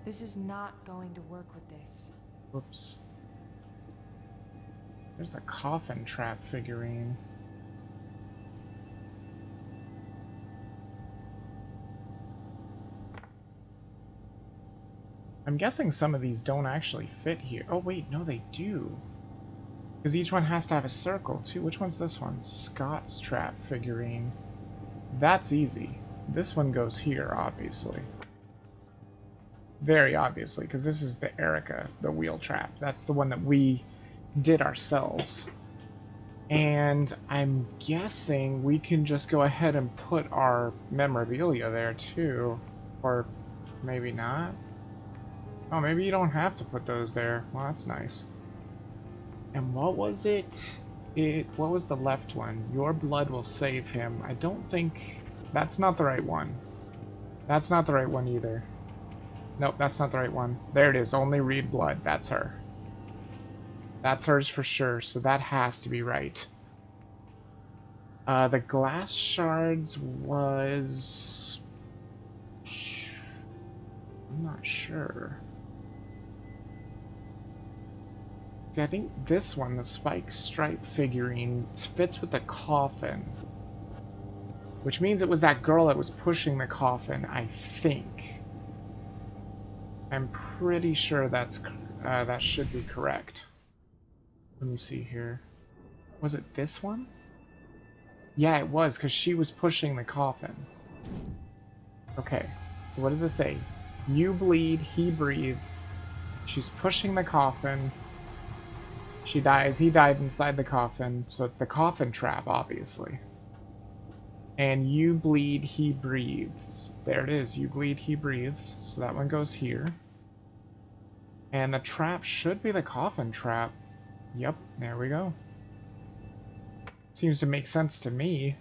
Speaker 4: This is not going to work with this.
Speaker 1: Whoops. There's the coffin trap figurine. I'm guessing some of these don't actually fit here. Oh wait, no they do. Because each one has to have a circle too. Which one's this one? Scott's trap figurine. That's easy. This one goes here, obviously. Very obviously, because this is the Erica, the wheel trap. That's the one that we did ourselves. And I'm guessing we can just go ahead and put our memorabilia there too. Or maybe not. Oh, maybe you don't have to put those there. Well, that's nice. And what was it? What was the left one? Your blood will save him. I don't think... That's not the right one. That's not the right one either. Nope, that's not the right one. There it is. Only read blood. That's her. That's hers for sure, so that has to be right. The glass shards was... I'm not sure. See, I think this one, the Spike Stripe figurine, fits with the coffin. Which means it was that girl that was pushing the coffin, I think. I'm pretty sure that should be correct. Let me see here. Was it this one? Yeah, it was, because she was pushing the coffin. Okay, so what does it say? You bleed, he breathes. She's pushing the coffin. She dies, he died inside the coffin, so it's the coffin trap, obviously. And you bleed, he breathes. There it is, you bleed, he breathes. So that one goes here. And the trap should be the coffin trap. Yep, there we go. Seems to make sense to me.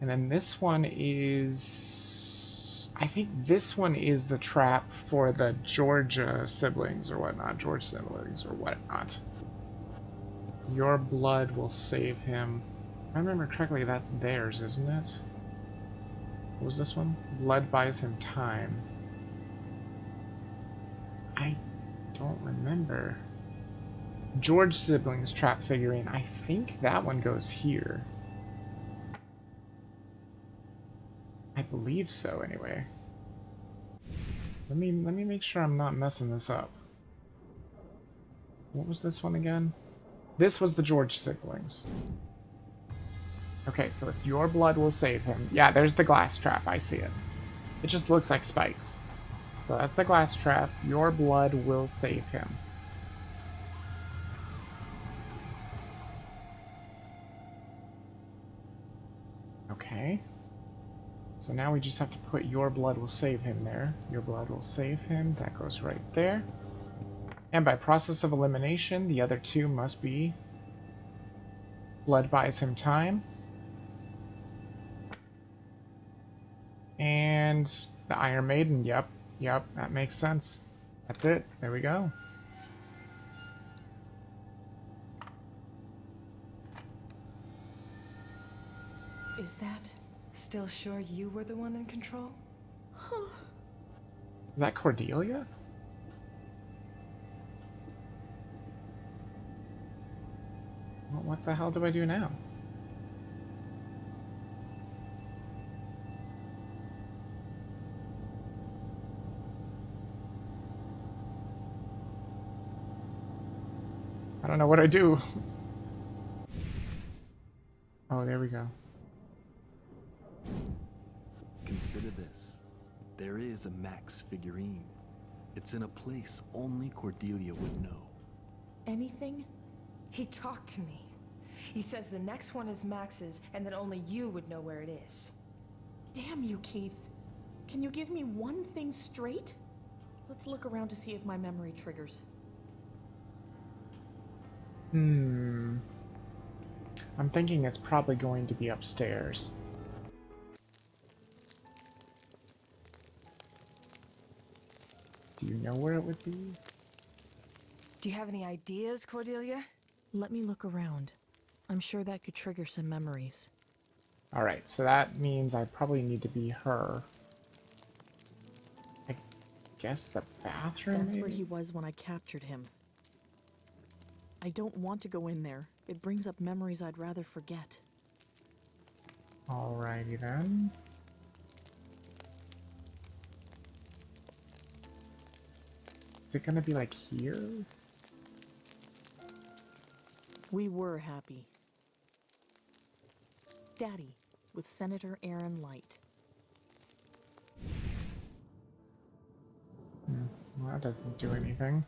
Speaker 1: And then this one is... I think this one is the trap for the Georgia siblings or whatnot. George siblings or whatnot. Your blood will save him. If I remember correctly, that's theirs, isn't it? What was this one? Blood buys him time. I don't remember. George siblings trap figurine. I think that one goes here. I believe so, anyway. Let me make sure I'm not messing this up. What was this one again? This was the George siblings. Okay, so it's your blood will save him. Yeah, there's the glass trap. I see it. It just looks like spikes. So that's the glass trap. Your blood will save him. Okay. So now we just have to put your blood will save him there. Your blood will save him. That goes right there. And by process of elimination, the other two must be blood buys him time. And the Iron Maiden, yep, that makes sense. That's it, there we go.
Speaker 4: Is that still sure you were the one in control?
Speaker 1: Is that Cordelia? Well, what the hell do I do now? I don't know what I do. Oh, there we go.
Speaker 15: Consider this. There is a Max figurine. It's in a place only Cordelia would know.
Speaker 18: Anything?
Speaker 4: He talked to me. He says the next one is Max's, and that only you would know where it is.
Speaker 18: Damn you, Keith. Can you give me one thing straight? Let's look around to see if my memory triggers.
Speaker 1: I'm thinking it's probably going to be upstairs. Do you know where it would be?
Speaker 4: Do you have any ideas, Cordelia?
Speaker 18: Let me look around. I'm sure that could trigger some memories.
Speaker 1: Alright, so that means I probably need to be her. I guess the bathroom,
Speaker 18: That's
Speaker 1: maybe?
Speaker 18: where he was when I captured him. I don't want to go in there. It brings up memories I'd rather forget.
Speaker 1: Alrighty then. Is it gonna be like here?
Speaker 18: We were happy. Daddy, with Senator Aaron Light.
Speaker 1: Well, that doesn't do anything.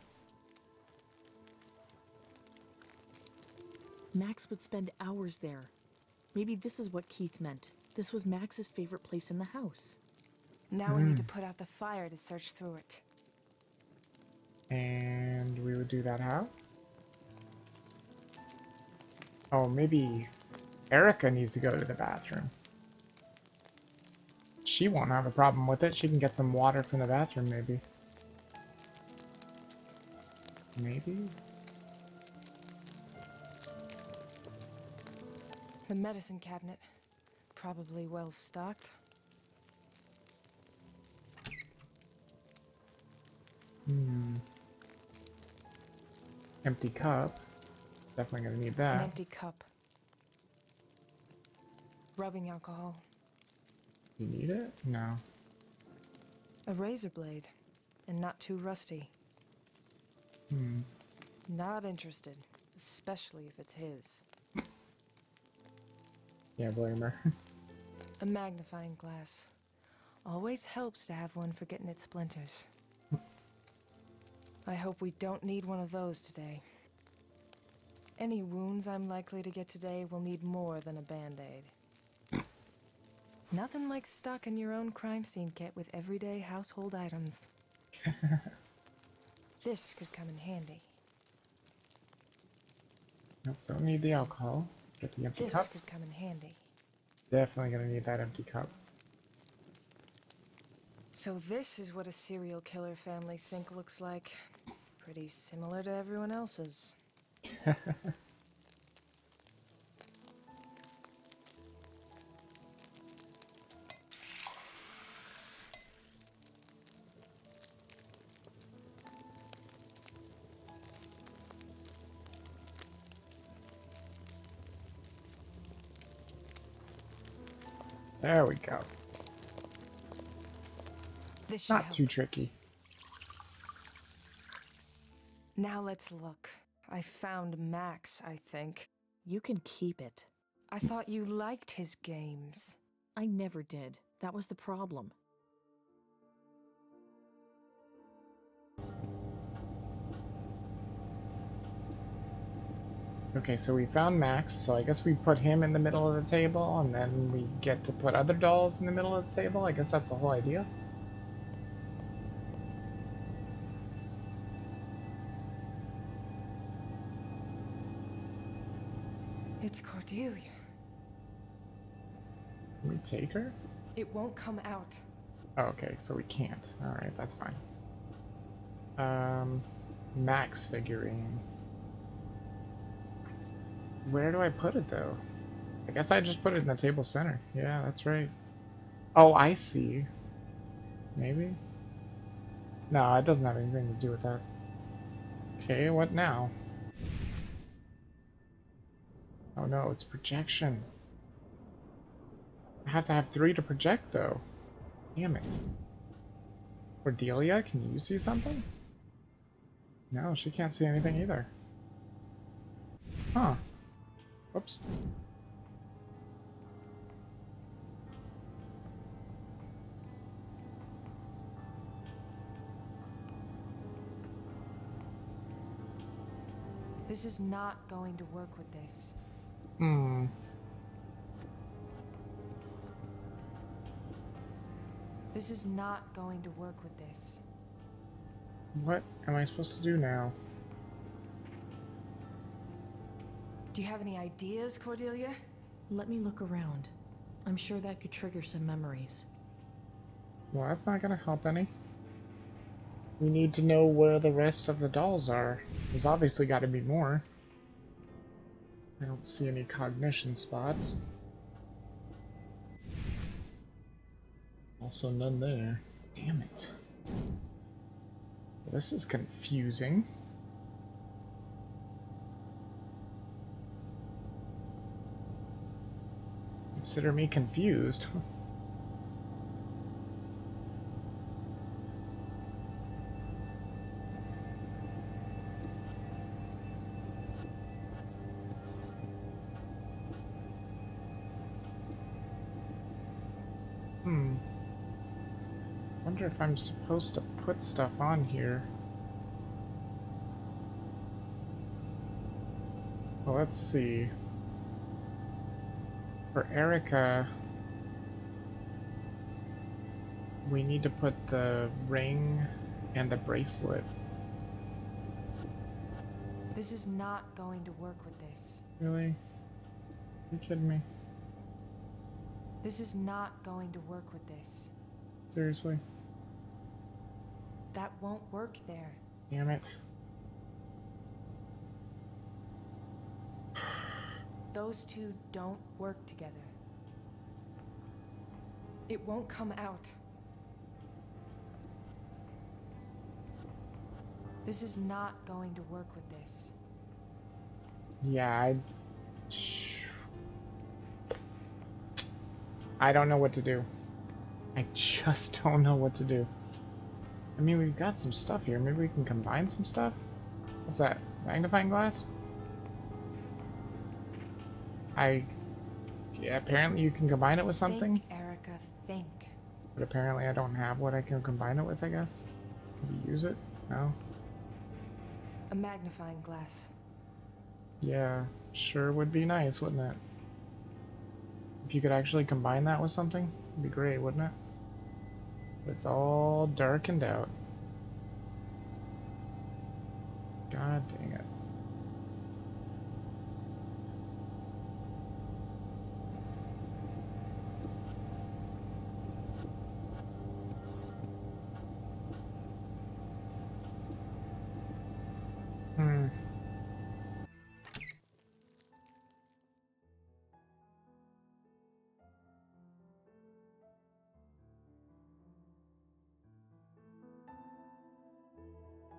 Speaker 18: Max would spend hours there. Maybe this is what Keith meant. This was Max's favorite place in the house.
Speaker 4: Now we need to put out the fire to search through it.
Speaker 1: And we would do that how? Oh, maybe Erica needs to go to the bathroom. She won't have a problem with it. She can get some water from the bathroom, maybe. Maybe?
Speaker 4: The medicine cabinet. Probably well stocked.
Speaker 1: Empty cup. Definitely gonna need that.
Speaker 4: An empty cup. Rubbing alcohol.
Speaker 1: You need it? No.
Speaker 4: A razor blade. and not too rusty.
Speaker 1: Hmm.
Speaker 4: Not interested, especially if it's his.
Speaker 1: Yeah, blame her.
Speaker 4: A magnifying glass. Always helps to have one for getting its splinters. I hope we don't need one of those today. Any wounds I'm likely to get today will need more than a band-aid. Nothing like stocking your own crime scene kit with everyday household items. This could come in handy.
Speaker 1: Nope, don't need the alcohol. Get the empty
Speaker 4: This
Speaker 1: cup.
Speaker 4: could come in handy.
Speaker 1: Definitely gonna need that empty cup.
Speaker 4: So this is what a serial killer family sink looks like. Pretty similar to everyone else's.
Speaker 1: There we go.
Speaker 4: This should
Speaker 1: Not
Speaker 4: help.
Speaker 1: too tricky.
Speaker 4: Now let's look. I found Max, I think.
Speaker 18: You can keep it.
Speaker 4: I thought you liked his games.
Speaker 18: I never did. That was the problem.
Speaker 1: Okay, so we found Max, so I guess we put him in the middle of the table, and then we get to put other dolls in the middle of the table? I guess that's the whole idea?
Speaker 4: It's Cordelia.
Speaker 1: Can we take her?
Speaker 4: It won't come out.
Speaker 1: Oh, okay, so we can't. Alright, that's fine. Max figurine. Where do I put it, though? I guess I just put it in the table center. Yeah, that's right. Oh, I see. Maybe? No, it doesn't have anything to do with that. Okay, what now? Oh no, it's projection. I have to have 3 to project, though. Damn it. Cordelia, can you see something? No, she can't see anything either. Huh. Oops.
Speaker 4: This is not going to work with this.
Speaker 1: Hmm.
Speaker 4: This is not going to work with this.
Speaker 1: What am I supposed to do now?
Speaker 4: Do you have any ideas, Cordelia?
Speaker 18: Let me look around. I'm sure that could trigger some memories.
Speaker 1: Well, that's not gonna help any. We need to know where the rest of the dolls are. There's obviously got to be more. I don't see any cognition spots. Also none there. Damn it. This is confusing. Consider me confused. Wonder if I'm supposed to put stuff on here. Well, let's see. For Erica, we need to put the ring and the bracelet.
Speaker 4: This is not going to work with this.
Speaker 1: Really? Are you kidding me?
Speaker 4: This is not going to work with this.
Speaker 1: Seriously?
Speaker 4: That won't work there.
Speaker 1: Damn it.
Speaker 4: Those two don't work together. It won't come out. This is not going to work with this.
Speaker 1: Yeah, I don't know what to do. I just don't know what to do. I mean, we've got some stuff here. Maybe we can combine some stuff? What's that? Magnifying glass? Yeah, apparently you can combine it with something?
Speaker 4: Think, Erica, think.
Speaker 1: But apparently I don't have what I can combine it with, I guess. Maybe use it? No?
Speaker 4: A magnifying glass.
Speaker 1: Yeah, sure would be nice, wouldn't it? If you could actually combine that with something, it'd be great, wouldn't it? But it's all darkened out. God dang it.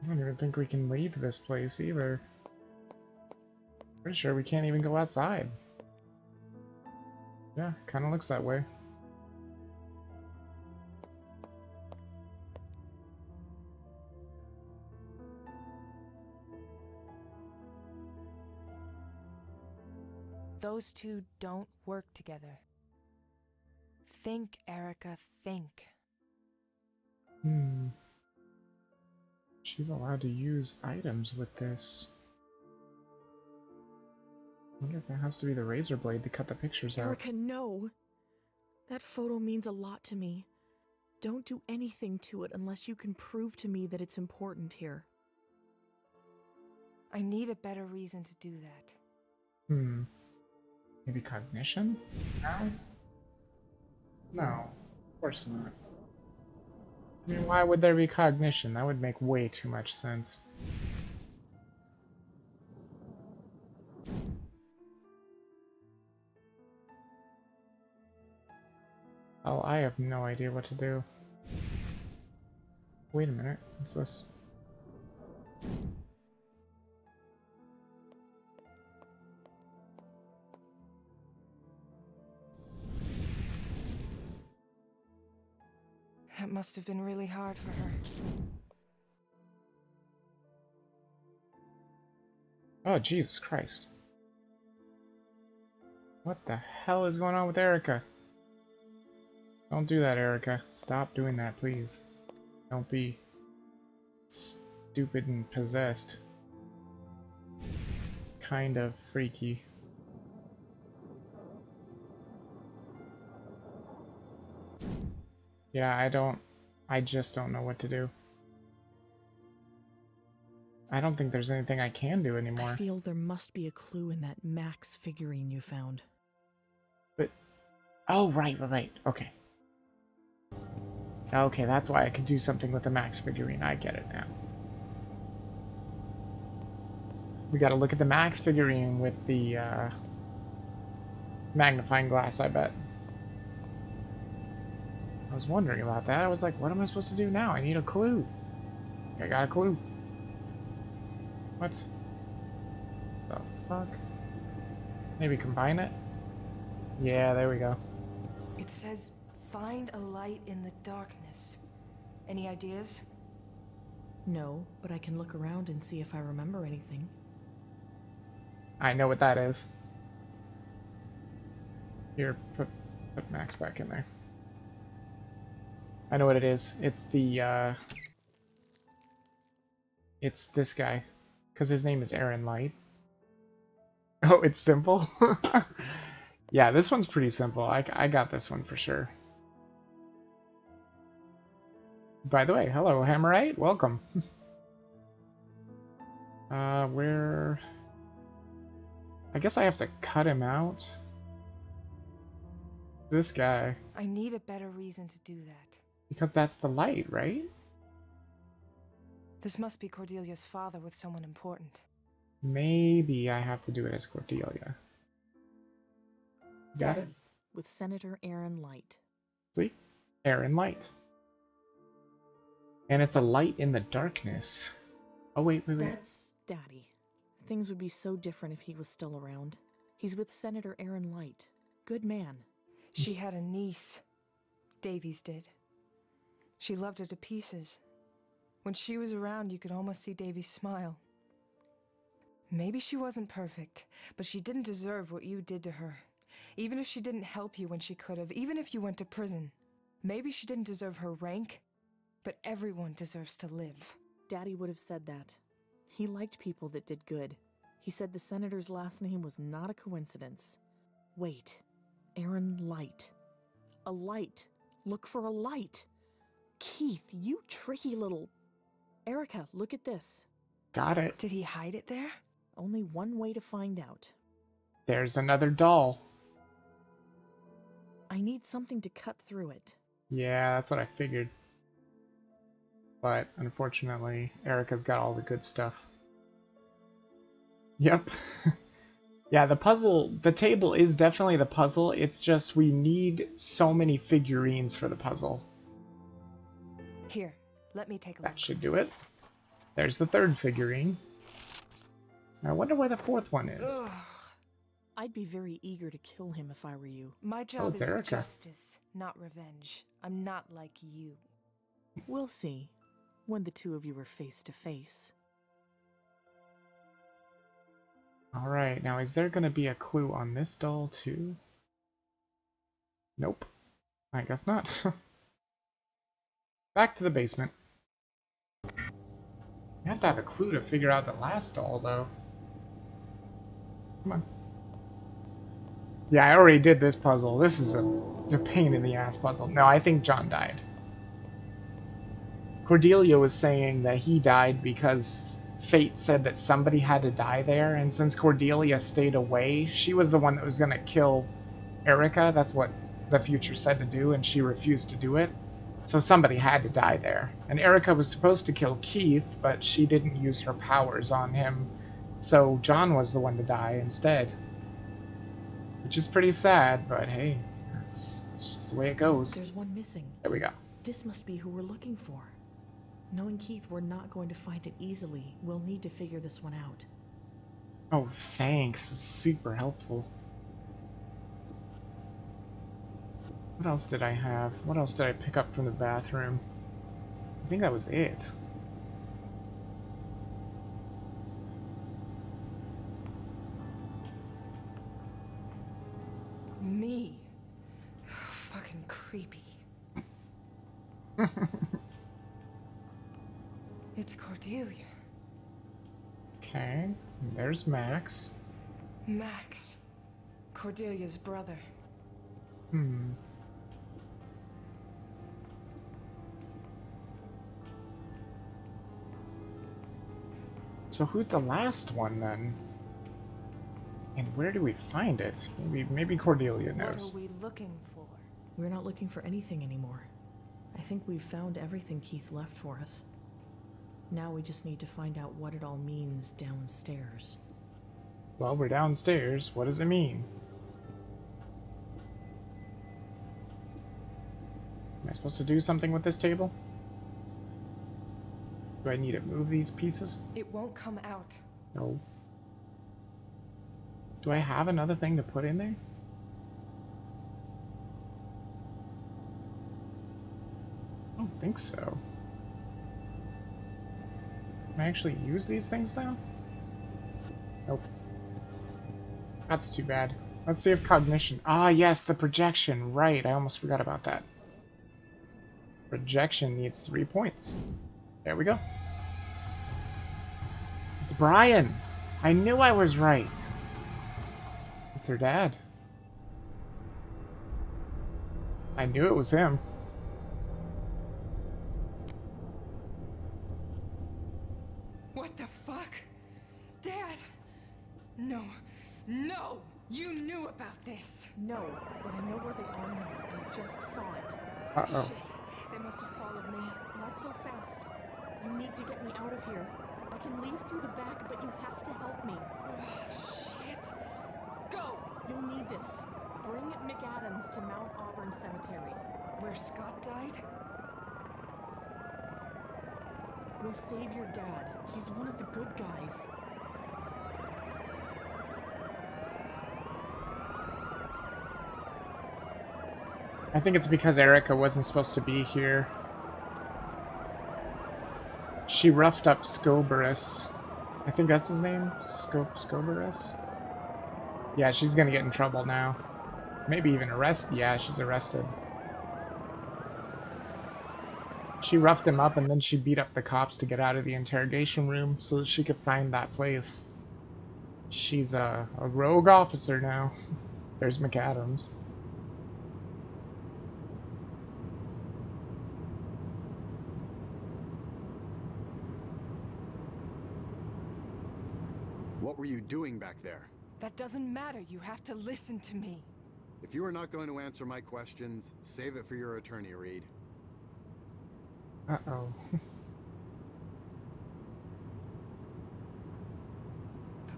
Speaker 1: I don't even think we can leave this place either. Pretty sure we can't even go outside. Yeah, kind of looks that way.
Speaker 4: Those two don't work together. Think, Erica, think.
Speaker 1: She's allowed to use items with this. I wonder if that has to be the razor blade to cut the pictures out.
Speaker 18: Erica, no. That photo means a lot to me. Don't do anything to it unless you can prove to me that it's important here.
Speaker 4: I need a better reason to do that.
Speaker 1: Maybe cognition? No? No, of course not. I mean, why would there be cognition? That would make way too much sense. Oh, I have no idea what to do. Wait a minute, what's this?
Speaker 4: That must have been really hard for her.
Speaker 1: Oh, Jesus Christ. What the hell is going on with Erica? Don't do that, Erica. Stop doing that, please. Don't be stupid and possessed. Kind of freaky. Yeah, I just don't know what to do. I don't think there's anything I can do anymore.
Speaker 18: I feel there must be a clue in that Max figurine you found.
Speaker 1: But, oh, right, okay. Okay, that's why I could do something with the Max figurine. I get it now. We gotta look at the Max figurine with the magnifying glass, I bet. I was wondering about that. I was like, what am I supposed to do now? I need a clue. I got a clue. What? The fuck? Maybe combine it? Yeah, there we go.
Speaker 4: It says, find a light in the darkness. Any ideas?
Speaker 18: No, but I can look around and see if I remember anything.
Speaker 1: I know what that is. Here, put Max back in there. I know what it is. It's the, it's this guy. Because his name is Aaron Light. Oh, it's simple? Yeah, this one's pretty simple. I got this one for sure. By the way, hello, Hammerite. Welcome. Where... I guess I have to cut him out. This guy.
Speaker 4: I need a better reason to do that.
Speaker 1: Because that's the light, right?
Speaker 4: This must be Cordelia's father with someone important.
Speaker 1: Maybe I have to do it as Cordelia. Got it?
Speaker 18: With Senator Aaron Light.
Speaker 1: See? Aaron Light. And it's a light in the darkness. Oh, wait.
Speaker 18: That's Daddy. Things would be so different if he was still around. He's with Senator Aaron Light. Good man.
Speaker 4: She had a niece. Davies did. She loved her to pieces. When she was around, you could almost see Davy smile. Maybe she wasn't perfect, but she didn't deserve what you did to her. Even if she didn't help you when she could have, even if you went to prison. Maybe she didn't deserve her rank, but everyone deserves to live.
Speaker 18: Daddy would have said that. He liked people that did good. He said the senator's last name was not a coincidence. Wait. Aaron Light. A light. Look for a light. Keith, you tricky little... Erica, look at this.
Speaker 1: Got it.
Speaker 4: Did he hide it there?
Speaker 18: Only one way to find out.
Speaker 1: There's another doll.
Speaker 18: I need something to cut through it.
Speaker 1: Yeah, that's what I figured. But unfortunately, Erica's got all the good stuff. Yep. Yeah, the table is definitely the puzzle. It's just we need so many figurines for the puzzle.
Speaker 4: Here, let me take a look.
Speaker 1: That should do it. There's the third figurine. I wonder where the fourth one is.
Speaker 18: Ugh. I'd be very eager to kill him if I were you.
Speaker 4: My job is
Speaker 1: Erica.
Speaker 4: justice, not revenge. I'm not like you.
Speaker 18: We'll see, when the two of you are face to face.
Speaker 1: Alright, now is there going to be a clue on this doll too? Nope. I guess not. Back to the basement. You have to have a clue to figure out the last doll, though. Come on. Yeah, I already did this puzzle. This is a pain in the ass puzzle. No, I think John died. Cordelia was saying that he died because fate said that somebody had to die there, and since Cordelia stayed away, she was the one that was going to kill Erica. That's what the future said to do, and she refused to do it. So somebody had to die there. And Erica was supposed to kill Keith, but she didn't use her powers on him. So John was the one to die instead. Which is pretty sad, but hey, that's just the way it goes.
Speaker 18: There's one missing.
Speaker 1: There we go.
Speaker 18: This must be who we're looking for. Knowing Keith, we're not going to find it easily. We'll need to figure this one out.
Speaker 1: Oh, thanks. It's super helpful. What else did I have? What else did I pick up from the bathroom? I think that was it.
Speaker 4: Me? Fucking creepy. It's Cordelia.
Speaker 1: Okay, there's Max.
Speaker 4: Max. Cordelia's brother.
Speaker 1: Hmm. So who's the last one then? And where do we find it? Maybe Cordelia knows.
Speaker 4: What are we looking for?
Speaker 18: We're not looking for anything anymore. I think we've found everything Keith left for us. Now we just need to find out what it all means downstairs.
Speaker 1: Well, we're downstairs. What does it mean? Am I supposed to do something with this table? Do I need to move these pieces?
Speaker 4: It won't come out.
Speaker 1: No. Do I have another thing to put in there? I don't think so. Can I actually use these things now? Nope. That's too bad. Let's see if Cognition... Ah, yes, the projection. Right, I almost forgot about that. Projection needs 3 points. There we go. It's Brian! I knew I was right. It's her dad. I knew it was him.
Speaker 4: What the fuck? Dad! No. No! You knew about this!
Speaker 18: No, but I know where they are now. I just saw it.
Speaker 1: Uh-oh.
Speaker 4: Shit. They must have followed me.
Speaker 18: Not so fast. You need to get me out of here. I can leave through the back, but you have to help me.
Speaker 4: Shit. Go!
Speaker 18: You'll need this. Bring McAdams to Mount Auburn Cemetery.
Speaker 4: Where Scott died?
Speaker 18: We'll save your dad. He's one of the good guys.
Speaker 1: I think it's because Erica wasn't supposed to be here. She roughed up Scoberus. I think that's his name? Scoberus? Yeah, she's gonna get in trouble now. Maybe even arrested. Yeah, she's arrested. She roughed him up and then she beat up the cops to get out of the interrogation room so that she could find that place. She's a rogue officer now. There's McAdams.
Speaker 12: What were you doing back there?
Speaker 4: That doesn't matter. You have to listen to me.
Speaker 12: If you are not going to answer my questions, save it for your attorney, Reed.
Speaker 1: Uh-oh.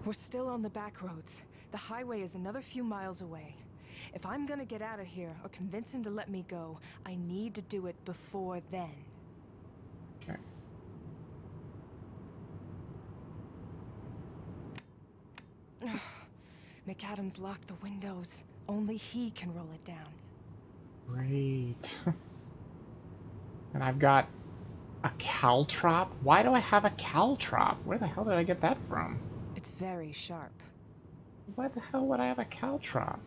Speaker 4: We're still on the back roads. The highway is another few miles away. If I'm gonna get out of here or convince him to let me go, I need to do it before then.
Speaker 1: Okay.
Speaker 4: McAdams locked the windows. Only he can roll it down.
Speaker 1: Great. And I've got a caltrop? Why do I have a caltrop? Where the hell did I get that from?
Speaker 4: It's very sharp.
Speaker 1: Why the hell would I have a caltrop?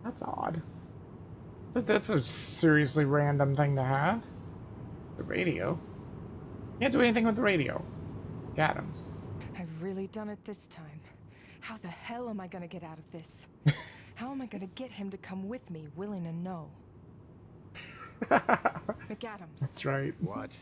Speaker 1: That's odd. That's a seriously random thing to have. The radio. Can't do anything with the radio. McAdams.
Speaker 4: I've really done it this time. How the hell am I gonna get out of this? How am I gonna get him to come with me, willing to know? McAdams.
Speaker 1: That's right.
Speaker 12: What?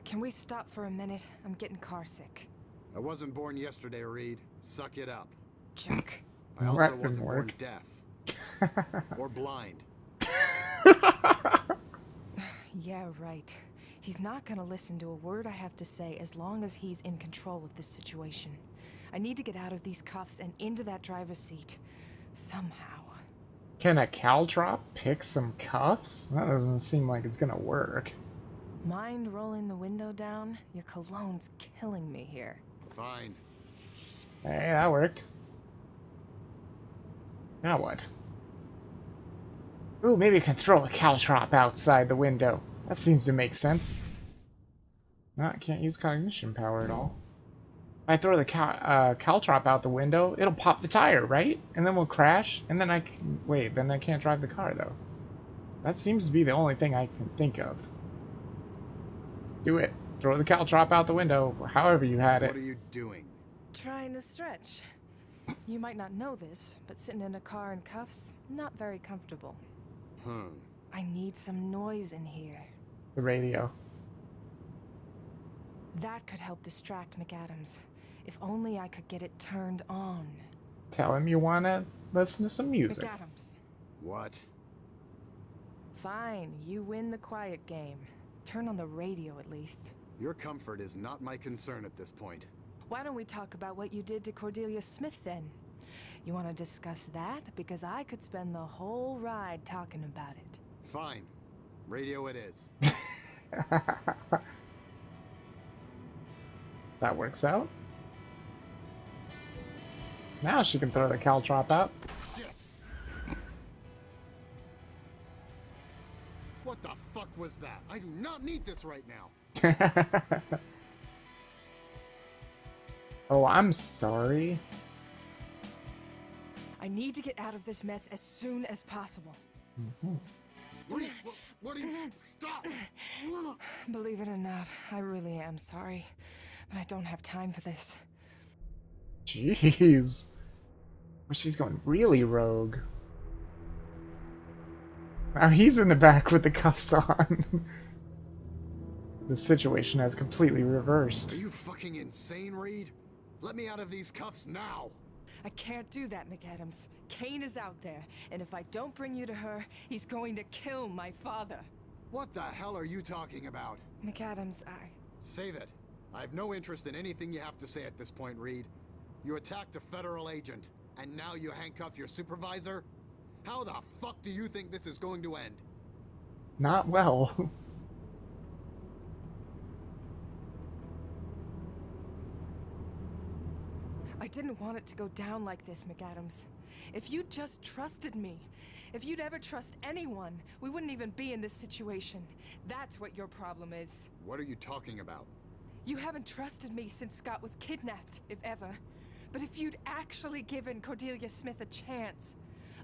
Speaker 4: Can we stop for a minute? I'm getting carsick.
Speaker 12: I wasn't born yesterday, Reed. Suck it up.
Speaker 4: Chuck.
Speaker 12: I also wasn't born deaf. Or blind.
Speaker 4: Yeah, right. He's not gonna listen to a word I have to say as long as he's in control of this situation. I need to get out of these cuffs and into that driver's seat. Somehow.
Speaker 1: Can a caltrop pick some cuffs? That doesn't seem like it's gonna work.
Speaker 4: Mind rolling the window down? Your cologne's killing me here.
Speaker 12: Fine.
Speaker 1: Hey, that worked. Now what? Ooh, maybe I can throw a caltrop outside the window. That seems to make sense. No, I can't use cognition power at all. If I throw the caltrop out the window, it'll pop the tire, right? And then we'll crash, and then I can... Wait, then I can't drive the car, though. That seems to be the only thing I can think of. Do it. Throw the caltrop out the window, however you had it.
Speaker 12: What are you doing?
Speaker 4: Trying to stretch. You might not know this, but sitting in a car in cuffs, not very comfortable. I need some noise in here.
Speaker 1: The radio.
Speaker 4: That could help distract McAdams. If only I could get it turned on.
Speaker 1: Tell him you want to listen to some music.
Speaker 4: McAdams.
Speaker 12: What?
Speaker 4: Fine, you win the quiet game. Turn on the radio at least.
Speaker 12: Your comfort is not my concern at this point.
Speaker 4: Why don't we talk about what you did to Cordelia Smith then? You want to discuss that? Because I could spend the whole ride talking about it.
Speaker 12: Fine. Radio it is.
Speaker 1: That works out. Now she can throw the caltrop out.
Speaker 12: Shit! What the fuck was that? I do not need this right now.
Speaker 1: Oh, I'm sorry.
Speaker 4: I need to get out of this mess as soon as possible.
Speaker 12: What do you... Stop!
Speaker 4: Believe it or not, I really am sorry. But I don't have time for this.
Speaker 1: Jeez. Well, she's going really rogue. Now he's in the back with the cuffs on. The situation has completely reversed.
Speaker 12: Are you fucking insane, Reed? Let me out of these cuffs now!
Speaker 4: I can't do that, McAdams. Kane is out there, and if I don't bring you to her, he's going to kill my father.
Speaker 12: What the hell are you talking about?
Speaker 4: McAdams,
Speaker 12: Save it. I have no interest in anything you have to say at this point, Reed. You attacked a federal agent, and now you handcuff your supervisor? How the fuck do you think this is going to end?
Speaker 1: Not well.
Speaker 4: I didn't want it to go down like this, McAdams. If you'd just trusted me, if you'd ever trust anyone, we wouldn't even be in this situation. That's what your problem is.
Speaker 12: What are you talking about?
Speaker 4: You haven't trusted me since Scott was kidnapped, if ever. But if you'd actually given Cordelia Smith a chance,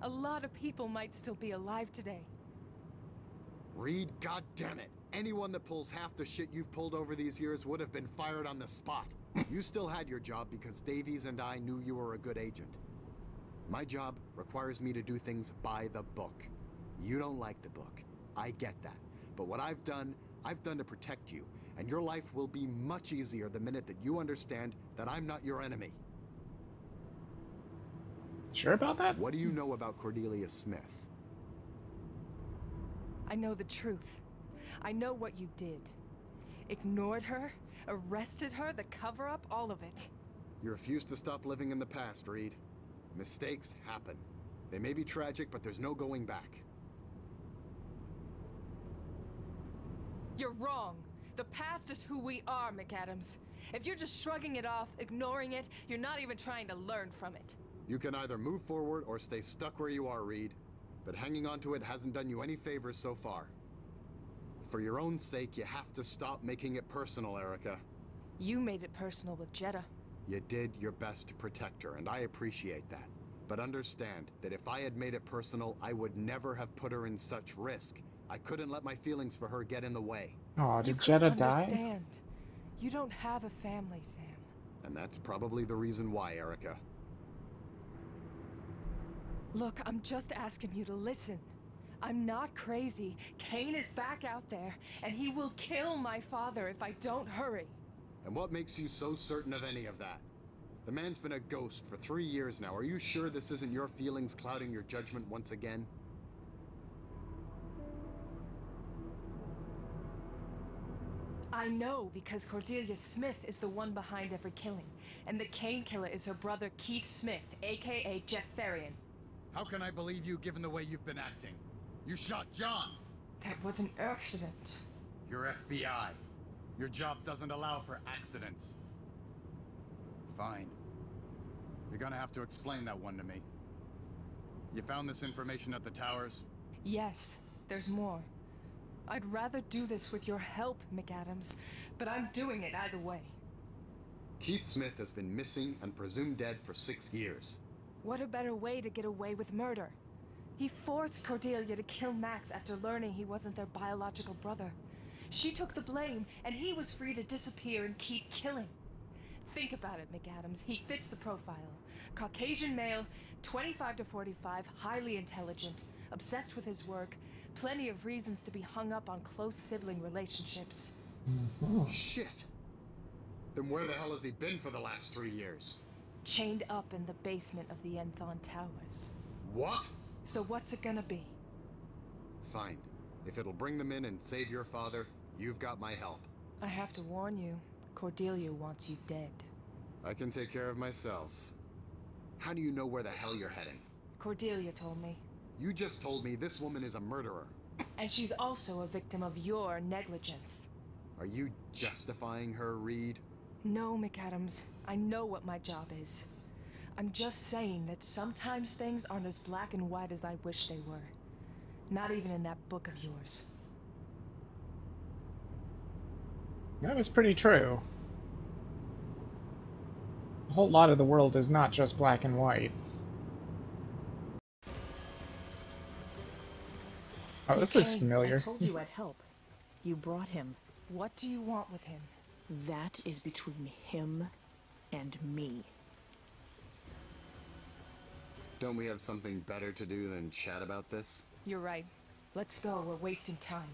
Speaker 4: a lot of people might still be alive today.
Speaker 12: Reed, goddammit! Anyone that pulls half the shit you've pulled over these years would have been fired on the spot. You still had your job because Davies and I knew you were a good agent. My job requires me to do things by the book. You don't like the book. I get that. But what I've done to protect you, and your life will be much easier the minute that you understand that I'm not your enemy.
Speaker 1: Sure about that?
Speaker 12: What do you know about Cordelia Smith?
Speaker 4: I know the truth. I know what you did. Ignored her, arrested her, the cover-up, all of it.
Speaker 12: You refuse to stop living in the past, Reed. Mistakes happen. They may be tragic, but there's no going back.
Speaker 4: You're wrong. The past is who we are, McAdams. If you're just shrugging it off, ignoring it, you're not even trying to learn from it.
Speaker 12: You can either move forward or stay stuck where you are, Reed. But hanging on to it hasn't done you any favors so far. For your own sake, you have to stop making it personal, Erica.
Speaker 4: You made it personal with Jetta.
Speaker 12: You did your best to protect her, and I appreciate that. But understand that if I had made it personal, I would never have put her in such risk. I couldn't let my feelings for her get in the way.
Speaker 1: Oh, did Jetta die?
Speaker 4: Understand. You don't have a family, Sam.
Speaker 12: And that's probably the reason why, Erica.
Speaker 4: Look, I'm just asking you to listen. I'm not crazy. Kane is back out there, and he will kill my father if I don't hurry.
Speaker 12: And what makes you so certain of any of that? The man's been a ghost for 3 years now. Are you sure this isn't your feelings clouding your judgment once again?
Speaker 4: I know because Cordelia Smith is the one behind every killing, and the Kane killer is her brother Keith Smith, aka Jeff Therian.
Speaker 12: How can I believe you given the way you've been acting? You shot John!
Speaker 4: That was an accident.
Speaker 12: You're FBI. Your job doesn't allow for accidents. Fine. You're gonna have to explain that one to me. You found this information at the towers?
Speaker 4: Yes, there's more. I'd rather do this with your help, McAdams, but I'm doing it either way.
Speaker 12: Keith Smith has been missing and presumed dead for 6 years.
Speaker 4: What a better way to get away with murder? He forced Cordelia to kill Max after learning he wasn't their biological brother. She took the blame, and he was free to disappear and keep killing. Think about it, McAdams. He fits the profile. Caucasian male, 25 to 45, highly intelligent, obsessed with his work, plenty of reasons to be hung up on close sibling relationships.
Speaker 12: Shit! Then where the hell has he been for the last 3 years?
Speaker 4: Chained up in the basement of the Enthon Towers.
Speaker 12: What?
Speaker 4: So what's it gonna be?
Speaker 12: Fine. If it'll bring them in and save your father, you've got my help.
Speaker 4: I have to warn you, Cordelia wants you dead.
Speaker 12: I can take care of myself. How do you know where the hell you're heading?
Speaker 4: Cordelia told me.
Speaker 12: You just told me this woman is a murderer.
Speaker 4: And she's also a victim of your negligence.
Speaker 12: Are you justifying her, Reed?
Speaker 4: No, McAdams. I know what my job is. I'm just saying that sometimes things aren't as black and white as I wish they were. Not even in that book of yours.
Speaker 1: That was pretty true. A whole lot of the world is not just black and white. Oh, this looks familiar.
Speaker 18: I told you I'd help. You brought him.
Speaker 4: What do you want with him?
Speaker 18: That is between him and me.
Speaker 12: Don't we have something better to do than chat about this?
Speaker 4: You're right. Let's go. We're wasting time.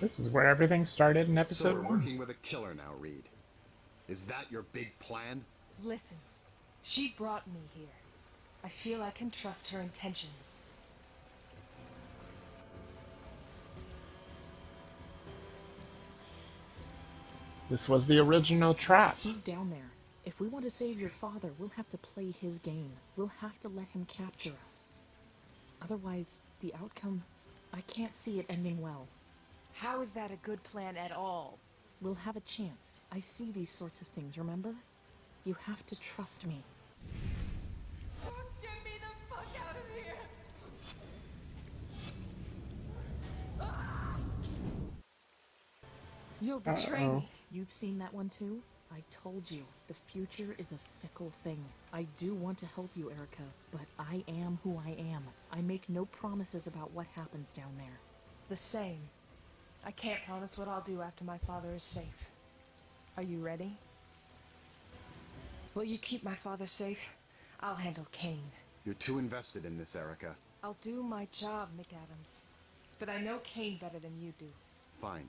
Speaker 1: This is where everything started in episode 1.
Speaker 12: So we're working with a killer now, Reed. Is that your big plan?
Speaker 4: Listen, she brought me here. I feel I can trust her intentions.
Speaker 1: This was the original trap.
Speaker 18: He's down there. If we want to save your father, we'll have to play his game. We'll have to let him capture us. Otherwise, the outcome, I can't see it ending well.
Speaker 4: How is that a good plan at all?
Speaker 18: We'll have a chance. I see these sorts of things, remember? You have to trust me.
Speaker 16: Get me the fuck out of here!
Speaker 2: You'll betray me.
Speaker 18: You've seen that one too? I told you, the future is a fickle thing. I do want to help you, Erica, but I am who I am. I make no promises about what happens down there.
Speaker 4: The same. I can't promise what I'll do after my father is safe. Are you ready? Will you keep my father safe? I'll handle Kane.
Speaker 12: You're too invested in this, Erica.
Speaker 4: I'll do my job, McAdams. But I know Kane better than you do.
Speaker 12: Fine.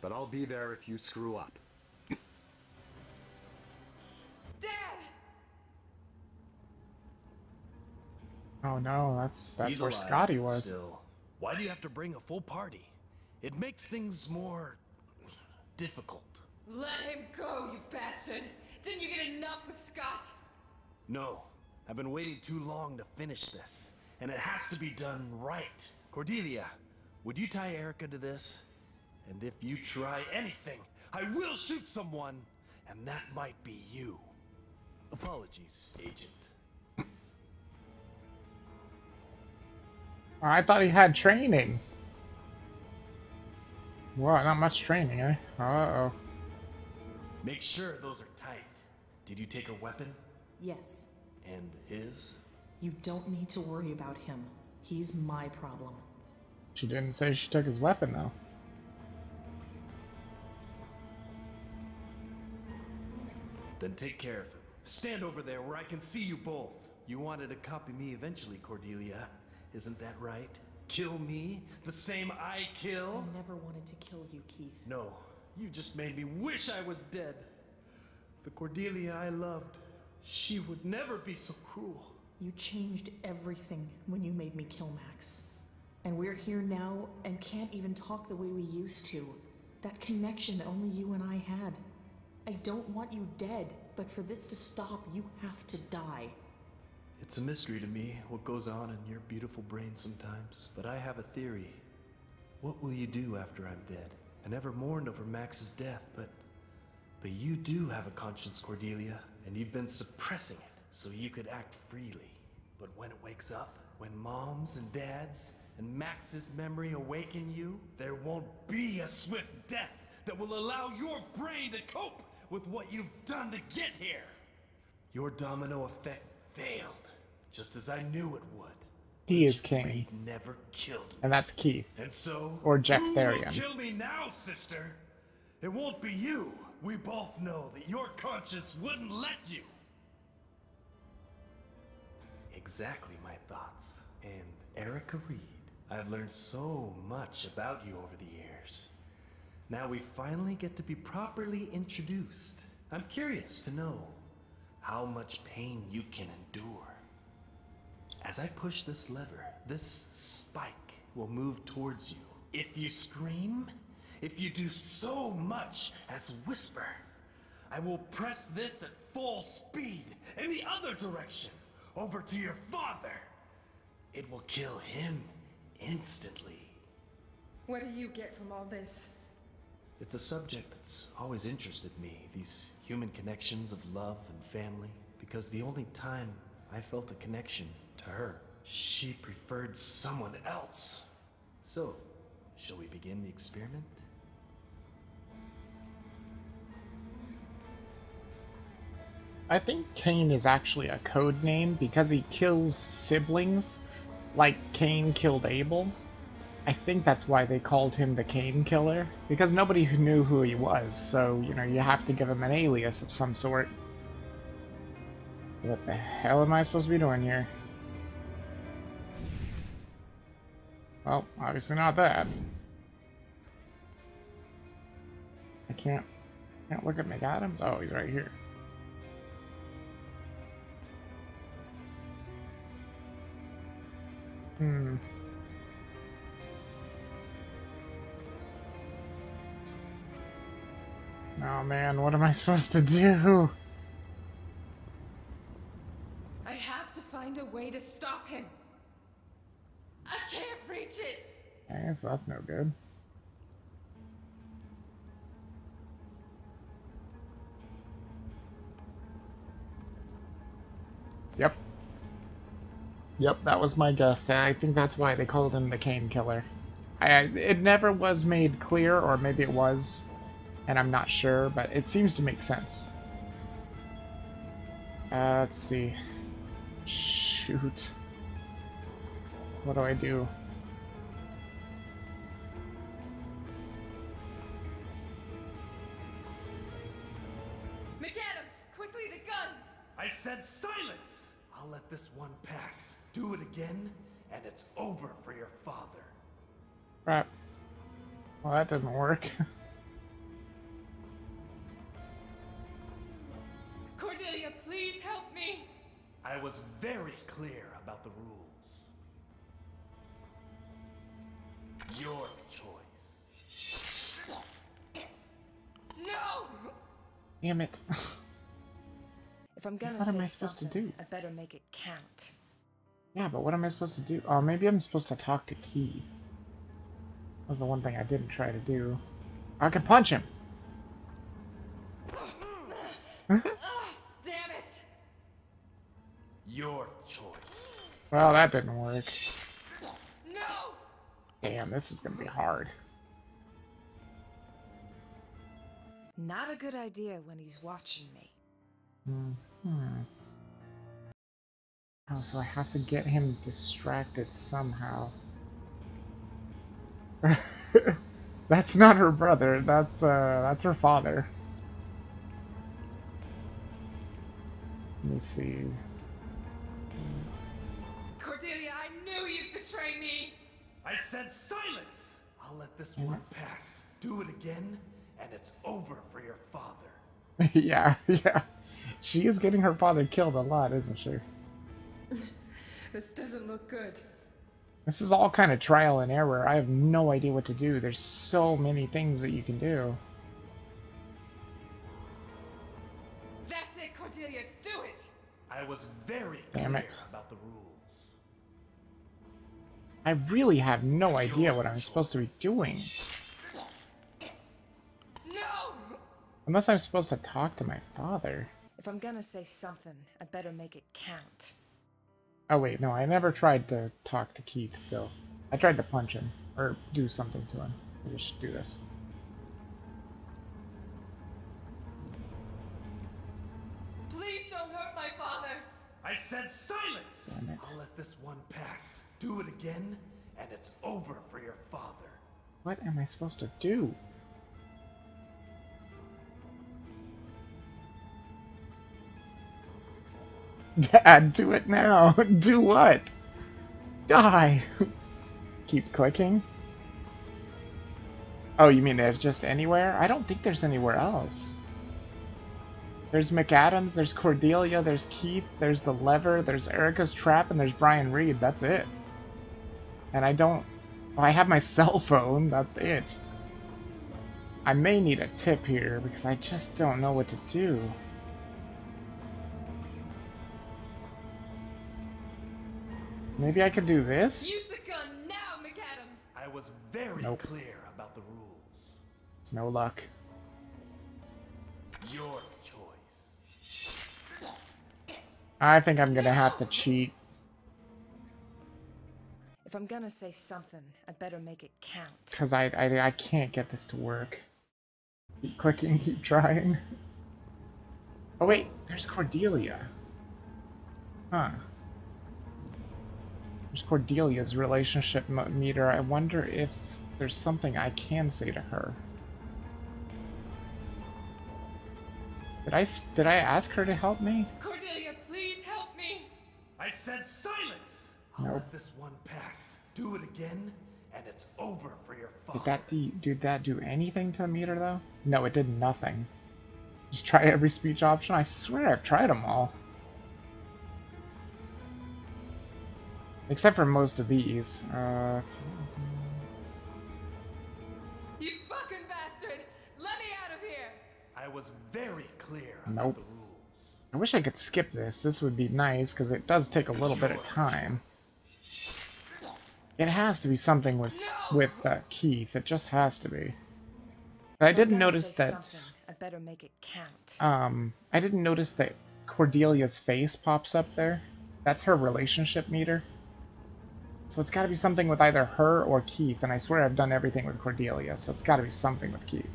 Speaker 12: But I'll be there if you screw up.
Speaker 16: Dad!
Speaker 1: Oh no, that's
Speaker 15: He's
Speaker 1: where
Speaker 15: alive
Speaker 1: Scotty was.
Speaker 15: Still. Why do you have to bring a full party? It makes things more difficult.
Speaker 16: Let him go, you bastard! Didn't you get enough with Scott?
Speaker 15: No, I've been waiting too long to finish this, and it has to be done right. Cordelia, would you tie Erica to this? And if you try anything, I will shoot someone, and that might be you. Apologies, Agent.
Speaker 1: I thought he had training. Well, not much training, eh? Uh-oh.
Speaker 15: Make sure those are tight. Did you take her weapon?
Speaker 18: Yes.
Speaker 15: And his?
Speaker 18: You don't need to worry about him. He's my problem.
Speaker 1: She didn't say she took his weapon, though.
Speaker 15: Then take care of him. Stand over there where I can see you both. You wanted to copy me eventually, Cordelia. Isn't that right? Kill me? The same I kill?
Speaker 18: I never wanted to kill you, Keith.
Speaker 15: No, you just made me wish I was dead. The Cordelia I loved, she would never be so cruel.
Speaker 18: You changed everything when you made me kill Max. And we're here now and can't even talk the way we used to. That connection only you and I had. I don't want you dead, but for this to stop, you have to die.
Speaker 15: It's a mystery to me what goes on in your beautiful brain sometimes, but I have a theory. What will you do after I'm dead? I never mourned over Max's death, but you do have a conscience, Cordelia, and you've been suppressing it so you could act freely. But when it wakes up, when moms and dads and Max's memory awaken you, there won't be a swift death that will allow your brain to cope with what you've done to get here. Your domino effect failed, just as I knew it would.
Speaker 1: He is King.
Speaker 15: Reed never killed me.
Speaker 1: And that's Keith.
Speaker 15: And so,
Speaker 1: or Jack
Speaker 15: who
Speaker 1: Therian.
Speaker 15: will kill me now, sister? It won't be you. We both know that your conscience wouldn't let you. Exactly my thoughts. And Erica Reed, I've learned so much about you over the years. Now we finally get to be properly introduced. I'm curious to know how much pain you can endure. As I push this lever, this spike will move towards you. If you scream, if you do so much as whisper, I will press this at full speed in the other direction, over to your father. It will kill him instantly.
Speaker 4: What do you get from all this?
Speaker 15: It's a subject that's always interested me, these human connections of love and family, because the only time I felt a connection to her, she preferred someone else. So, shall we begin the experiment?
Speaker 1: I think Cain is actually a code name because he kills siblings like Cain killed Abel. I think that's why they called him the Cain Killer, because nobody knew who he was, so, you know, you have to give him an alias of some sort. What the hell am I supposed to be doing here? Well, obviously not that. I can't look at McAdams. Oh, he's right here. Oh man, what am I supposed to do?
Speaker 16: I have to find a way to stop him. I can't reach it.
Speaker 1: I guess that's no good. Yep. Yep, that was my guess. I think that's why they called him the Cane Killer. It never was made clear, or maybe it was, and I'm not sure, but it seems to make sense. Let's see. Shoot. What do I do?
Speaker 16: McAdams, quickly the gun!
Speaker 10: I said silence! I'll let this one pass. Do it again, and it's over for your father.
Speaker 1: Crap. Well, that didn't work.
Speaker 16: Cordelia, please help me!
Speaker 10: I was very clear about the rules. Your choice.
Speaker 16: No!
Speaker 1: Damn it.
Speaker 2: If I'm gonna
Speaker 1: What am
Speaker 2: say
Speaker 1: I supposed to
Speaker 2: something,
Speaker 1: do?
Speaker 2: I better make it count.
Speaker 1: Yeah, but what am I supposed to do? Oh, maybe I'm supposed to talk to Keith. That's the one thing I didn't try to do. I can punch him!
Speaker 16: Damn it!
Speaker 10: Your choice.
Speaker 1: Well, that didn't work.
Speaker 16: No!
Speaker 1: Damn, this is gonna be hard.
Speaker 2: Not a good idea when he's watching me.
Speaker 1: Oh, so I have to get him distracted somehow. That's not her brother, that's her father. Let me see.
Speaker 16: Cordelia, I knew you'd betray me!
Speaker 10: I said silence! I'll let this one pass. Do it again, and it's over for your father.
Speaker 1: Yeah. She is getting her father killed a lot, isn't she?
Speaker 16: This doesn't look good.
Speaker 1: This is all kind of trial and error. I have no idea what to do. There's so many things that you can do.
Speaker 16: That's it, Cordelia, do it!
Speaker 10: I was very
Speaker 1: Damn
Speaker 10: clear
Speaker 1: it.
Speaker 10: about the rules.
Speaker 1: I really have no idea what I'm supposed to be doing.
Speaker 16: No!
Speaker 1: Unless I'm supposed to talk to my father.
Speaker 2: If I'm gonna say something, I better make it count.
Speaker 1: Oh wait, no, I never tried to talk to Keith still. I tried to punch him, or do something to him. We should do this.
Speaker 16: Please don't hurt my father!
Speaker 10: I said silence!
Speaker 1: Damn it.
Speaker 10: I'll let this one pass. Do it again, and it's over for your father.
Speaker 1: What am I supposed to do? Dad, do it now. Do what? Die. Keep clicking. Oh, you mean there's just anywhere? I don't think there's anywhere else. There's McAdams, there's Cordelia, there's Keith, there's the lever, there's Erica's trap, and there's Brian Reed. That's it. And I don't... Oh, I have my cell phone. That's it. I may need a tip here, because I just don't know what to do. Maybe I could do this?
Speaker 16: Use the gun now, McAdams!
Speaker 10: I was very
Speaker 1: Nope.
Speaker 10: clear about the rules.
Speaker 1: It's no luck.
Speaker 10: Your choice.
Speaker 1: I think I'm gonna have to cheat.
Speaker 2: If I'm gonna say something, I better make it count.
Speaker 1: Because I can't get this to work. Keep clicking, keep trying. Oh wait, there's Cordelia. Huh. There's Cordelia's relationship meter. I wonder if there's something I can say to her. Did I ask her to help me?
Speaker 16: Cordelia, please help me!
Speaker 10: I said silence! I'll
Speaker 1: Nope.
Speaker 10: let this one pass. Do it again, and it's over for your father.
Speaker 1: Did that do anything to the meter though? No, it did nothing. Just try every speech option. I swear I've tried them all. Except for most of these.
Speaker 16: You fucking bastard! Let me out of here!
Speaker 10: I was very clear
Speaker 1: Nope.
Speaker 10: about the rules.
Speaker 1: I wish I could skip this. This would be nice, because it does take a little bit of time. It has to be something with Keith. It just has to be. But I
Speaker 2: If I'm
Speaker 1: didn't
Speaker 2: gonna
Speaker 1: notice
Speaker 2: say
Speaker 1: that...
Speaker 2: something, I better make it count.
Speaker 1: I didn't notice that Cordelia's face pops up there. That's her relationship meter. So it's got to be something with either her or Keith, and I swear I've done everything with Cordelia, so it's got to be something with Keith.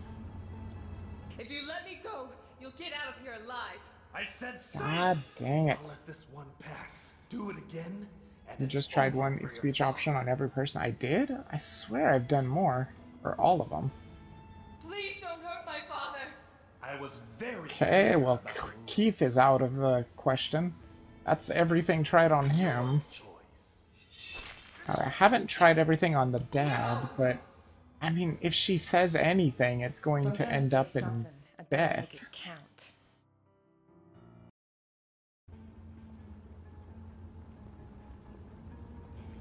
Speaker 16: If you let me go, you'll get out of here alive.
Speaker 11: I said
Speaker 1: God dang it.
Speaker 11: I'll let this one pass. Do it again, and
Speaker 1: You
Speaker 11: it's
Speaker 1: just tried
Speaker 11: over
Speaker 1: one
Speaker 11: for your
Speaker 1: speech
Speaker 11: father.
Speaker 1: option on every person. I did? I swear I've done more. Or all of them.
Speaker 16: Please don't hurt my father.
Speaker 11: I was very
Speaker 1: Okay,
Speaker 11: clear
Speaker 1: well,
Speaker 11: about the rules.
Speaker 1: Keith is out of the question. That's everything tried on him. I haven't tried everything on the dad, but I mean, if she says anything, it's going to end up in death.
Speaker 16: Make it count.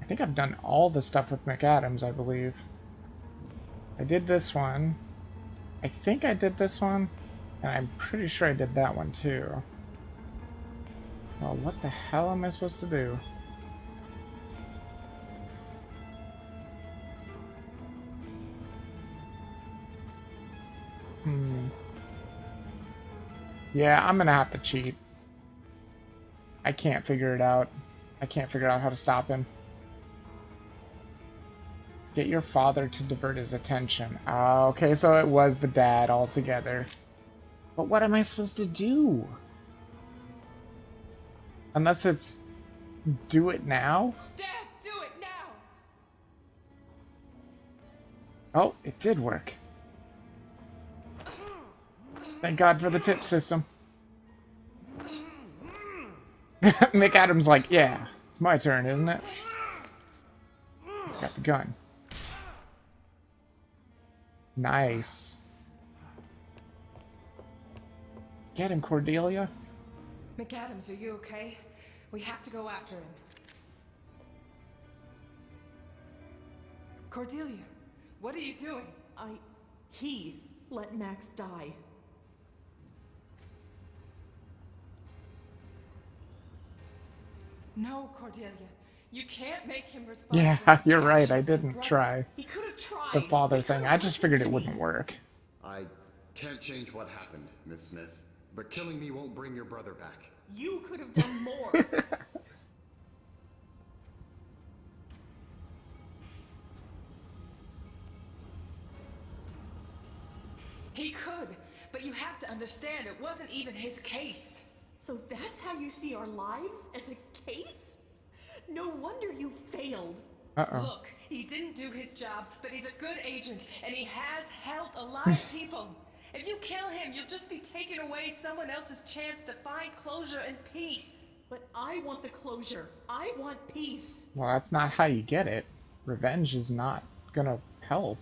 Speaker 1: I think I've done all the stuff with McAdams, I believe. I did this one. I think I did this one, and I'm pretty sure I did that one too. Well, what the hell am I supposed to do? Yeah, I'm gonna have to cheat. I can't figure it out. I can't figure out how to stop him. Get your father to divert his attention. Okay, so it was the dad altogether. But what am I supposed to do? Unless it's do it now?
Speaker 16: Dad, do it now.
Speaker 1: Oh, it did work. Thank God for the tip system. McAdams like, yeah, it's my turn, isn't it? He's got the gun. Nice. Get him, Cordelia.
Speaker 16: McAdams, are you okay? We have to go after him. Cordelia, what are you doing?
Speaker 18: He let Max die.
Speaker 16: No, Cordelia. You can't make him responsible.
Speaker 1: Yeah, you're right. I didn't try
Speaker 16: He could have tried.
Speaker 1: the father thing. I just figured it wouldn't work.
Speaker 12: I can't change what happened, Miss Smith, but killing me won't bring your brother back.
Speaker 18: You could have done more.
Speaker 16: He could, but you have to understand it wasn't even his case.
Speaker 18: So that's how you see our lives? As a case? No wonder you failed.
Speaker 1: Uh-oh.
Speaker 16: Look, he didn't do his job, but he's a good agent, and he has helped a lot of people. If you kill him, you'll just be taking away someone else's chance to find closure and peace.
Speaker 18: But I want the closure. I want peace.
Speaker 1: Well, that's not how you get it. Revenge is not gonna help.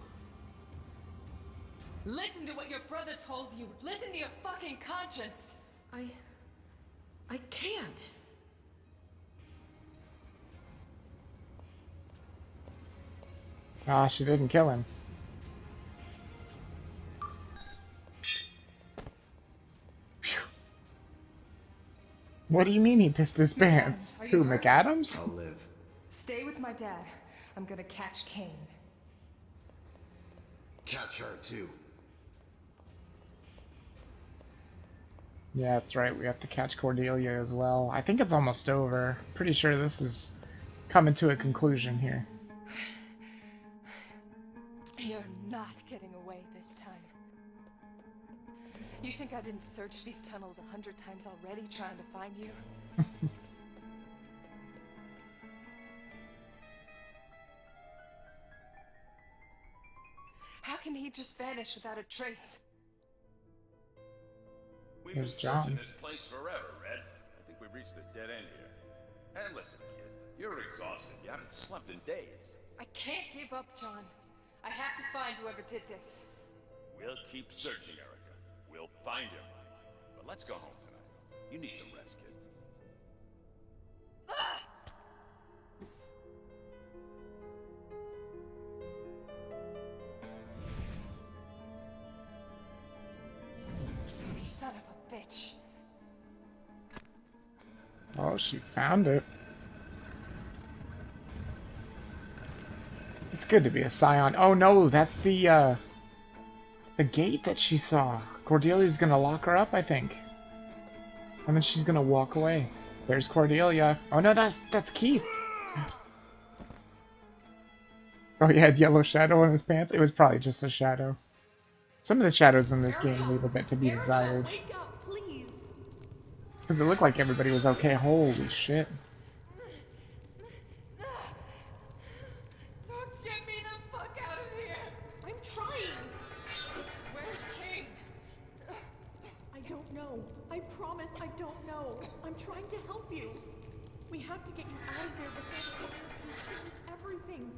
Speaker 16: Listen to what your brother told you. Listen to your fucking conscience.
Speaker 18: I can't.
Speaker 1: Ah, she didn't kill him. Phew. What do you mean he pissed his pants?
Speaker 16: are you
Speaker 1: Who,
Speaker 16: hurt?
Speaker 1: McAdams?
Speaker 12: I'll live.
Speaker 16: Stay with my dad. I'm gonna catch Kane.
Speaker 12: Catch her, too.
Speaker 1: Yeah, that's right. We have to catch Cordelia as well. I think it's almost over. Pretty sure this is coming to a conclusion here.
Speaker 16: You're not getting away this time. You think I didn't search these tunnels 100 times already trying to find you? How can he just vanish without a trace?
Speaker 3: We've been
Speaker 1: Here's John.
Speaker 3: searching this place forever, Red. I think we've reached a dead end here. And listen, kid, you're exhausted. You haven't slept in days.
Speaker 16: I can't give up, John. I have to find whoever did this.
Speaker 3: We'll keep searching, Erica. We'll find him. But let's go home tonight. You need some rest, kid.
Speaker 16: Son of a bitch.
Speaker 1: Oh, she found it. It's good to be a Scion. Oh no, that's the gate that she saw. Cordelia's gonna lock her up, I think. And then she's gonna walk away. There's Cordelia. Oh no, that's Keith. Oh, he had yellow shadow on his pants. It was probably just a shadow. Some of the shadows in this game leave a bit to be desired.
Speaker 18: Wake up, please.
Speaker 1: Because it looked like everybody was okay. Holy shit.
Speaker 16: Get me the fuck out of here!
Speaker 18: I'm trying.
Speaker 16: Where's King?
Speaker 18: I don't know. I promise I don't know. I'm trying to help you. We have to get you out of here before the fire consumes everything.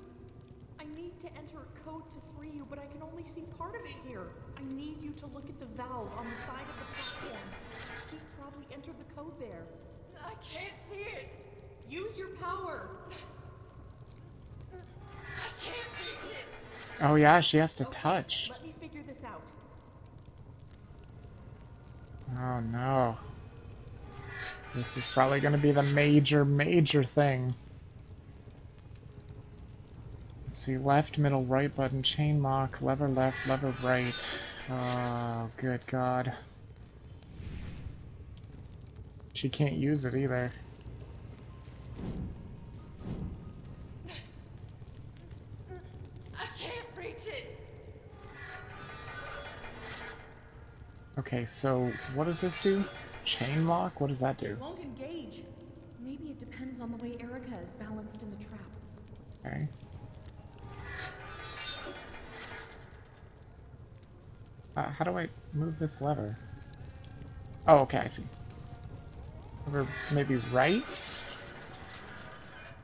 Speaker 18: I need to enter a code to free you, but I can only see part of it here. I need you to look at the valve on the side of the platform. He probably entered the code there.
Speaker 16: I can't see it.
Speaker 18: Use your power.
Speaker 16: I can't reach it.
Speaker 1: Oh yeah, she has to touch.
Speaker 18: Let me figure this out.
Speaker 1: Oh no. This is probably going to be the major thing. Let's see, left, middle, right button, chain lock, lever left, lever right. Oh, good God. She can't use it either.
Speaker 16: I can't reach it.
Speaker 1: Okay, so what does this do? Chain lock? What does that do?
Speaker 18: It won't engage. Maybe it depends on the way Erica is balanced in the trap.
Speaker 1: Okay. How do I move this lever? Oh, okay, I see. Over maybe right?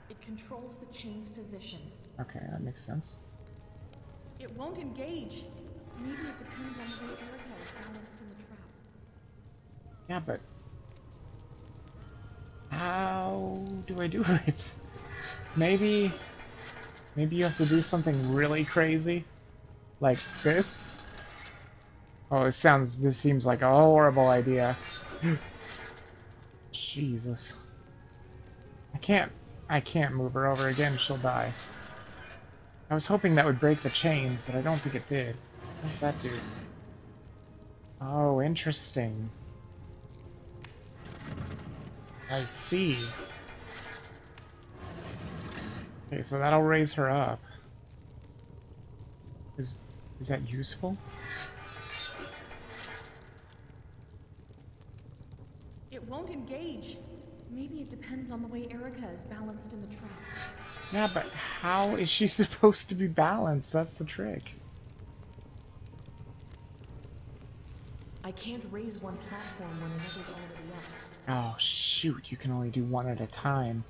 Speaker 18: It controls the chain's position.
Speaker 1: Okay, that makes sense.
Speaker 18: It won't engage. Maybe it depends on the way Erica is balanced in the trap.
Speaker 1: Yeah, but how do I do it? Maybe you have to do something really crazy, like this. Oh, this seems like a horrible idea. Jesus. I can't move her over again, she'll die. I was hoping that would break the chains, but I don't think it did. What does that do? Oh, interesting. I see. Okay, so that'll raise her up. Is that useful?
Speaker 18: It won't engage. Maybe it depends on the way Erica is balanced in the trap.
Speaker 1: Yeah, but how is she supposed to be balanced? That's the trick.
Speaker 18: I can't raise one platform when another's already up.
Speaker 1: Oh, shoot. You can only do one at a time.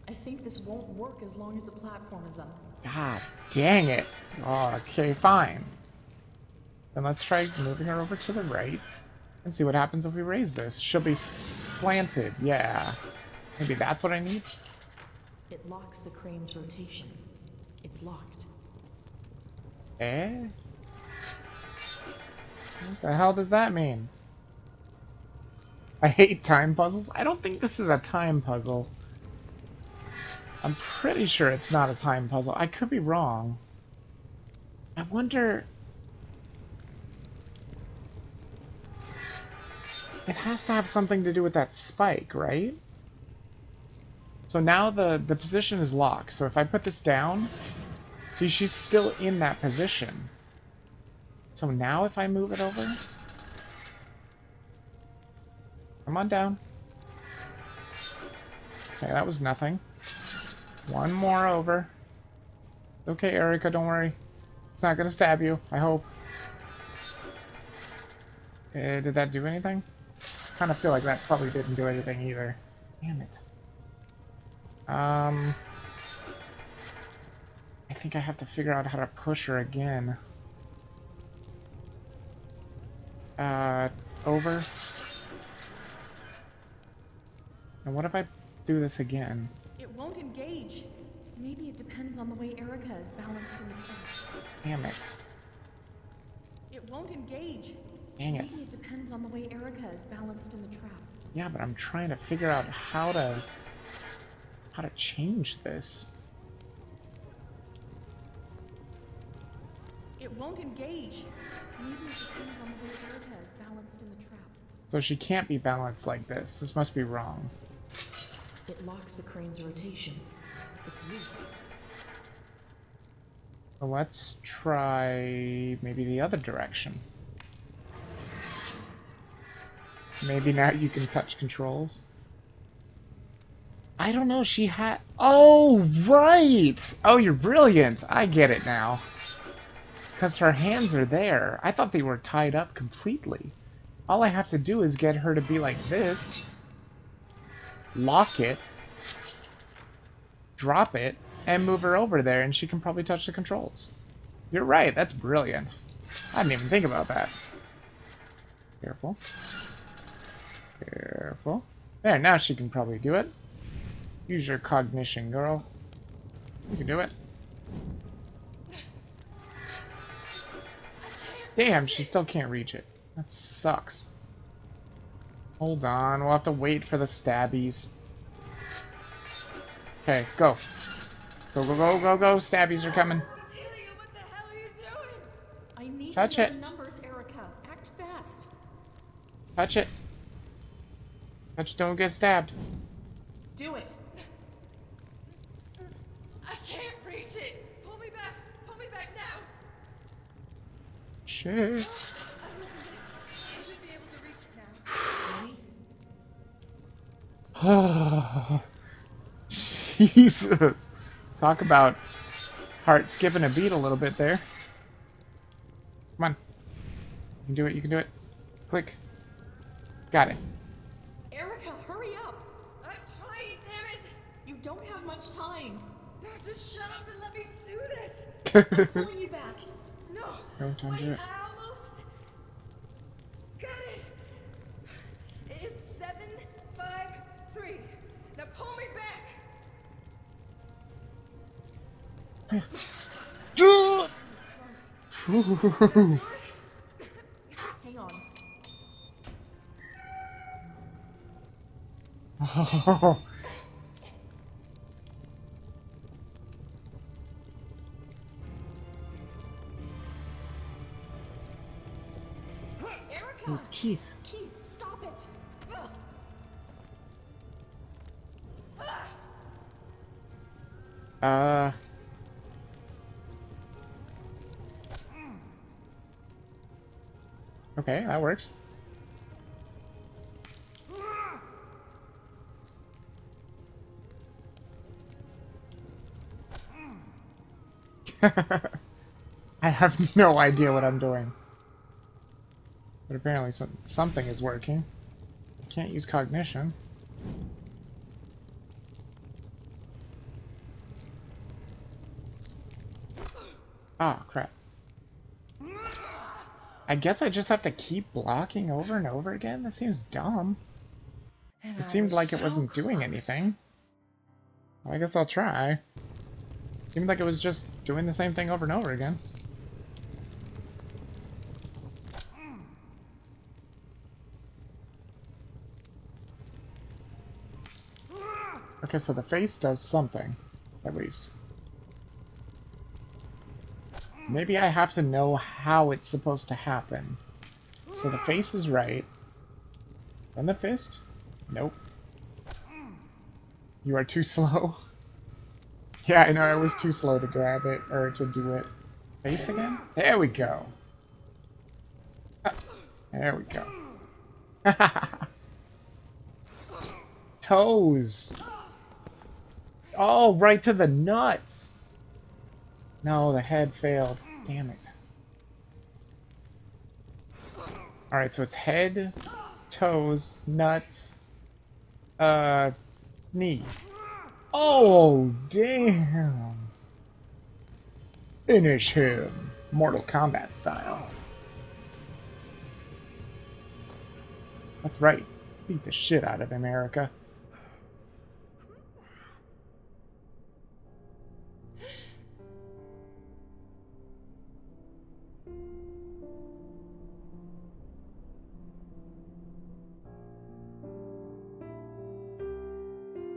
Speaker 18: I think this won't work as long as the platform is up.
Speaker 1: God dang it. Oh, okay, fine. Then let's try moving her over to the right and see what happens if we raise this. She'll be slanted. Yeah. Maybe that's what I need?
Speaker 18: It locks the crane's rotation. It's locked.
Speaker 1: Eh? What the hell does that mean? I hate time puzzles. I don't think this is a time puzzle. I'm pretty sure it's not a time puzzle. I could be wrong. I wonder... It has to have something to do with that spike, right? So now the position is locked. So if I put this down, see, she's still in that position. So now if I move it over... Come on down. Okay, that was nothing. One more over. Okay, Erica, don't worry. It's not gonna stab you, I hope. Did that do anything? Kind of feel like that probably didn't do anything either. Damn it. I think I have to figure out how to push her again. Over. And what if I do this again?
Speaker 18: It won't engage. Maybe it depends on the way Erica is balanced in the trap.
Speaker 1: Damn it.
Speaker 18: It won't engage.
Speaker 1: Dang it.
Speaker 18: Maybe it depends on the way Erica is balanced in the trap.
Speaker 1: Yeah, but I'm trying to figure out how to change this.
Speaker 18: It won't engage. Maybe it depends on the way Erica is balanced in the trap.
Speaker 1: So she can't be balanced like this. This must be wrong.
Speaker 18: It locks the crane's rotation. It's loose.
Speaker 1: Well, let's try maybe the other direction. Maybe now you can touch controls. I don't know, she had... Oh, right! Oh, you're brilliant! I get it now. Because her hands are there. I thought they were tied up completely. All I have to do is get her to be like this. Lock it. Drop it. And move her over there, and she can probably touch the controls. You're right, that's brilliant. I didn't even think about that. Careful. Careful. There, now she can probably do it. Use your cognition, girl. You can do it. Damn, she still can't reach it. That sucks. Hold on, we'll have to wait for the stabbies. Okay, go. Go, go, go, go, go. Stabbies are coming.
Speaker 18: I need
Speaker 1: Touch
Speaker 18: to know
Speaker 1: it.
Speaker 18: the numbers, Erica. Act fast.
Speaker 1: Touch it. Touch, don't get stabbed.
Speaker 18: Do it.
Speaker 16: I can't reach it. Pull me back. Pull me back now.
Speaker 1: Shit.
Speaker 16: I should be able to reach it now.
Speaker 1: Jesus. Talk about heart skipping a beat a little bit there. Come on. You can do it, you can do it. Click. Got it.
Speaker 18: Erica, hurry up.
Speaker 16: I'm trying, damn it.
Speaker 18: You don't have much time.
Speaker 16: Just shut up and let me do this.
Speaker 18: I'm pulling you back.
Speaker 16: No.
Speaker 1: Don't do it.
Speaker 16: I almost got it. It's 7, 5, 3. Now pull me back.
Speaker 18: Hang on.
Speaker 1: Oh.
Speaker 18: Erica!
Speaker 1: Oh, it's Keith.
Speaker 18: Keith, stop it.
Speaker 1: Okay, that works. I have no idea what I'm doing. But apparently something is working. Can't use cognition. Ah, crap. I guess I just have to keep blocking over and over again? That seems dumb. It seemed like it wasn't doing anything. Well, I guess I'll try. Seemed like it was just doing the same thing over and over again. Okay, so the face does something, at least. Maybe I have to know how it's supposed to happen. So the face is right. Then the fist? Nope. You are too slow. Yeah, I know, I was too slow to grab it, or to do it. Face again? There we go. There we go. Toes! Oh, right to the nuts! No, the head failed. Damn it. Alright, so it's head, toes, nuts, knee. Oh, damn! Finish him! Mortal Kombat style. That's right. Beat the shit out of him, Erica.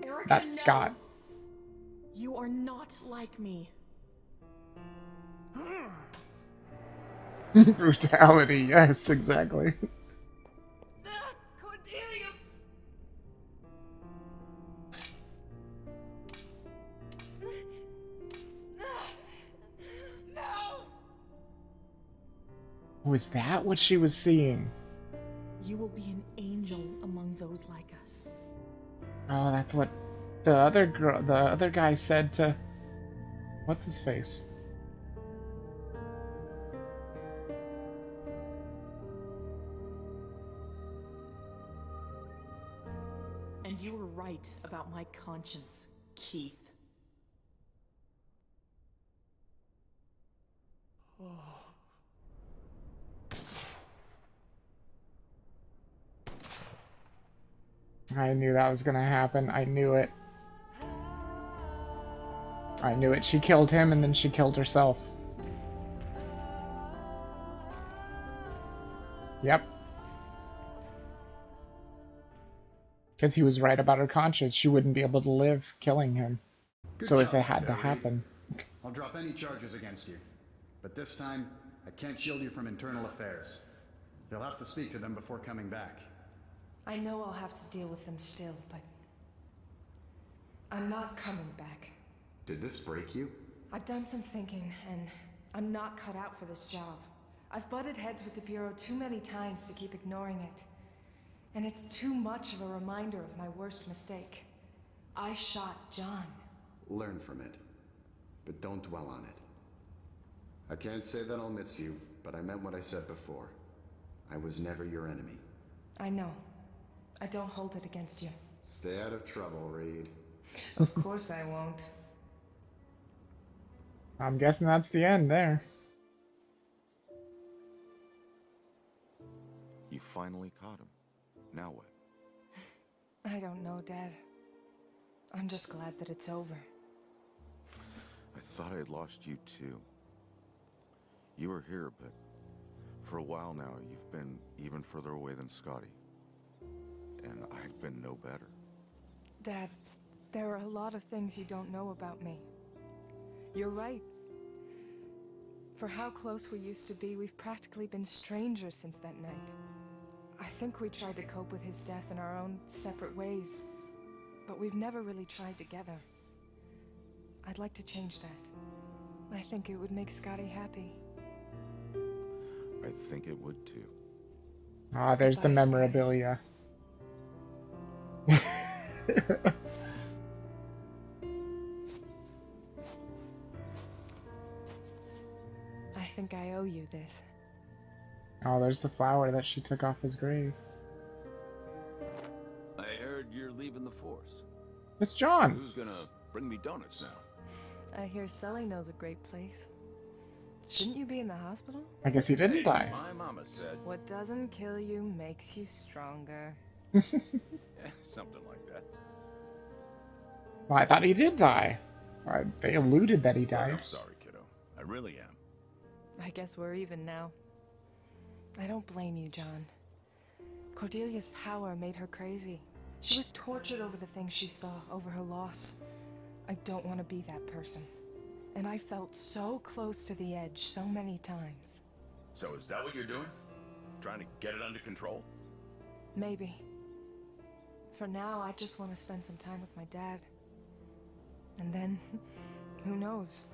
Speaker 18: Erica,
Speaker 1: That's
Speaker 18: no.
Speaker 1: Scott.
Speaker 18: You are not like me.
Speaker 1: Brutality, yes, exactly. Was that what she was seeing?
Speaker 18: You will be an angel among those like us.
Speaker 1: Oh, that's what the other guy said to... What's his face?
Speaker 18: And you were right about my conscience, Keith.
Speaker 1: I knew that was gonna happen. I knew it. I knew it. She killed him and then she killed herself. Yep. Because he was right about her conscience. She wouldn't be able to live killing him.
Speaker 12: Good
Speaker 1: So if
Speaker 12: job
Speaker 1: it
Speaker 12: out
Speaker 1: had to
Speaker 12: there, Reed.
Speaker 1: happen.
Speaker 12: I'll drop any charges against you. But this time, I can't shield you from internal affairs. You'll have to speak to them before coming back.
Speaker 16: I know I'll have to deal with them still, but I'm not coming back.
Speaker 12: Did this break you?
Speaker 16: I've done some thinking, and I'm not cut out for this job. I've butted heads with the Bureau too many times to keep ignoring it. And it's too much of a reminder of my worst mistake. I shot John.
Speaker 12: Learn from it. But don't dwell on it. I can't say that I'll miss you, but I meant what I said before. I was never your enemy.
Speaker 16: I know. I don't hold it against you.
Speaker 12: Stay out of trouble, Reed.
Speaker 16: Of course I won't.
Speaker 1: I'm guessing that's the end there.
Speaker 3: You finally caught him. Now what?
Speaker 16: I don't know, Dad. I'm just glad that it's over.
Speaker 3: I thought I had lost you too. You were here, but for a while now, you've been even further away than Scotty. And I've been no better.
Speaker 16: Dad, there are a lot of things you don't know about me. You're right. For how close we used to be, we've practically been strangers since that night. I think we tried to cope with his death in our own separate ways, but we've never really tried together. I'd like to change that. I think it would make Scotty happy.
Speaker 3: I think it would too.
Speaker 1: Ah, there's the memorabilia.
Speaker 16: I think I owe you this.
Speaker 1: Oh, there's the flower that she took off his grave.
Speaker 3: I heard you're leaving the force.
Speaker 1: It's John.
Speaker 3: Who's gonna bring me donuts now?
Speaker 16: I hear Sully knows a great place. Shouldn't you be in the hospital?
Speaker 1: I guess he didn't die.
Speaker 3: My mama said.
Speaker 16: What doesn't kill you makes you stronger.
Speaker 3: Something like that.
Speaker 1: Well, I thought he did die. They alluded that he died.
Speaker 3: I'm sorry, kiddo. I really am.
Speaker 16: I guess we're even now. I don't blame you, John. Cordelia's power made her crazy. She was tortured over the things she saw, over her loss. I don't want to be that person. And I felt so close to the edge so many times.
Speaker 3: So is that what you're doing? Trying to get it under control?
Speaker 16: Maybe. For now, I just want to spend some time with my dad. And then, who knows?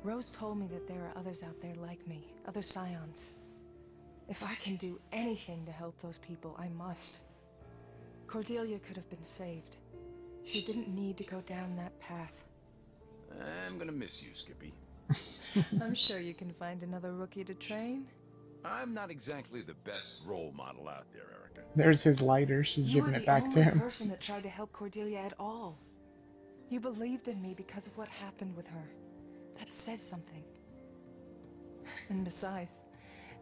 Speaker 16: Rose told me that there are others out there like me, other scions. If I can do anything to help those people, I must. Cordelia could have been saved. She didn't need to go down that path.
Speaker 3: I'm gonna miss you, Skippy.
Speaker 16: I'm sure you can find another rookie to train.
Speaker 3: I'm not exactly the best role model out there, Erica.
Speaker 1: There's his lighter. She's giving it back to him.
Speaker 16: You were the only person that tried to help Cordelia at all. You believed in me because of what happened with her. That says something. And besides,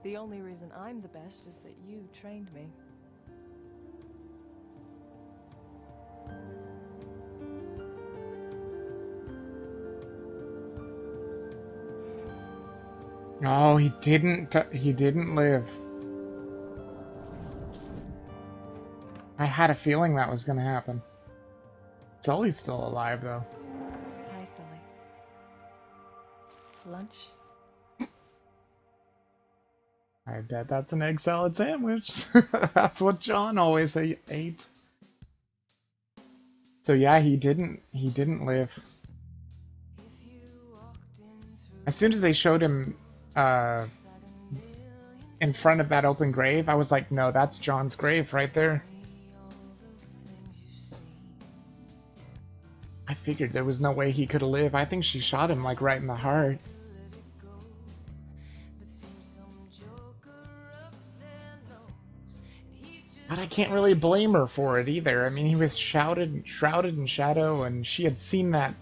Speaker 16: the only reason I'm the best is that you trained me.
Speaker 1: Oh, he didn't live. I had a feeling that was gonna happen. Sully's still alive, though.
Speaker 16: Hi, Sully. Lunch?
Speaker 1: I bet that's an egg salad sandwich. That's what John always ate. So yeah, he didn't live. As soon as they showed him in front of that open grave, I was like, no, that's John's grave right there. I figured there was no way he could live. I think she shot him like right in the heart. But I can't really blame her for it either. I mean, he was shrouded in shadow, and she had seen that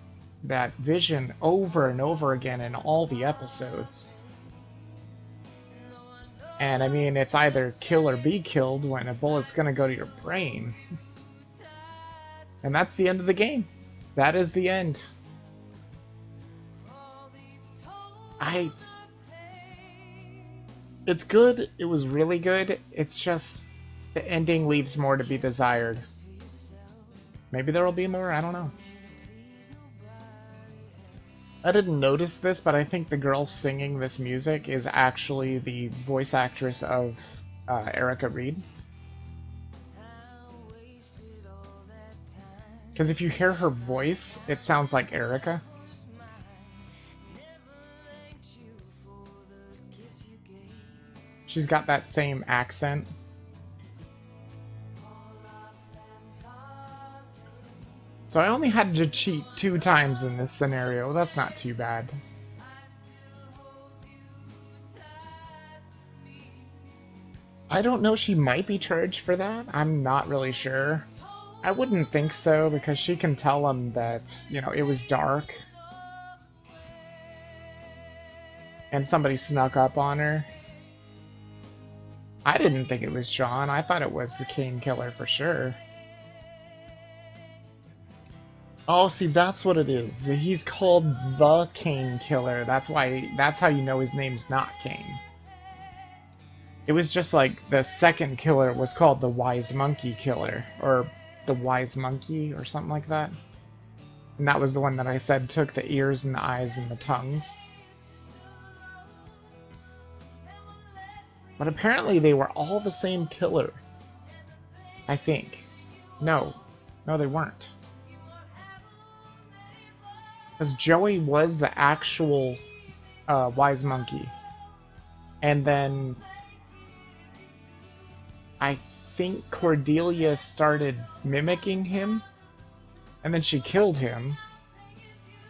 Speaker 1: vision over and over again in all the episodes. And I mean, it's either kill or be killed when a bullet's gonna go to your brain. And that's the end of the game. That is the end. It's good. It was really good. It's just the ending leaves more to be desired. Maybe there will be more, I don't know. I didn't notice this, but I think the girl singing this music is actually the voice actress of Erica Reed. Because if you hear her voice, it sounds like Erica. She's got that same accent. So I only had to cheat 2 times in this scenario. That's not too bad. I don't know, she might be charged for that. I'm not really sure. I wouldn't think so, because she can tell him that, you know, it was dark. And somebody snuck up on her. I didn't think it was John. I thought it was the Kane killer for sure. Oh, see, that's what it is. He's called the Kane Killer. That's how you know his name's not Kane. It was just like the second killer was called the Wise Monkey Killer, or the Wise Monkey, or something like that. And that was the one that I said took the ears and the eyes and the tongues. But apparently they were all the same killer. I think. No, they weren't. Because Joey was the actual Wise Monkey. And then I think Cordelia started mimicking him. And then she killed him.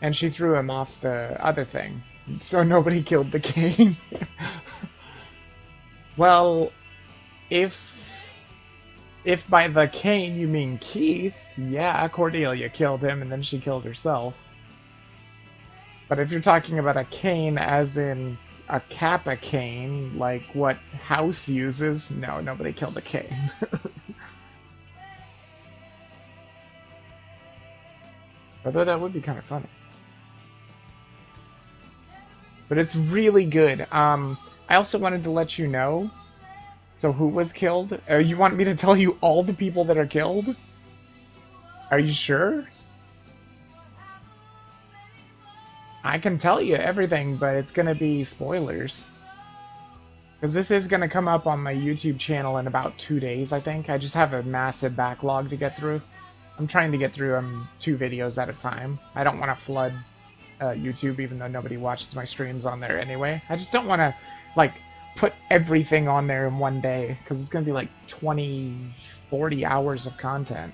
Speaker 1: And she threw him off the other thing. So nobody killed the Kane. Well, if by the Kane you mean Keith, yeah, Cordelia killed him and then she killed herself. But if you're talking about a cane as in a Kappa cane, like what House uses, no, nobody killed a cane. Although that would be kind of funny. But it's really good. I also wanted to let you know. So who was killed? You want me to tell you all the people that are killed? Are you sure? I can tell you everything, but it's going to be spoilers. Because this is going to come up on my YouTube channel in about 2 days, I think. I just have a massive backlog to get through. I'm trying to get through 2 videos at a time. I don't want to flood YouTube, even though nobody watches my streams on there anyway. I just don't want to, like, put everything on there in one day, because it's going to be like 20, 40 hours of content.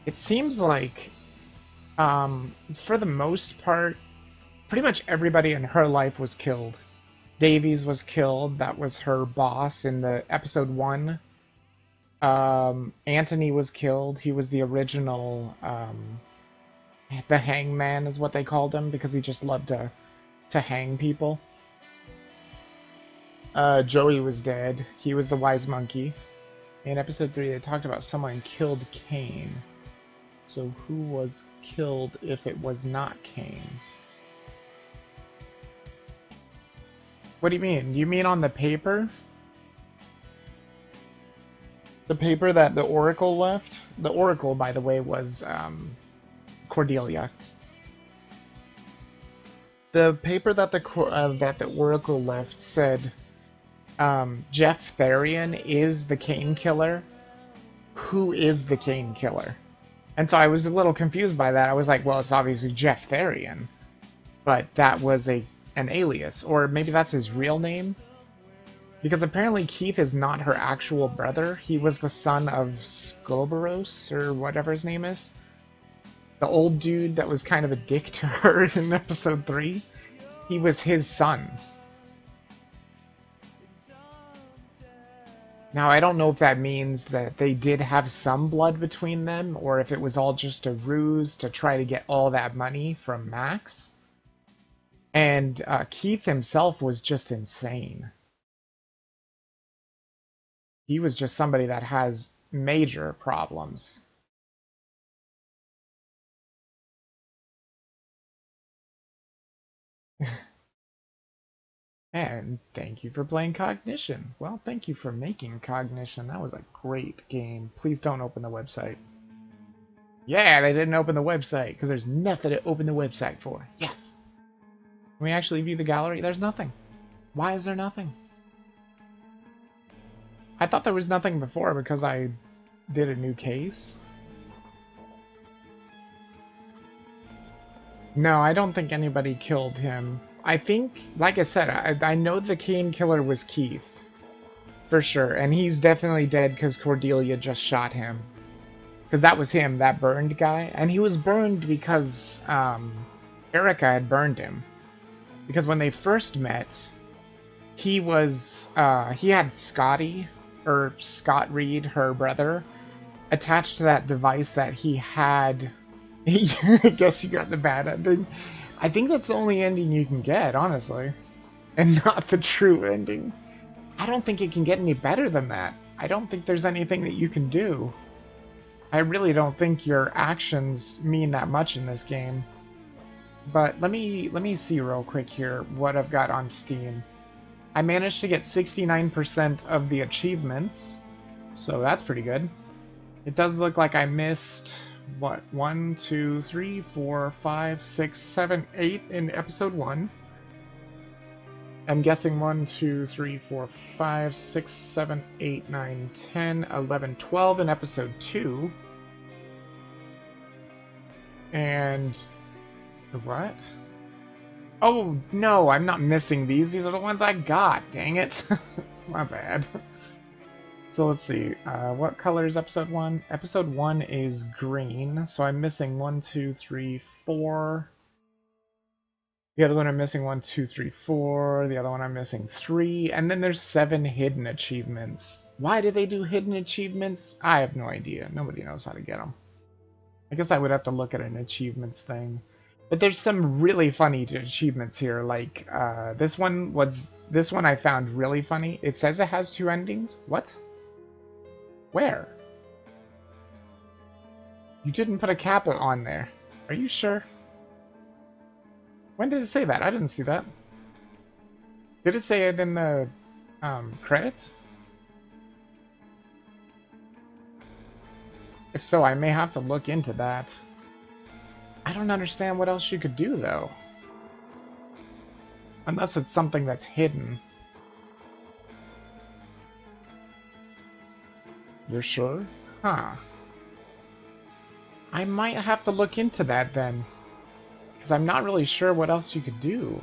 Speaker 1: It seems like, for the most part, pretty much everybody in her life was killed. Davies was killed. That was her boss in the episode 1. Anthony was killed. He was the original, the hangman is what they called him, because he just loved to hang people. Joey was dead. He was the Wise Monkey. In episode 3, they talked about someone killed Kane. So who was killed if it was not Kane? What do you mean? You mean on the paper? The paper that the Oracle left? The Oracle, by the way, was Cordelia. The paper that the Oracle left said Jeff Therian is the Kane Killer. Who is the Kane Killer? And so I was a little confused by that. I was like, well, it's obviously Jeff Therian. but that was an alias, or maybe that's his real name. Because apparently Keith is not her actual brother. He was the son of Scoboros, or whatever his name is. The old dude that was kind of a dick to her in episode 3. He was his son. Now, I don't know if that means that they did have some blood between them, or if it was all just a ruse to try to get all that money from Max. And Keith himself was just insane. He was just somebody that has major problems. And thank you for playing Cognition. Well, thank you for making Cognition. That was a great game. Please don't open the website. Yeah, they didn't open the website, because there's nothing to open the website for. Yes! Can we actually view the gallery? There's nothing. Why is there nothing? I thought there was nothing before because I did a new case. No, I don't think anybody killed him. I think, like I said, I know the Kane killer was Keith. For sure. And he's definitely dead because Cordelia just shot him. Because that was him, that burned guy. And he was burned because Erica had burned him. Because when they first met, he had Scotty, or Scott Reed, her brother, attached to that device that he had. I guess you got the bad ending. I think that's the only ending you can get, honestly. And not the true ending. I don't think it can get any better than that. I don't think there's anything that you can do. I really don't think your actions mean that much in this game. But let me see real quick here what I've got on Steam. I managed to get 69% of the achievements, so that's pretty good. It does look like I missed, what, 1, 2, 3, 4, 5, 6, 7, 8 in episode 1. I'm guessing 1, 2, 3, 4, 5, 6, 7, 8, 9, 10, 11, 12 in episode 2. And what? Oh, no, I'm not missing these. These are the ones I got. Dang it. My bad. So let's see. What color is episode 1? Episode 1 is green, so I'm missing 1, 2, 3, 4. The other one I'm missing 1, 2, 3, 4. The other one I'm missing 3. And then there's 7 hidden achievements. Why do they do hidden achievements? I have no idea. Nobody knows how to get them. I guess I would have to look at an achievements thing. But there's some really funny achievements here. Like this one I found really funny. It says it has 2 endings. What? Where? You didn't put a cap on there. Are you sure? When did it say that? I didn't see that. Did it say it in the credits? If so, I may have to look into that. I don't understand what else you could do, though. Unless it's something that's hidden. You're sure? Huh. I might have to look into that, then. Because I'm not really sure what else you could do.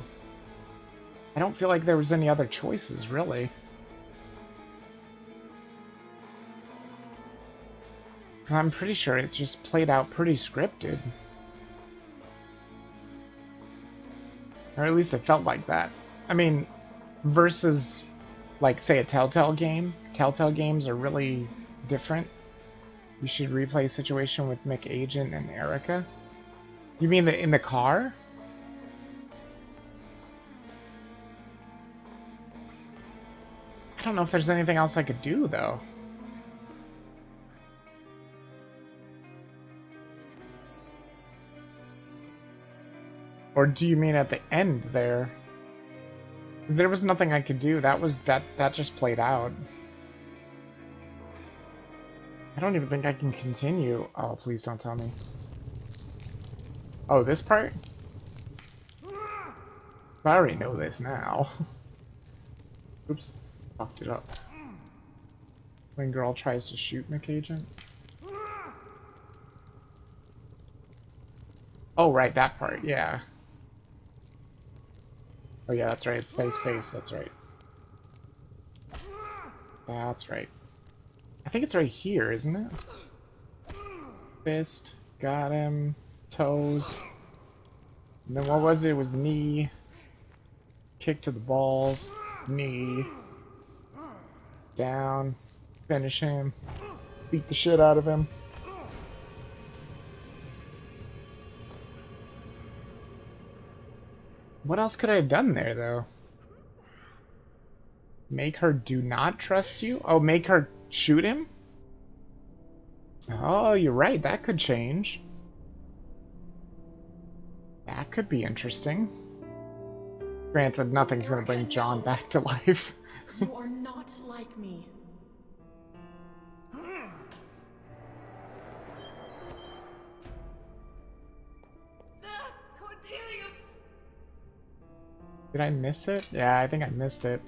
Speaker 1: I don't feel like there was any other choices, really. I'm pretty sure it just played out pretty scripted. Or at least it felt like that. I mean, versus, like, say, a Telltale game. Telltale games are really different. You should replay a situation with McAgent and Erica. You mean in the car? I don't know if there's anything else I could do, though. Or do you mean at the end there? There was nothing I could do. That just played out. I don't even think I can continue. Oh, please don't tell me. Oh, this part? I already know this now. Oops. Fucked it up. When girl tries to shoot McAgent. Oh, right, that part, yeah. Oh yeah, that's right. It's face. That's right. That's right. I think it's right here, isn't it? Fist. Got him. Toes. And then what was it? It was knee. Kick to the balls. Knee. Down. Finish him. Beat the shit out of him. What else could I have done there, though? Make her do not trust you? Oh, make her shoot him? Oh, you're right. That could change. That could be interesting. Granted, nothing's gonna bring John back to life.
Speaker 18: You are not like me.
Speaker 1: Did I miss it? Yeah, I think I missed it.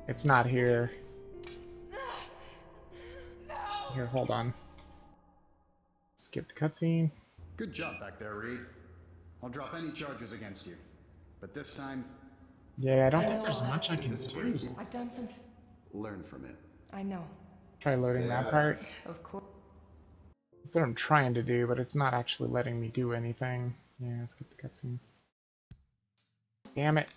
Speaker 1: It's not here. Here, hold on. Skip the cutscene.
Speaker 8: Good job back there, Reed. I'll drop any charges against you. But this time...
Speaker 1: Yeah, I don't think there's much I can do.
Speaker 16: I've done some...
Speaker 8: Learn from it.
Speaker 16: I know.
Speaker 1: Try loading that part.
Speaker 16: Of course.
Speaker 1: That's what I'm trying to do, but it's not actually letting me do anything. Yeah, skip the cutscene. Damn it.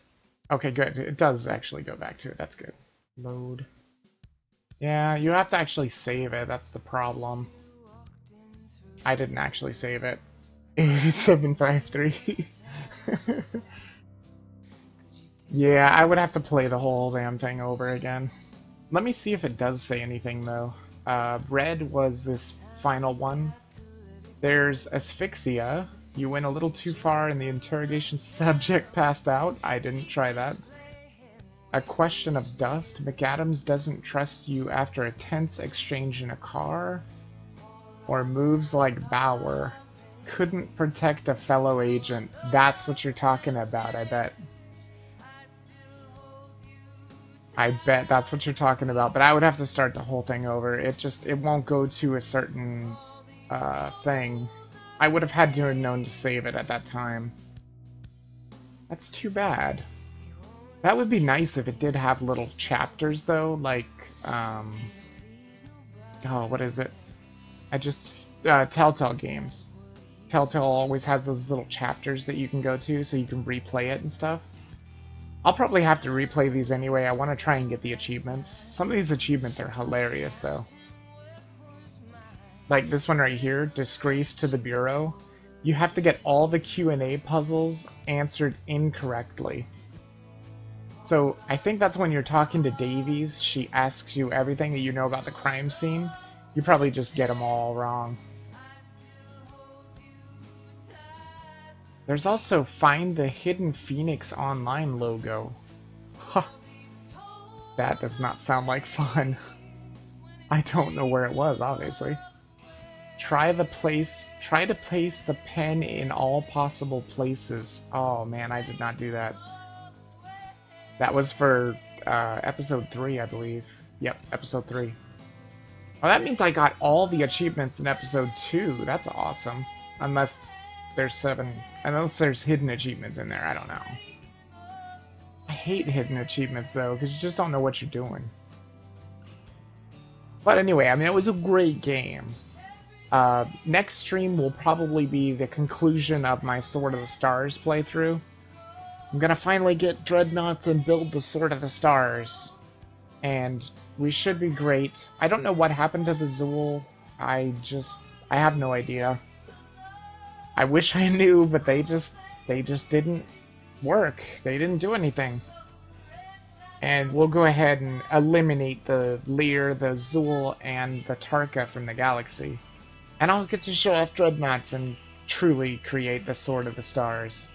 Speaker 1: Okay, good. It does actually go back to it. That's good. Load. Yeah, you have to actually save it. That's the problem. I didn't actually save it. 8753. Yeah, I would have to play the whole damn thing over again. Let me see if it does say anything, though. Red was this final one. There's asphyxia. You went a little too far and the interrogation subject passed out. I didn't try that. A question of dust. McAdams doesn't trust you after a tense exchange in a car. Or moves like Bauer. Couldn't protect a fellow agent. That's what you're talking about, I bet. I bet that's what you're talking about, but I would have to start the whole thing over. It won't go to a certain thing. I would have had to have known to save it at that time. That's too bad. That would be nice if it did have little chapters, though, like, oh, what is it? Telltale games. Telltale always has those little chapters that you can go to so you can replay it and stuff. I'll probably have to replay these anyway. I want to try and get the achievements. Some of these achievements are hilarious, though. Like this one right here, Disgrace to the Bureau. You have to get all the Q&A puzzles answered incorrectly. So I think that's when you're talking to Davies, she asks you everything that you know about the crime scene. You probably just get them all wrong. There's also Find the Hidden Phoenix Online logo. Huh. That does not sound like fun. I don't know where it was, obviously. Try to place the pen in all possible places. Oh man, I did not do that. That was for episode 3, I believe. Yep, episode 3. Oh, that means I got all the achievements in episode 2. That's awesome. Unless there's hidden achievements in there, I don't know. I hate hidden achievements though, because you just don't know what you're doing. But anyway, I mean, it was a great game. Next stream will probably be the conclusion of my Sword of the Stars playthrough. I'm gonna finally get Dreadnoughts and build the Sword of the Stars. And we should be great. I don't know what happened to the Zool. I have no idea. I wish I knew, but they just didn't work. They didn't do anything. And we'll go ahead and eliminate the Lear, the Zool, and the Tarka from the galaxy. And I'll get to show off Dreadnoughts and truly create the Sword of the Stars.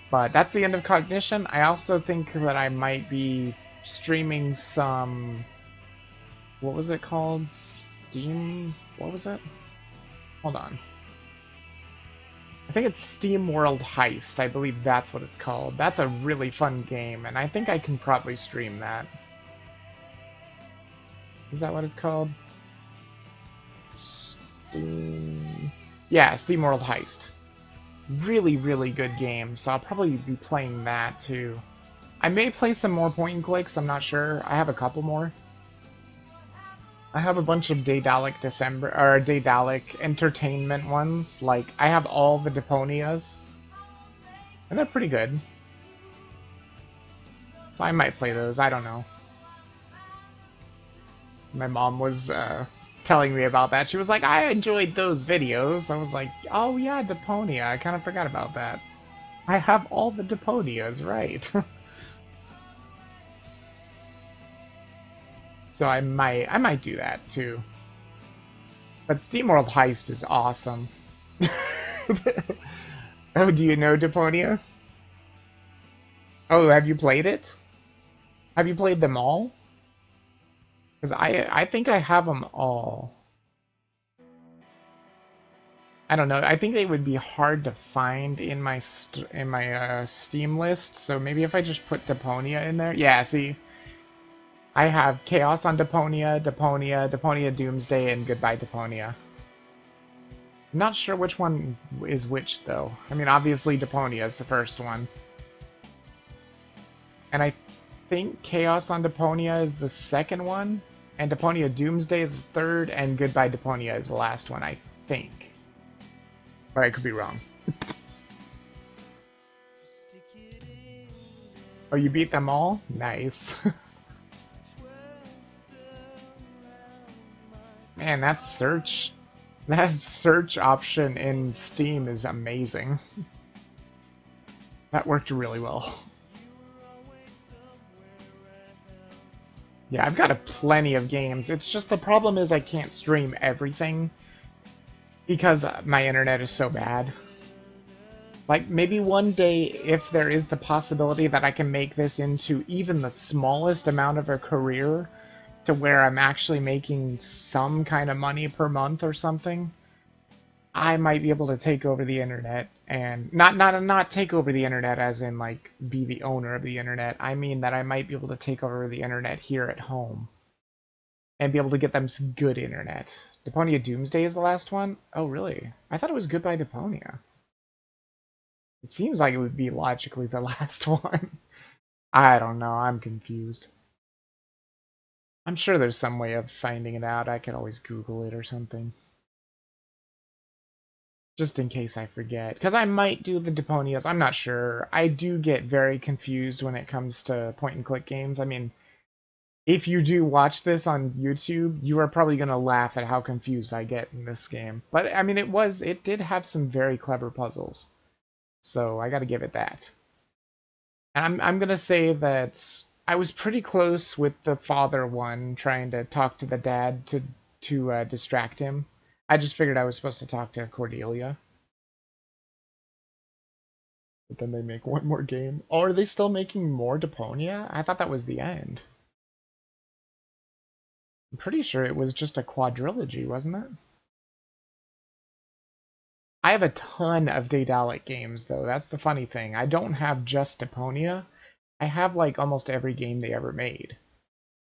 Speaker 1: But that's the end of Cognition. I also think that I might be streaming some... What was it called? Steam... What was it? Hold on. I think it's Steam World Heist. I believe that's what it's called. That's a really fun game, and I think I can probably stream that. Is that what it's called? Steam... Yeah, Steam World Heist. really, really good game, so I'll probably be playing that too. I may play some more point and clicks, I'm not sure. I have a couple more. I have a bunch of Daedalic Daedalic entertainment ones. Like, I have all the Deponias. And they're pretty good. So I might play those, I don't know. My mom was telling me about that. She was like, I enjoyed those videos. I was like, oh yeah, Deponia. I kind of forgot about that. I have all the Deponias, right. So I might do that too. But SteamWorld Heist is awesome. Oh, do you know Deponia? Oh, have you played it? Have you played them all? Because I think I have them all. I don't know. I think they would be hard to find in my Steam list. So maybe if I just put Deponia in there. Yeah, see. I have Chaos on Deponia, Deponia Doomsday, and Goodbye Deponia. I'm not sure which one is which, though. I mean, obviously Deponia is the first one. And I think Chaos on Deponia is the second one, and Deponia Doomsday is the third, and Goodbye Deponia is the last one, I think. But I could be wrong. Oh, you beat them all? Nice. Man, that search option in Steam is amazing. That worked really well. Yeah, I've got plenty of games. It's just the problem is I can't stream everything because my internet is so bad. Like, maybe one day, if there is the possibility that I can make this into even the smallest amount of a career, to where I'm actually making some kind of money per month or something, I might be able to take over the internet, and not take over the internet as in like be the owner of the internet. I mean that I might be able to take over the internet here at home and be able to get them some good internet. Deponia Doomsday is the last one? Oh really? I thought it was Goodbye Deponia. It seems like it would be logically the last one. I don't know, I'm confused. I'm sure there's some way of finding it out. I could always Google it or something. Just in case I forget. Because I might do the Deponias. I'm not sure. I do get very confused when it comes to point-and-click games. I mean, if you do watch this on YouTube, you are probably going to laugh at how confused I get in this game. But, I mean, it did have some very clever puzzles. So, I gotta give it that. And I'm gonna say that I was pretty close with the father one, trying to talk to the dad to distract him. I just figured I was supposed to talk to Cordelia. But then they make one more game. Oh, are they still making more Deponia? I thought that was the end. I'm pretty sure it was just a quadrilogy, wasn't it? I have a ton of Daedalic games, though. That's the funny thing. I don't have just Deponia. I have, like, almost every game they ever made.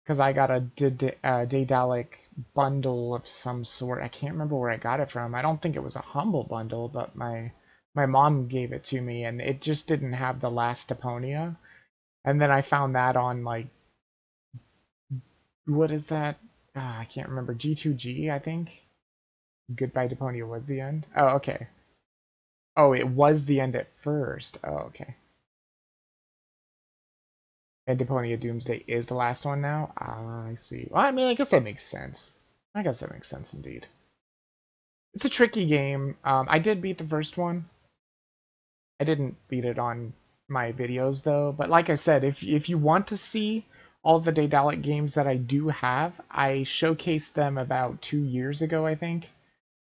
Speaker 1: Because I got a Daedalic bundle of some sort. I can't remember where I got it from. I don't think it was a Humble bundle, but my mom gave it to me, and it just didn't have the last Deponia. And then I found that on, like, what is that? I can't remember. G2G, I think. Goodbye Deponia was the end? Oh, okay. Oh, it was the end at first. Oh, okay. And Deponia Doomsday is the last one now? Ah, I see. Well, I mean, I guess that makes sense. I guess that makes sense indeed. It's a tricky game. I did beat the first one. I didn't beat it on my videos, though. But like I said, if you want to see all the Daedalic games that I do have, I showcased them about 2 years ago, I think.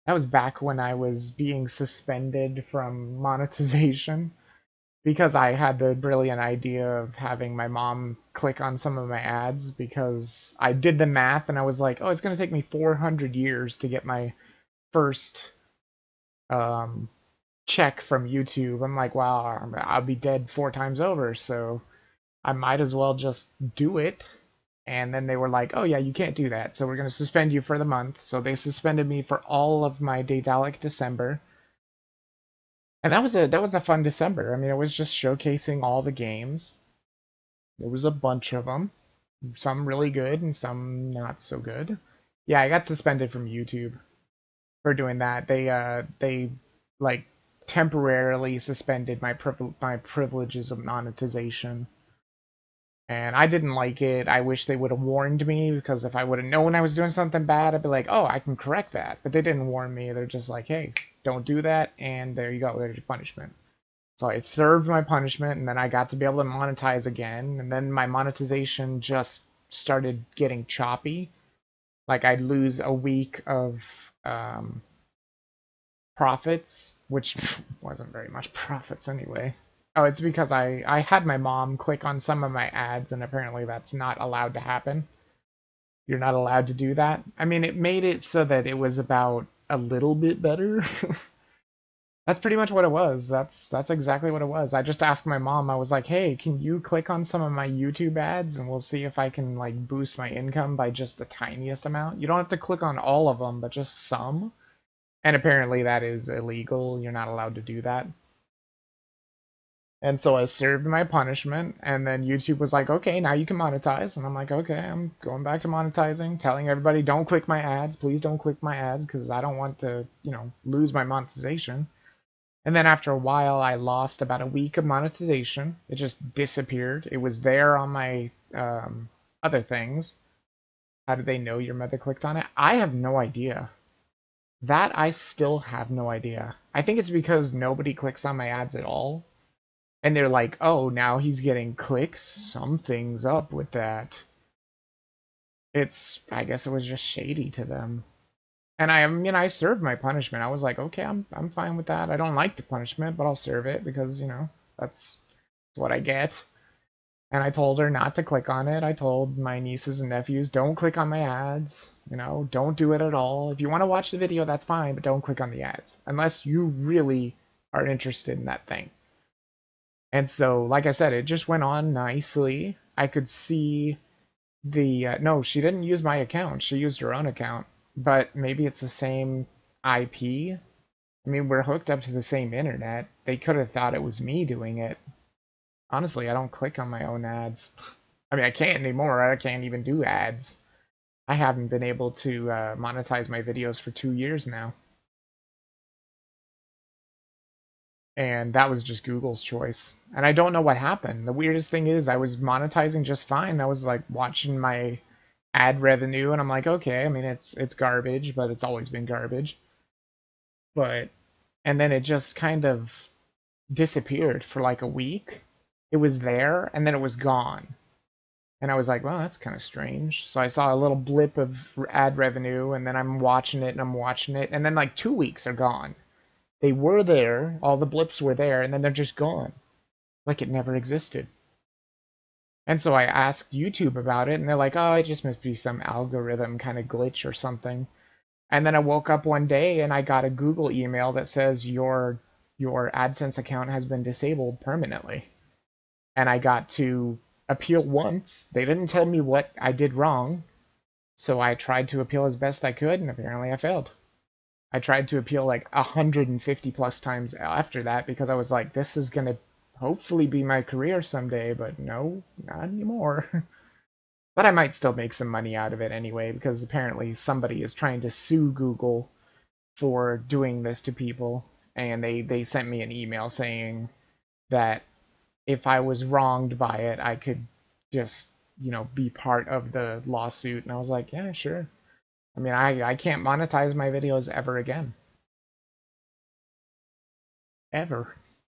Speaker 1: That was back when I was being suspended from monetization because I had the brilliant idea of having my mom click on some of my ads because I did the math and I was like, oh, it's going to take me 400 years to get my first check from YouTube. I'm like, wow, I'll be dead 4 times over, so I might as well just do it. And then they were like, oh yeah, you can't do that, so we're going to suspend you for the month. So they suspended me for all of my Daedalic December. And that was a fun December. I mean, it was just showcasing all the games. There was a bunch of them, some really good and some not so good. Yeah, I got suspended from YouTube for doing that. They like temporarily suspended my privileges of monetization. And I didn't like it. I wish they would have warned me, because if I would have known I was doing something bad, I'd be like, oh, I can correct that. But they didn't warn me. They're just like, hey, don't do that, and there you go. There's your punishment. So I served my punishment, and then I got to be able to monetize again. And then my monetization just started getting choppy. Like, I'd lose a week of profits, which wasn't very much profits anyway. Oh, it's because I had my mom click on some of my ads, and apparently that's not allowed to happen. You're not allowed to do that. I mean, it made it so that it was about a little bit better. That's pretty much what it was. That's exactly what it was. I just asked my mom, I was like, hey, can you click on some of my YouTube ads, and we'll see if I can, like, boost my income by just the tiniest amount. You don't have to click on all of them, but just some. And apparently that is illegal. You're not allowed to do that. And so I served my punishment, and then YouTube was like, okay, now you can monetize. And I'm like, okay, I'm going back to monetizing, telling everybody, don't click my ads. Please don't click my ads, because I don't want to, lose my monetization. And then after a while, I lost about a week of monetization. It just disappeared. It was there on my other things. How did they know your mother clicked on it? I have no idea. That I still have no idea. I think it's because nobody clicks on my ads at all. And they're like, oh, now he's getting clicks. Something's up with that. I guess it was just shady to them. And I served my punishment. I was like, okay, I'm fine with that. I don't like the punishment, but I'll serve it because, that's what I get. And I told her not to click on it. I told my nieces and nephews, don't click on my ads. Don't do it at all. If you want to watch the video, that's fine, but don't click on the ads. Unless you really are interested in that thing. And so, like I said, it just went on nicely. I could see no, she didn't use my account. She used her own account. But maybe it's the same IP. I mean, we're hooked up to the same internet. They could have thought it was me doing it. Honestly, I don't click on my own ads. I mean, I can't anymore. I can't even do ads. I haven't been able to monetize my videos for 2 years now. And that was just Google's choice. And I don't know what happened. The weirdest thing is I was monetizing just fine. I was like watching my ad revenue and I'm like, okay, I mean it's garbage, but it's always been garbage. And then it just kind of disappeared for like a week. It was there and then it was gone. And I was like, well, that's kind of strange. So I saw a little blip of ad revenue, and then I'm watching it and I'm watching it, and then like 2 weeks are gone. They were there, all the blips were there, and then they're just gone. Like it never existed. And so I asked YouTube about it, and they're like, oh, it just must be some algorithm kind of glitch or something. And then I woke up one day and I got a Google email that says your AdSense account has been disabled permanently. And I got to appeal once. They didn't tell me what I did wrong. So I tried to appeal as best I could, and apparently I failed. I tried to appeal like 150 plus times after that because I was like, this is going to hopefully be my career someday, but no, not anymore. But I might still make some money out of it anyway, because apparently somebody is trying to sue Google for doing this to people, and they sent me an email saying that if I was wronged by it, I could just, be part of the lawsuit. And I was like, yeah, sure. I mean, I can't monetize my videos ever again. Ever.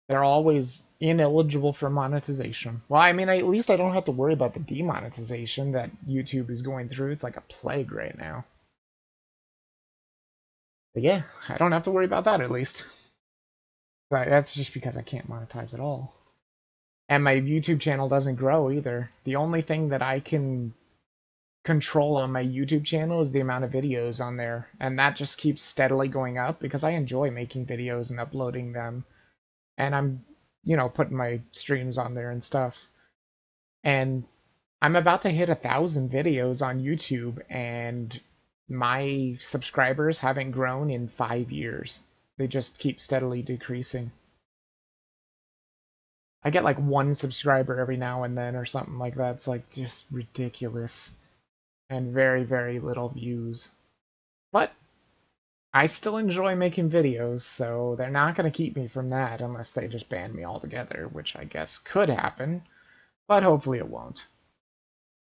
Speaker 1: They're always ineligible for monetization. Well, I mean, at least I don't have to worry about the demonetization that YouTube is going through. It's like a plague right now. But yeah, I don't have to worry about that at least. But that's just because I can't monetize at all. And my YouTube channel doesn't grow either. The only thing that I can control on my YouTube channel is the amount of videos on there. And that just keeps steadily going up because I enjoy making videos and uploading them. And I'm, putting my streams on there and stuff. And I'm about to hit 1,000 videos on YouTube, and my subscribers haven't grown in 5 years. They just keep steadily decreasing. I get like 1 subscriber every now and then or something like that. It's like just ridiculous. And very, very little views. But I still enjoy making videos, so they're not going to keep me from that unless they just ban me altogether, which I guess could happen, but hopefully it won't.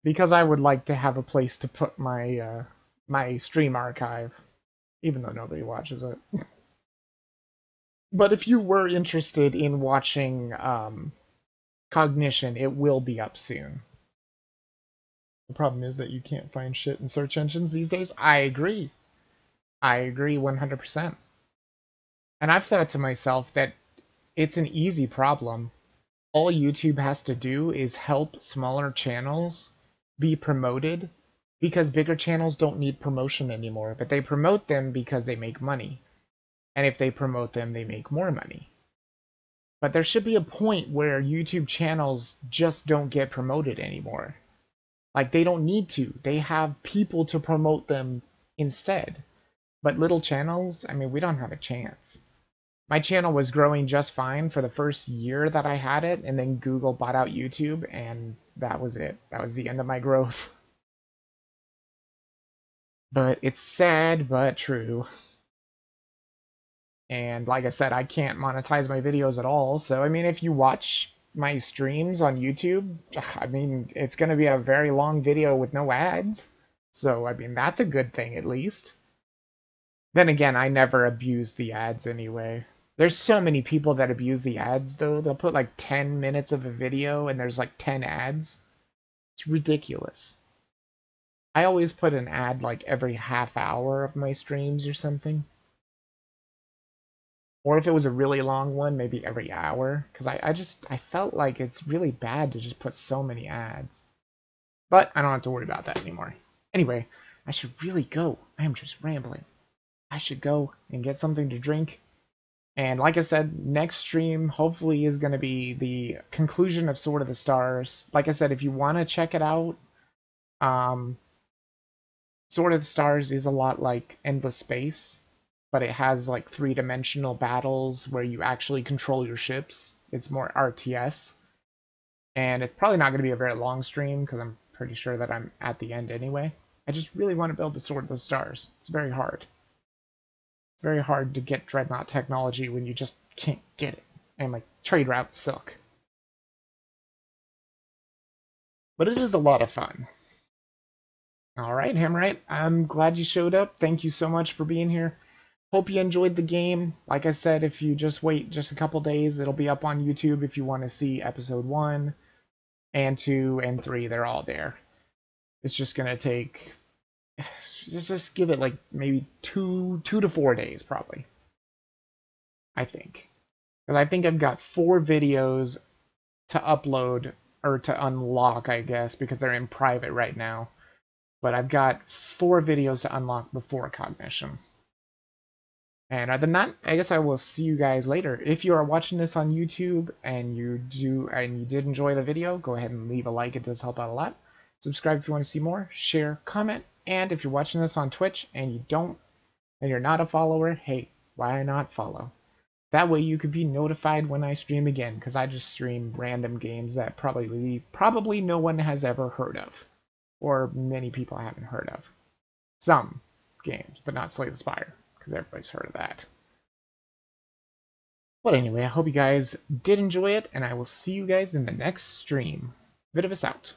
Speaker 1: Because I would like to have a place to put my my stream archive, even though nobody watches it. But if you were interested in watching Cognition, it will be up soon. The problem is that you can't find shit in search engines these days. I agree. I agree 100%. And I've thought to myself that it's an easy problem. All YouTube has to do is help smaller channels be promoted, because bigger channels don't need promotion anymore, but they promote them because they make money. And if they promote them, they make more money. But there should be a point where YouTube channels just don't get promoted anymore. Like, they don't need to. They have people to promote them instead. But little channels, I mean, we don't have a chance. My channel was growing just fine for the first year that I had it, and then Google bought out YouTube, and that was it. That was the end of my growth. But it's sad, but true. And like I said, I can't monetize my videos at all, so I mean, if you watch my streams on YouTube, I mean, it's going to be a very long video with no ads. So, I mean, that's a good thing, at least. Then again, I never abuse the ads anyway. There's so many people that abuse the ads, though. They'll put like 10 minutes of a video and there's like 10 ads. It's ridiculous. I always put an ad like every half hour of my streams or something. Or if it was a really long one, maybe every hour. Because I felt like it's really bad to just put so many ads. But I don't have to worry about that anymore. Anyway, I should really go. I am just rambling. I should go and get something to drink. And like I said, next stream hopefully is going to be the conclusion of Sword of the Stars. Like I said, if you want to check it out, Sword of the Stars is a lot like Endless Space, but it has like 3-dimensional battles where you actually control your ships. It's more RTS. And it's probably not going to be a very long stream because I'm pretty sure that I'm at the end anyway. I just really want to build the Sword of the Stars. It's very hard. It's very hard to get Dreadnought technology when you just can't get it. And my trade routes suck. But it is a lot of fun. Alright, Hammerite, I'm glad you showed up. Thank you so much for being here. Hope you enjoyed the game. Like I said, if you just wait just a couple days, it'll be up on YouTube if you want to see episode 1 and 2 and 3. They're all there. It's just going to take... Just give it like maybe 2 to 4 days, probably. I think. Because I think I've got 4 videos to upload, or to unlock, I guess, because they're in private right now. But I've got 4 videos to unlock before Cognition. And other than that, I guess I will see you guys later. If you are watching this on YouTube and you did enjoy the video, go ahead and leave a like. It does help out a lot. Subscribe if you want to see more. Share, comment. And if you're watching this on Twitch and you're not a follower, hey, why not follow? That way you could be notified when I stream again, because I just stream random games that probably no one has ever heard of. Or many people haven't heard of. Some games, but not Slay the Spire, because everybody's heard of that. But anyway, I hope you guys did enjoy it, and I will see you guys in the next stream. Vidavis out.